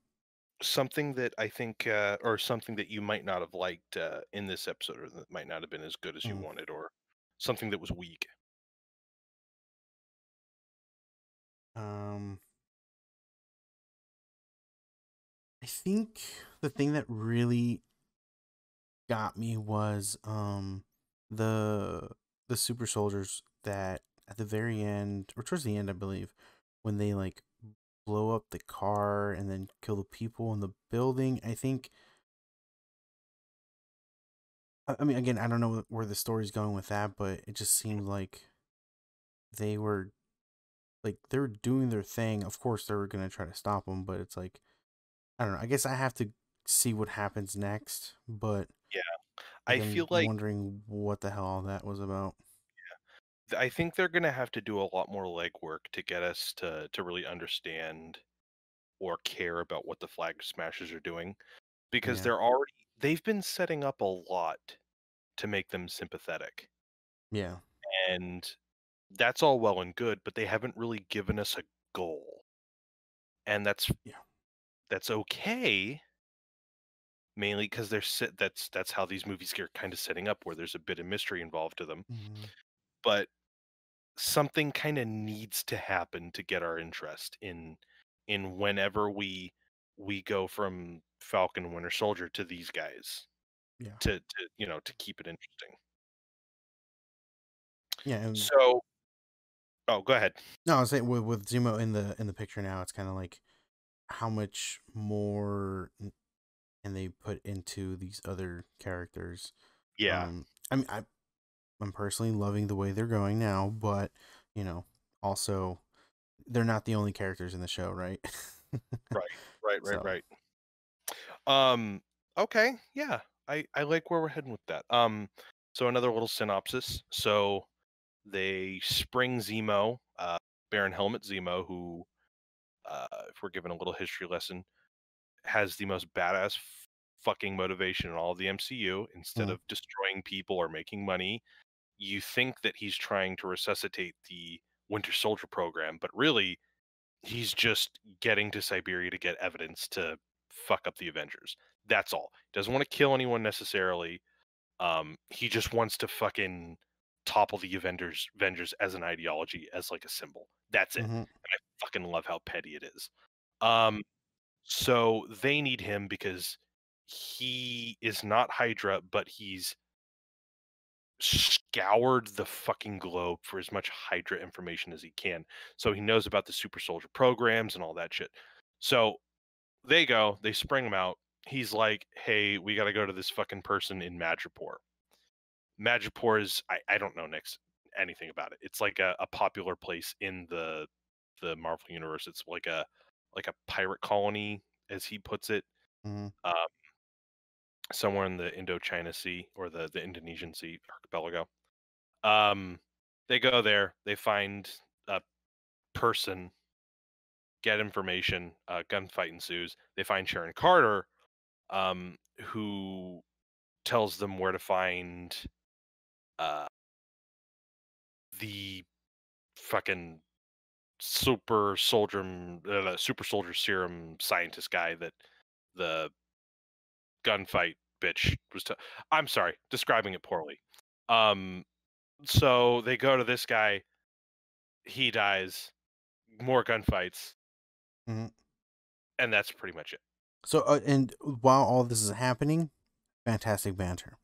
Something that I think, or something that you might not have liked in this episode, or that might not have been as good as you Mm. wanted, or something that was weak. Um, I think the thing that really got me was the the super soldiers that at the very end or towards the end I believe when they like blow up the car and then kill the people in the building. I think I mean again I don't know where the story's going with that, but it just seemed like they were they were doing their thing. Of course they were going to try to stop them, but it's like I don't know. I guess I have to see what happens next, but Yeah, like I feel I'm like wondering what the hell all that was about. I think they're gonna have to do a lot more legwork to get us to really understand or care about what the Flag Smashers are doing, because Yeah. they've been setting up a lot to make them sympathetic, Yeah. and that's all well and good, but they haven't really given us a goal, and Yeah. that's okay. Mainly because that's how these movies are kind of setting up, where there's a bit of mystery involved to them. Mhm. But something kind of needs to happen to get our interest in whenever we go from Falcon and Winter Soldier to these guys Yeah. to keep it interesting. Yeah, and So, oh, go ahead. no, I was saying with Zemo in the picture now, it's kind of like how much more can they put into these other characters. Yeah, I mean, I'm personally loving the way they're going now, but you know, also they're not the only characters in the show, right? right, right, right, So right. Um, okay, yeah, I like where we're heading with that. So another little synopsis. So they spring Zemo, Baron Helmet Zemo, who if we're given a little history lesson, has the most badass fucking motivation in all of the MCU. Instead Mhm. of destroying people or making money, you think that he's trying to resuscitate the Winter Soldier program, but really he's just getting to Siberia to get evidence to fuck up the Avengers. That's all. Doesn't want to kill anyone necessarily. He just wants to fucking topple the Avengers as an ideology, as like a symbol. That's it. Mhm. And I fucking love how petty it is. Um, so they need him because he is not Hydra, but he's scoured the fucking globe for as much Hydra information as he can. So he knows about the super soldier programs and all that shit. So they spring him out. He's like, hey, we got to go to this fucking person in Madripoor. Madripoor is, I don't know next anything about it. It's like a popular place in the Marvel universe. It's like a pirate colony, as he puts it, Mhm. uh, somewhere in the Indochina Sea or the Indonesian Sea archipelago. Um, they go there, they find a person, get information, gunfight ensues. They find Sharon Carter, who tells them where to find uh, the fucking super soldier serum scientist guy that the gunfight bitch was. I'm sorry, describing it poorly. Um, so they go to this guy. He dies. More gunfights, Mhm. and that's pretty much it. So, and while all this is happening, fantastic banter.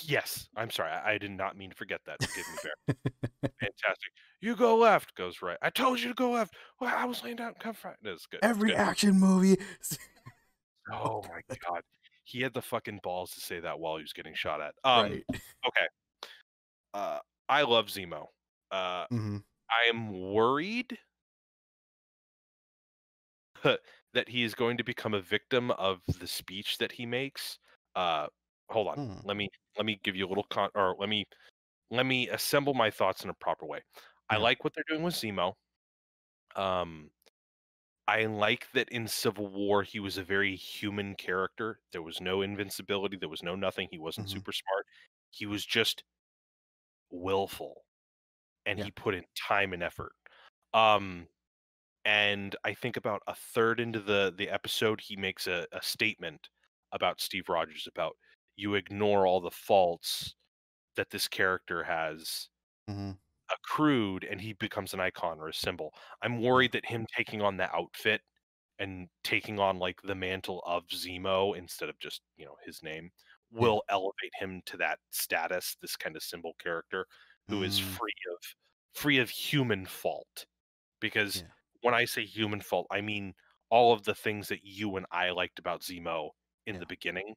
Yes, I'm sorry. I did not mean to forget that. Forgive me, Bear. Fantastic. You go left, goes right. I told you to go left. Well, I was laying down. Come right. It's good. It's Every good. action movie. Oh Oh my God. god. He had the fucking balls to say that while he was getting shot at. Right. Okay. Uh, I love Zemo. Uh, Mhm. I am worried that he is going to become a victim of the speech that he makes. Uh, hold on. Mhm. Let me give you a little or let me assemble my thoughts in a proper way. I Yeah. like what they're doing with Zemo. Um, I like that in Civil War he was a very human character. There was no invincibility. There was no nothing. He wasn't Mhm. super smart. He was just willful, and Yeah. he put in time and effort. Um, and I think about a third into the episode, he makes a statement about Steve Rogers about you ignore all the faults that this character has Mhm. accrued, and he becomes an icon or a symbol. I'm Yeah. worried that him taking on the outfit and taking on like the mantle of Zemo instead of just, his name Yeah. will elevate him to that status, this kind of symbol character who is Mm. free of human fault. Because Yeah. when I say human fault, I mean all of the things that you and I liked about Zemo in Yeah. the beginning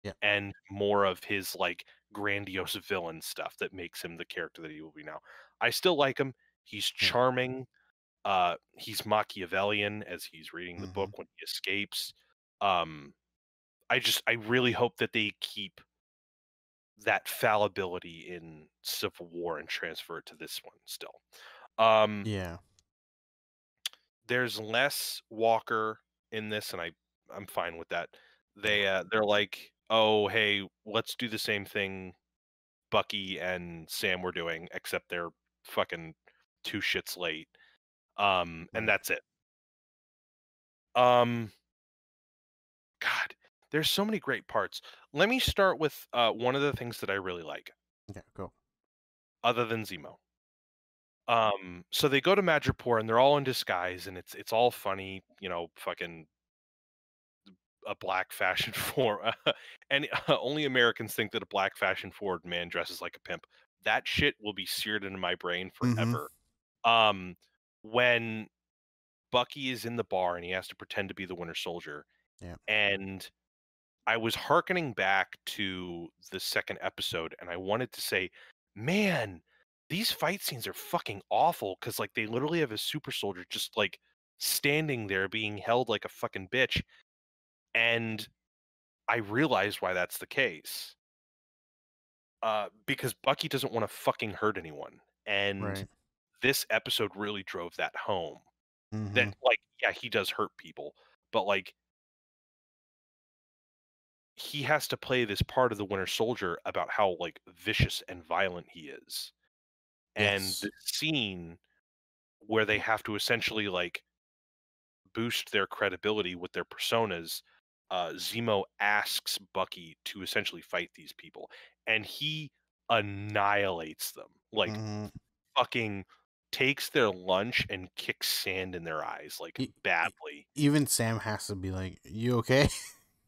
Yeah. and more of his like grandiose villain stuff that makes him the character that he will be now. I still like him. He's Yeah. charming. He's Machiavellian as he's reading the Mhm. book when he escapes. Um, I really hope that they keep that fallibility in Civil War and transfer it to this one still. Um, Yeah. there's less Walker in this, and I'm fine with that. Yeah. They're like, oh hey, let's do the same thing Bucky and Sam were doing, except they're fucking two shits late. And Right. that's it. Um, God, there's so many great parts. Let me start with one of the things that I really like, Okay. Go. other than Zemo. So they go to Madripoor and they're all in disguise, and it's all funny, fucking a black fashion for, and only Americans think that a black fashion forward man dresses like a pimp. That shit will be seared into my brain Mhm. forever. Um, when Bucky is in the bar and he has to pretend to be the Winter Soldier. Yeah. And I was hearkening back to the second episode and I wanted to say, man, these fight scenes are fucking awful because like they literally have a super soldier just like standing there being held like a fucking bitch. And I realized why that's the case. Because Bucky doesn't want to fucking hurt anyone. And Right. this episode really drove that home. that, Mm-hmm. like, yeah, he does hurt people, but, like, he has to play this part of the Winter Soldier about how, like, vicious and violent he is. And the Yes. scene where they have to essentially, like, boost their credibility with their personas, Zemo asks Bucky to essentially fight these people, and he annihilates them. Like, Mm-hmm. fucking takes their lunch and kicks sand in their eyes, like, E- e- badly. Even Sam has to be like, "You okay?"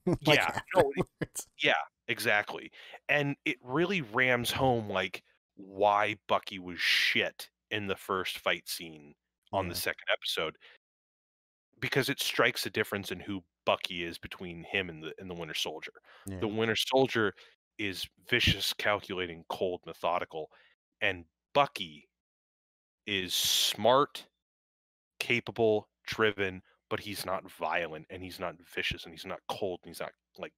Like Yeah, no, afterwards. yeah, exactly. And it really rams home, like, why Bucky was shit in the first fight scene on the Yeah. second episode, because it strikes a difference in who Bucky is between him and the Winter Soldier. The Yeah. Winter Soldier is vicious, calculating, cold, methodical, and Bucky is smart, capable, driven, but he's not violent and he's not vicious and he's not cold and he's not like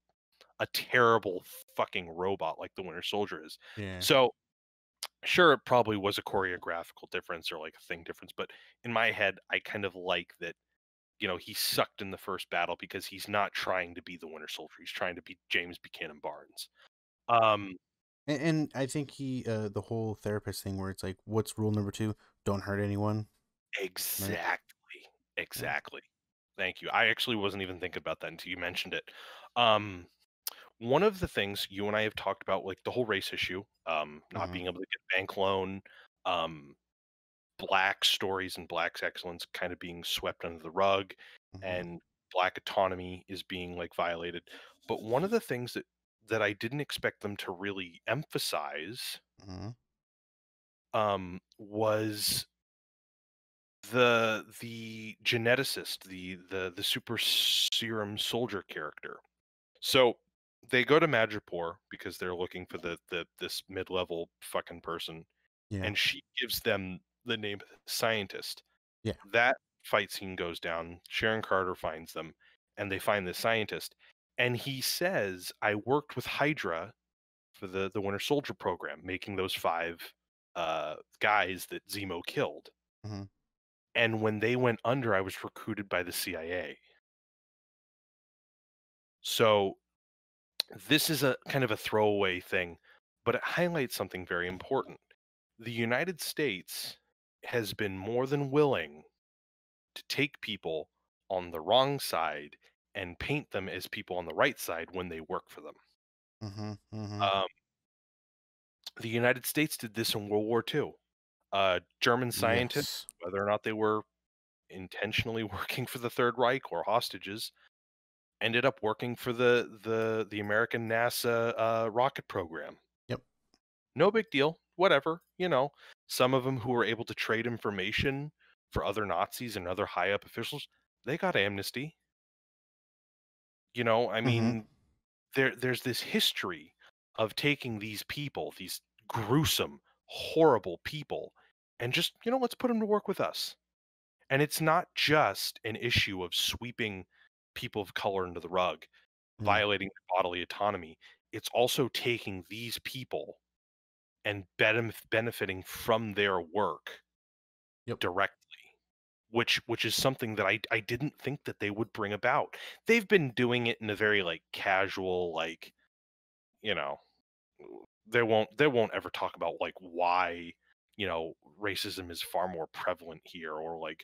a terrible fucking robot like the Winter Soldier is. Yeah. So sure, it probably was a choreographical difference or like a thing difference, but in my head, I kind of like that, he sucked in the first battle because he's not trying to be the Winter Soldier. He's trying to be James Buchanan Barnes. Um, And I think the whole therapist thing where it's like, what's rule number 2? Don't hurt anyone, right? exactly, Yeah. exactly. Thank you. I actually wasn't even thinking about that until you mentioned it. Um, one of the things you and I have talked about, like the whole race issue, not Mm-hmm. being able to get bank loan, um, black stories and black's excellence kind of being swept under the rug, Mm-hmm. and black autonomy is being like violated. But one of the things that I didn't expect them to really emphasize, Mm-hmm. was the geneticist, the super serum soldier character. So they go to Madripoor because they're looking for the this mid-level fucking person, Yeah. and she gives them the name of the scientist. Yeah. That fight scene goes down. Sharon Carter finds them, and they find the scientist, and he says, "I worked with Hydra for the Winter Soldier program, making those 5 guys that Zemo killed. Mm-hmm. And when they went under, I was recruited by the CIA." So this is a kind of a throwaway thing, but it highlights something very important. The United States has been more than willing to take people on the wrong side and paint them as people on the right side when they work for them. Mm-hmm. Mm-hmm. Um, the United States did this in World War II. German scientists, Yes. whether or not they were intentionally working for the Third Reich or hostages, ended up working for the American NASA rocket program. Yep. No big deal. Whatever, Some of them who were able to trade information for other Nazis and other high up officials, they got amnesty. I Mm-hmm. mean, there's this history of taking these people, these gruesome, horrible people, and just, let's put them to work with us. And it's not just an issue of sweeping people of color under the rug, Yeah. violating their bodily autonomy. It's also taking these people and benefiting from their work Yep. directly, which is something that I didn't think that they would bring about. They've been doing it in a very like casual, like, you know, they won't ever talk about like why, racism is far more prevalent here, or like,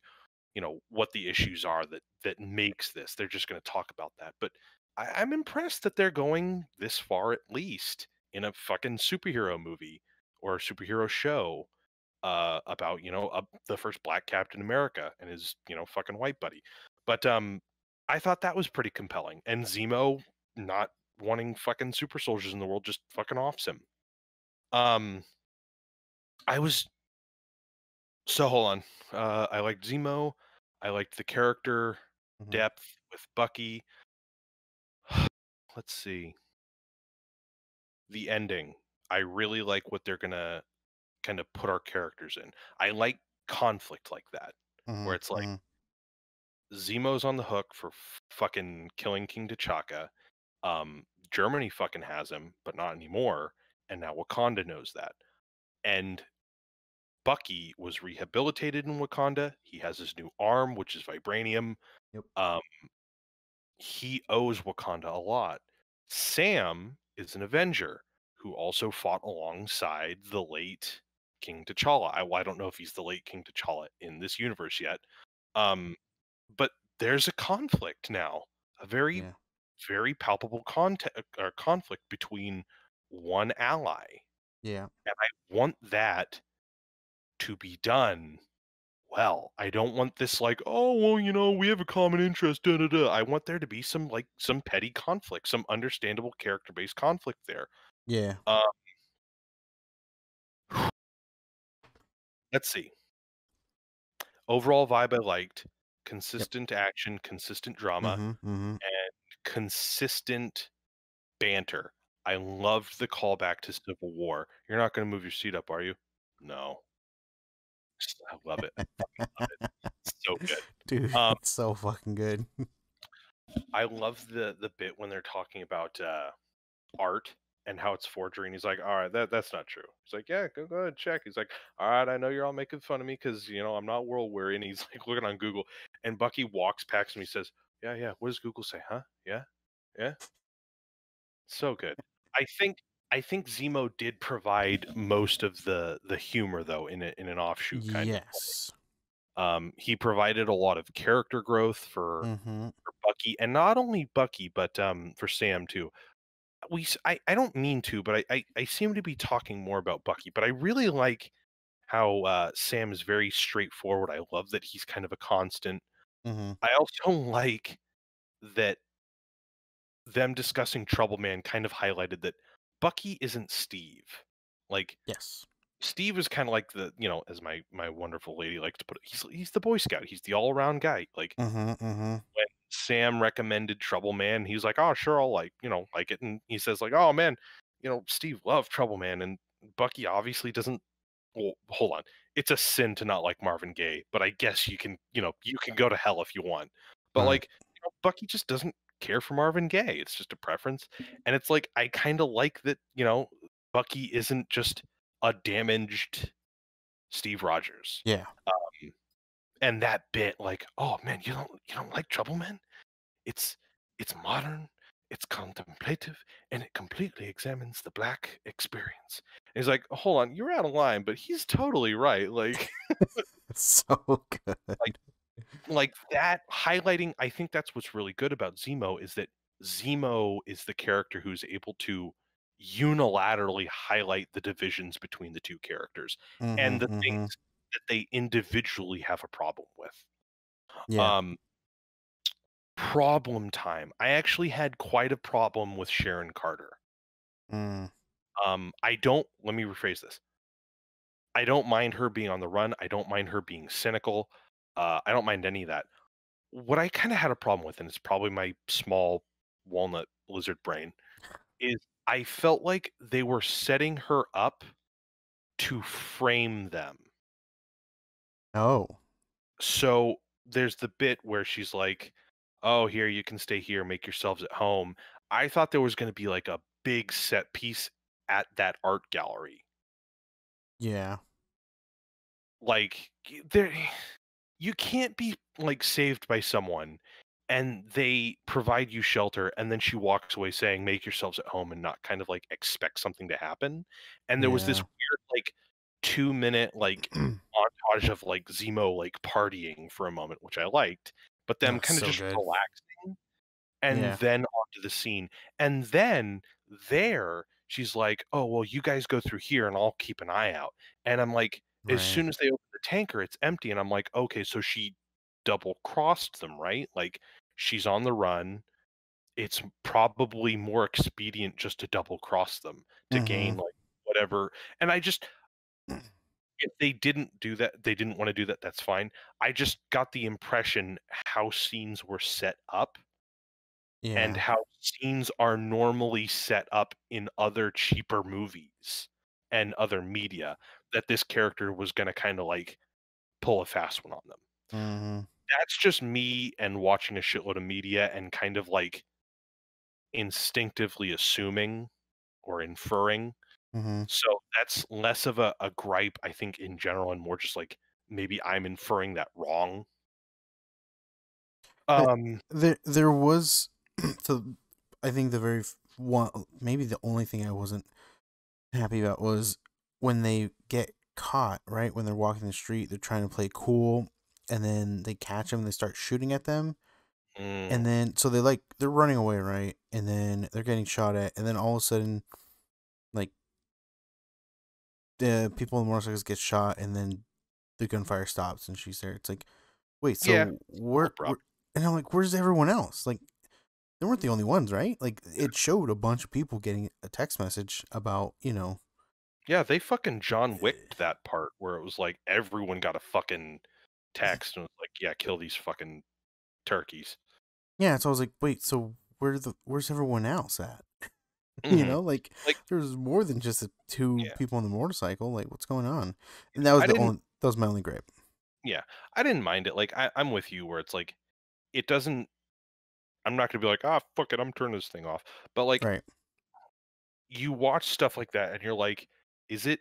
what the issues are that makes this. They're just going to talk about that. But I'm impressed that they're going this far, at least in a fucking superhero movie or a superhero show, about, the first black Captain America and his, fucking white buddy. But I thought that was pretty compelling, and Zemo not wanting fucking super soldiers in the world just fucking offs him. um I was So hold on. I liked Zemo. I liked the character Mm-hmm. depth with Bucky. Let's see. The ending. I really like what they're gonna kind of put our characters in. I like conflict like that, Mm-hmm. where it's like Mm-hmm. Zemo's on the hook for fucking killing King T'Chaka. Germany fucking has him, but not anymore. And now Wakanda knows that. And Bucky was rehabilitated in Wakanda. He has his new arm, which is vibranium. Yep. Um, he owes Wakanda a lot. Sam is an Avenger who also fought alongside the late King T'Challa. I don't know if he's the late King T'Challa in this universe yet. Um, but there's a conflict now, a very, Yeah. very palpable conflict between one ally, Yeah. and I want that to be done well. I don't want this like, oh well, we have a common interest. Da, da, da. I want there to be some petty conflict, some understandable character based conflict there. Yeah. Uh, let's see. Overall vibe I liked. Yep. Consistent action, consistent drama, Mm-hmm. Mm-hmm. and consistent banter. I loved the callback to Civil War. You're not going to move your seat up, are you? No. I love it. I fucking love it. It's so Dude, good. it's so fucking good. I love the bit when they're talking about art and how it's forgery, and he's like, "All right, that's not true." He's like, "Yeah, go ahead, check." He's like, "All right, I know you're all making fun of me because I'm not world weary," and he's like looking on Google, and Bucky walks past him. He says, "Yeah, yeah. What does Google say? Huh? Yeah, yeah." So good. I think I think Zemo did provide most of the humor though in an offshoot kind of. Yes. He provided a lot of character growth Mm-hmm. for Bucky, and not only Bucky, but for Sam too. I don't mean to, but I seem to be talking more about Bucky, but I really like how Sam is very straightforward. I love that he's kind of a constant. Mm-hmm. I also like that them discussing Trouble Man kind of highlighted that Bucky isn't Steve. Like Yes. Steve is kind of like as my wonderful lady likes to put it, he's the Boy Scout. He's the all around guy. Like Mm-hmm. Mm-hmm. when Sam recommended Trouble Man, he's like, "Oh, sure, I'll like it." And he says like, "Oh man, Steve loved Trouble Man." And Bucky obviously doesn't. Well, hold on. It's a sin to not like Marvin Gaye, but I guess you can go to hell if you want. But Right. like, Bucky just doesn't care for Marvin Gaye. It's just a preference. And it's like I kind of like that, Bucky isn't just a damaged Steve Rogers. Yeah. Um, and that bit like, "Oh man, you don't like Trouble Man? It's it's modern, it's contemplative, and it completely examines the black experience." And he's like, "Hold on, you're out of line, but he's totally right." Like It's so like good. like that highlighting, I think that's what's really good about Zemo is that Zemo is the character who's able to unilaterally highlight the divisions between the two characters and Mm-hmm. the Mm-hmm. things that they individually have a problem with. Yeah. Um Problem time. I actually had quite a problem with Sharon Carter. Mm. I don't let me rephrase this. I don't mind her being on the run. I don't mind her being cynical. I don't mind any of that. What I kind of had a problem with, and it's probably my small walnut lizard brain, is I felt like they were setting her up to frame them. Oh. So there's the bit where she's like, "Oh, here, you can stay here, make yourselves at home." I thought there was going to be like a big set piece at that art gallery. Yeah. Like there you can't be like saved by someone and they provide you shelter and then she walks away saying make yourselves at home and not kind of like expect something to happen. And there was this Yeah. weird like 2 minute like montage of like Zemo like partying for a moment, which I liked, but them Oh, kind of so just good. relaxing and Yeah. then onto the scene. And then there, she's like, "Oh, well, you guys go through here and I'll keep an eye out." And I'm like, as Right. soon as they open the tanker, it's empty. And I'm like, okay, so she double crossed them, right? Like she's on the run. It's probably more expedient just to double cross them to Mm-hmm. gain like whatever. And I just, if they didn't do that, they didn't want to do that, that's fine. I just got the impression how scenes were set up and Yeah. how scenes are normally set up in other cheaper movies and other media that this character was going to kind of like pull a fast one on them. Mm-hmm. That's just me and watching a shitload of media and kind of like instinctively assuming or inferring. Mm-hmm. So that's less of a gripe, I think, in general, and more just like maybe I'm inferring that wrong. But Um, there was so I think the one, maybe the only thing I wasn't happy about was when they get caught, right? When they're walking the street, they're trying to play cool, and then they catch them and they start shooting at them. And mm, then, so they're running away, right? And then they're getting shot at. And then all of a sudden, like, the people in the motorcycles get shot, and then the gunfire stops, and she's there. It's like, wait, yeah, so it's a little where, abrupt. and I'm like, where's everyone else? Like, they weren't the only ones, right? Like, it showed a bunch of people getting a text message about, Yeah, they fucking John Wicked that part where it was like everyone got a fucking text and was like, "Yeah, kill these fucking turkeys." yeah. So I was like, wait, so where's everyone else at? Mhm. Like Like, there's more than just the two yeah, people on the motorcycle. Like, what's going on? And that was my only gripe. yeah, I didn't mind it. Like, I'm with you where it's like it doesn't. I'm not gonna be like, "Ah, fuck it, I'm turning this thing off." But like, Right. you watch stuff like that, and you're like, "Is it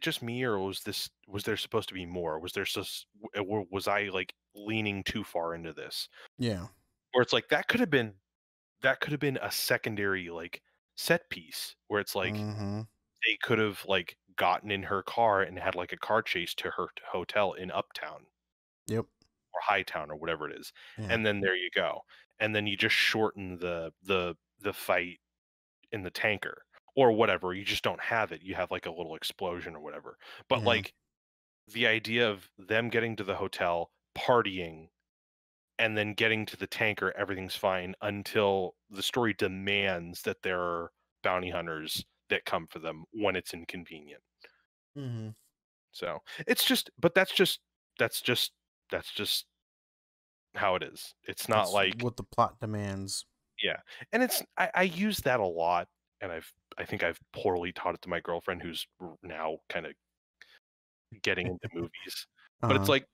just me, or was there supposed to be more? Was there just was I like leaning too far into this?" Yeah. Where it's like that could have been a secondary like set piece where it's like Mm-hmm. they could have like gotten in her car and had like a car chase to her hotel in Uptown Yep. or Hightown or whatever it is, Yeah. and then there you go, and then you just shorten the fight in the tanker or whatever. You just don't have it. You have like a little explosion or whatever. But Yeah. like the idea of them getting to the hotel, partying, and then getting to the tanker, everything's fine until the story demands that there are bounty hunters that come for them when it's inconvenient. Mm-hmm. So it's just, but that's just that's just how it is. It's not That's like, what the plot demands. yeah, and I use that a lot, and I think I've poorly taught it to my girlfriend who's now kind of getting into movies. But it's Uh-huh. like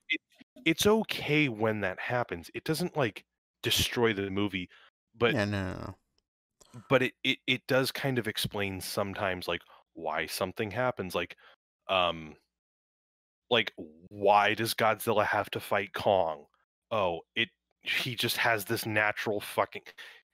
it's okay when that happens. It doesn't like destroy the movie, but Yeah. No. No. No. it does kind of explain sometimes like why something happens. Um like why does Godzilla have to fight Kong? Oh, he just has this natural fucking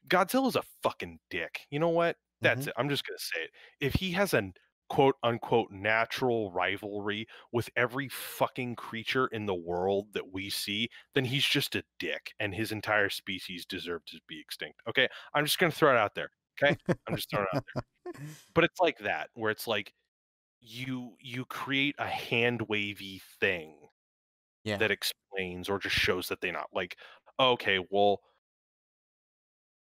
Godzilla's a fucking dick. You know what? Mm-hmm. That's it. I'm just gonna say it. If he has an quote unquote natural rivalry with every fucking creature in the world that we see, then he's just a dick and his entire species deserves to be extinct. Okay? I'm just gonna throw it out there. Okay? I'm just throwing it out there. But it's like that, where it's like you create a hand wavy thing Yeah. that explains or just shows that they're not like, okay, well,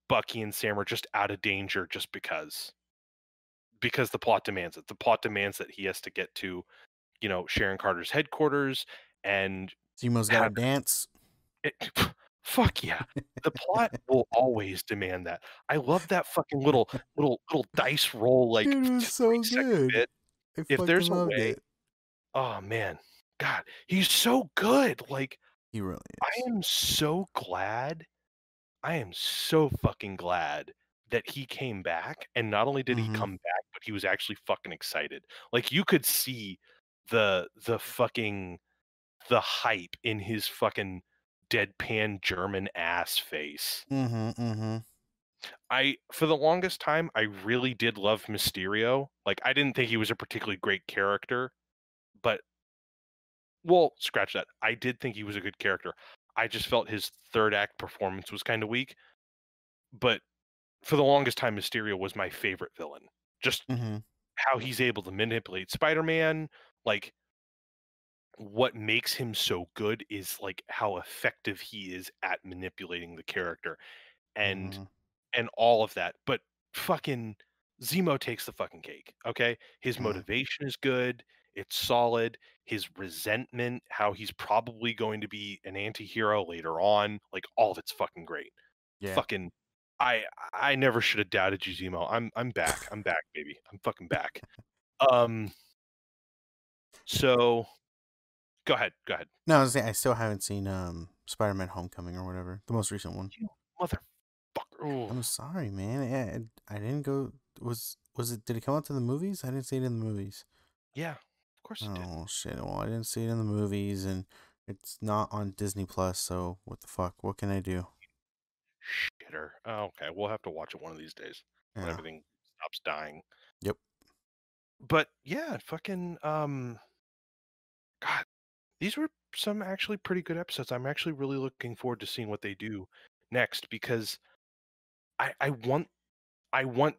Bucky and Sam are just out of danger just because the plot demands it. The plot demands that he has to get to, Sharon Carter's headquarters and Zemo's got to have dance. it. Fuck yeah. The plot will always demand that. I love that fucking little dice roll like It was so 3-second good. bit. I If fucking there's a loved way, it. oh man, God, he's so good. Like He really I is. am so glad. I am so fucking glad that he came back, and not only did he Mm-hmm. come back, but he was actually fucking excited. Like, you could see the fucking the hype in his fucking deadpan German ass face. Mm-hmm. Mm-hmm. For the longest time, I really did love Mysterio. Like, I didn't think he was a particularly great character, but well, scratch that. I did think he was a good character. I just felt his third act performance was kinda weak, but for the longest time, Mysterio was my favorite villain. Just Mm-hmm. how he's able to manipulate Spider-Man, like what makes him so good is like how effective he is at manipulating the character and Mm-hmm. and all of that. But fucking Zemo takes the fucking cake, okay? His Mm. motivation is good, it's solid. His resentment, how he's probably going to be an anti-hero later on, like all of it's fucking great. Yeah. Fucking I I never should have doubted you, Zemo. I'm back. I'm back, baby. I'm fucking back. Um so go ahead. Go ahead. No, I was saying I still haven't seen Spider-Man: Homecoming or whatever, the most recent one. You motherfucker. Ooh. I'm sorry, man. I didn't go. Was it? Did it come out to the movies? I didn't see it in the movies. Yeah, of course it did. Oh shit! Well, I didn't see it in the movies, and it's not on Disney Plus. So what the fuck? What can I do? Shitter. Oh, okay, we'll have to watch it one of these days when Yeah. everything stops dying. Yep. But yeah, fucking God, these were some actually pretty good episodes. I'm actually really looking forward to seeing what they do next because I want I want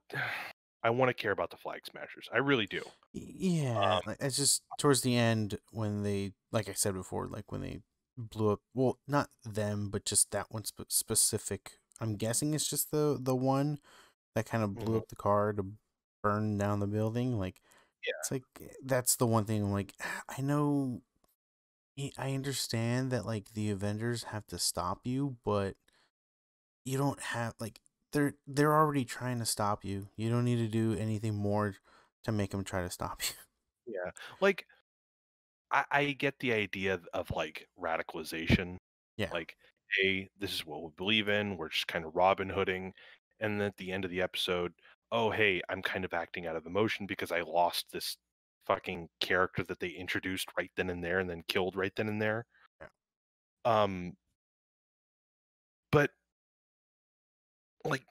I want to care about the Flag Smashers. I really do. Yeah, like, it's just towards the end when they, like I said before, like when they blew up. Well, not them, but just that one specific. I'm guessing it's just the one that kind of blew Mhm. up the car to burn down the building. Like Yeah, it's like that's the one thing. I'm like, I know, I understand that like the Avengers have to stop you, but you don't have like they're already trying to stop you. You don't need to do anything more to make them try to stop you. yeah. Like I get the idea of like radicalization. Yeah. Like, hey, this is what we believe in. We're just kind of Robin Hooding. And then at the end of the episode, oh, hey, I'm kind of acting out of emotion because I lost this fucking character that they introduced right then and there and then killed right then and there. Yeah. Um, but like,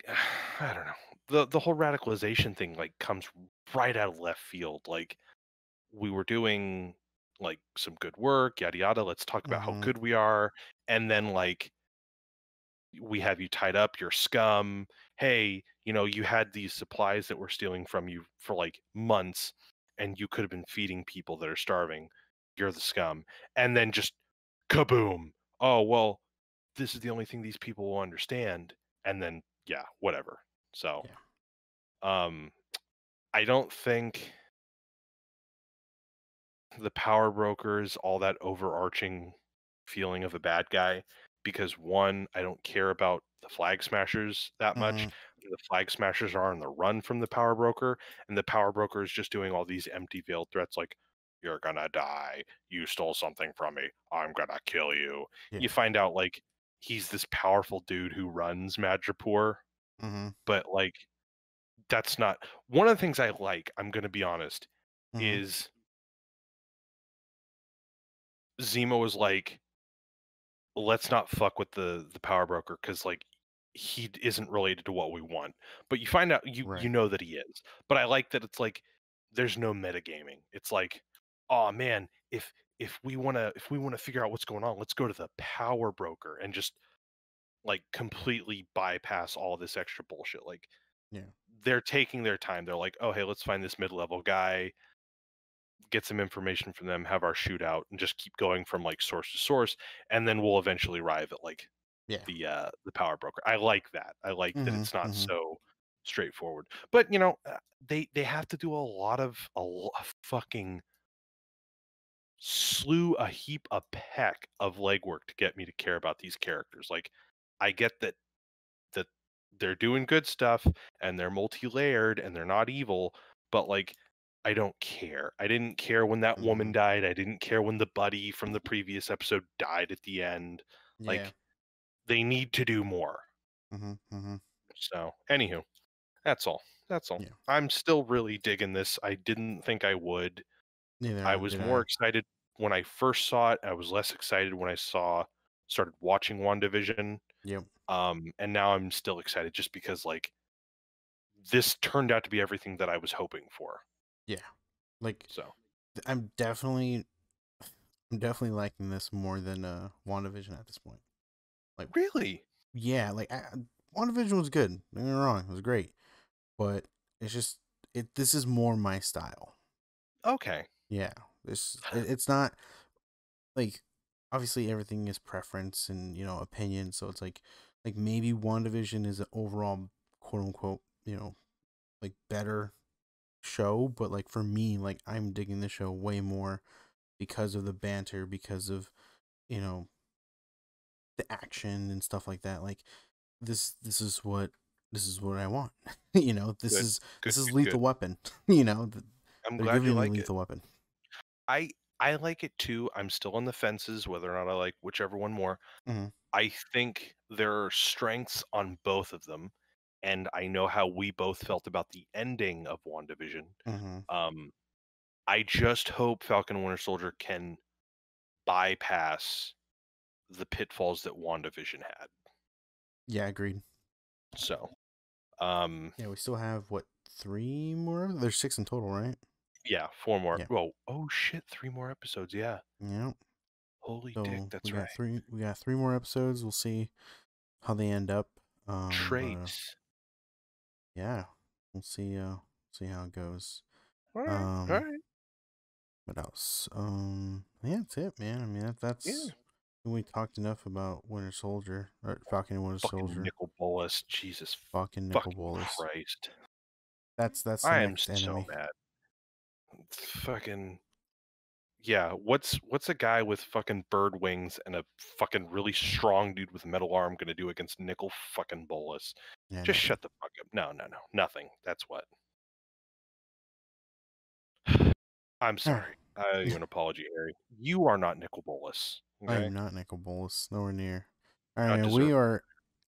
I don't know. The whole radicalization thing like comes right out of left field. Like we were doing like some good work, yada yada. Let's talk about how Mm-hmm. good we are. And then like we have you tied up, you're scum. Hey, you had these supplies that we're stealing from you for like months and you could have been feeding people that are starving. You're the scum. And then just kaboom. Oh, well, this is the only thing these people will understand. And then yeah, whatever. So, Yeah. um I don't think the power broker is all that overarching feeling of a bad guy because one, I don't care about the flag smashers that much. Mm-hmm. The flag smashers are on the run from the power broker, and the power broker is just doing all these empty veiled threats like, you're gonna die, you stole something from me, I'm gonna kill you. You Yeah. find out like he's this powerful dude who runs Madripoor, Mm-hmm. but like that's not one of the things I like, I'm gonna be honest, Mm-hmm. is Zemo is like, let's not fuck with the power broker because like isn't related to what we want. But you find out you Right. know that he is. But I like that it's like there's no metagaming. It's like, oh man, if we wanna figure out what's going on, let's go to the power broker and just like completely bypass all this extra bullshit. Like Yeah. they're taking their time. They're like, oh hey, let's find this mid-level guy, get some information from them, have our shootout, and just keep going from like source to source, and then we'll eventually arrive at like Yeah. the power broker. I like that. I like that Mm-hmm. it's not Mm-hmm. so straightforward. But they have to do a fucking slew a heap a peck of legwork to get me to care about these characters. Like I get that they're doing good stuff and they're multi-layered and they're not evil, but like I don't care. I didn't care when that Mm-hmm. woman died. I didn't care when the buddy from the previous episode died at the end. Yeah. Like they need to do more. Mm-hmm. Mm-hmm. So, anywho, that's all. That's all. Yeah. I'm still really digging this. I didn't think I would. I Neither was did more I. excited when I first saw it. I was less excited when I started watching WandaVision. Yep. And now I'm still excited just because like this turned out to be everything that I was hoping for. Yeah. Like So I'm definitely liking this more than WandaVision at this point. Like really yeah, like WandaVision was good. Don't get me wrong, it was great. But it's just this is more my style. okay. Yeah. It's not like obviously everything is preference and opinion, so it's like maybe WandaVision is an overall quote unquote, like better show, but like for me, like I'm digging the show way more because of the banter, because of, you know, the action and stuff like that. Like this is what I want. This Good. is Good. this is Good. Good. Lethal Weapon. I'm They're glad you giving me like it. Lethal Weapon. I I like it too. I'm still on the fences whether or not I like whichever one more. Hmm. I think there are strengths on both of them. and I know how we both felt about the ending of WandaVision. Mm-hmm. Um, I just hope Falcon and Winter Soldier can bypass the pitfalls that WandaVision had. Yeah, agreed. So, Yeah, we still have what, 3 more? There's 6 in total, right? yeah, 4 more. Yeah. Whoa, oh shit, 3 more episodes. Yeah, Yeah. holy dick, So we that's got right. three. We got 3 more episodes. We'll see how they end up. But Trace. yeah, we'll see. See how it goes. All right, all Um, right. what else? Yeah, that's it, man. I mean, Yeah. that's we talked enough about Winter Soldier or Falcon and Winter Fucking Soldier. Nicol Bolas. Jesus Fucking Nicol fucking Bolas. Christ. That's the I am next so enemy. mad. Fucking yeah, what's a guy with fucking bird wings and a fucking really strong dude with a metal arm gonna do against Nicol fucking Bolas? Yeah, Just nothing. shut the fuck up. No, no, no. Nothing. That's what. I'm All right. sorry. I owe you an apology, Harry. You are not Nicol Bolas. I Okay? am not Nicol Bolas. Nowhere near. All right, Not man. We deserving. are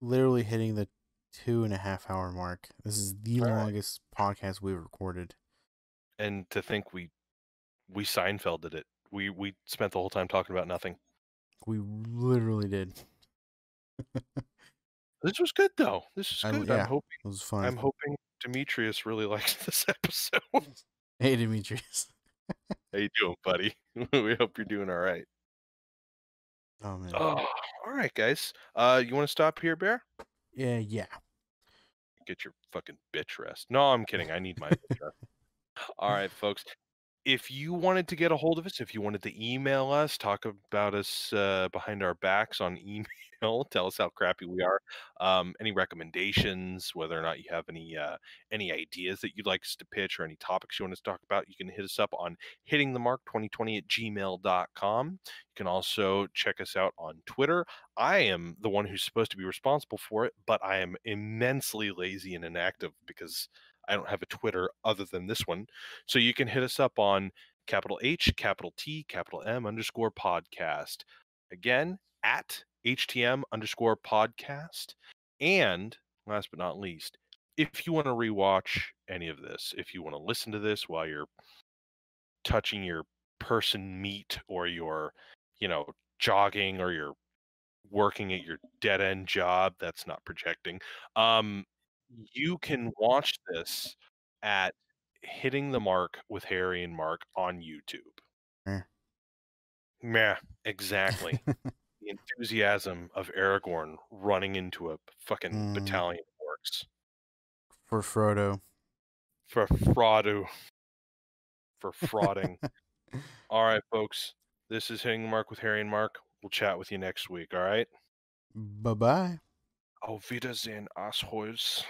literally hitting the 2.5 hour mark. This is the Alright. longest podcast we've recorded. And to think we Seinfelded it. We spent the whole time talking about nothing. We literally did. This was good though. This is good. Yeah, it was fun. I'm hoping Demetrius really likes this episode. Hey, Demetrius. How you doing, buddy? We hope you're doing all right. Oh man. Oh, all right, guys. You want to stop here, Bear? Yeah, yeah. Get your fucking bitch rest. No, I'm kidding. I need my bitch rest. All right, folks. If you wanted to get a hold of us, if you wanted to email us, talk about us behind our backs on email, tell us how crappy we are. Any recommendations, whether or not you have any ideas that you'd like us to pitch or any topics you want us to talk about, you can hit us up on hittingthemark2020@gmail.com. You can also check us out on Twitter. I am the one who's supposed to be responsible for it, but I am immensely lazy and inactive because I don't have a Twitter other than this one. So you can hit us up on capital H, capital T, capital M underscore podcast. Again, at HTM underscore podcast. And last but not least, if you want to rewatch any of this, if you want to listen to this while you're touching your person meat or you're, jogging or you're working at your dead end job, that's not projecting. You can watch this at Hitting the Mark with Harry and Mark on YouTube. Eh. Yeah, exactly. The enthusiasm of Aragorn running into a fucking Mm, battalion of orcs. for Frodo. For fraudu. For frauding. All right, folks. This is Hitting the Mark with Harry and Mark. We'll chat with you next week, all right? Bye bye. Auf Wiedersehen, assholes.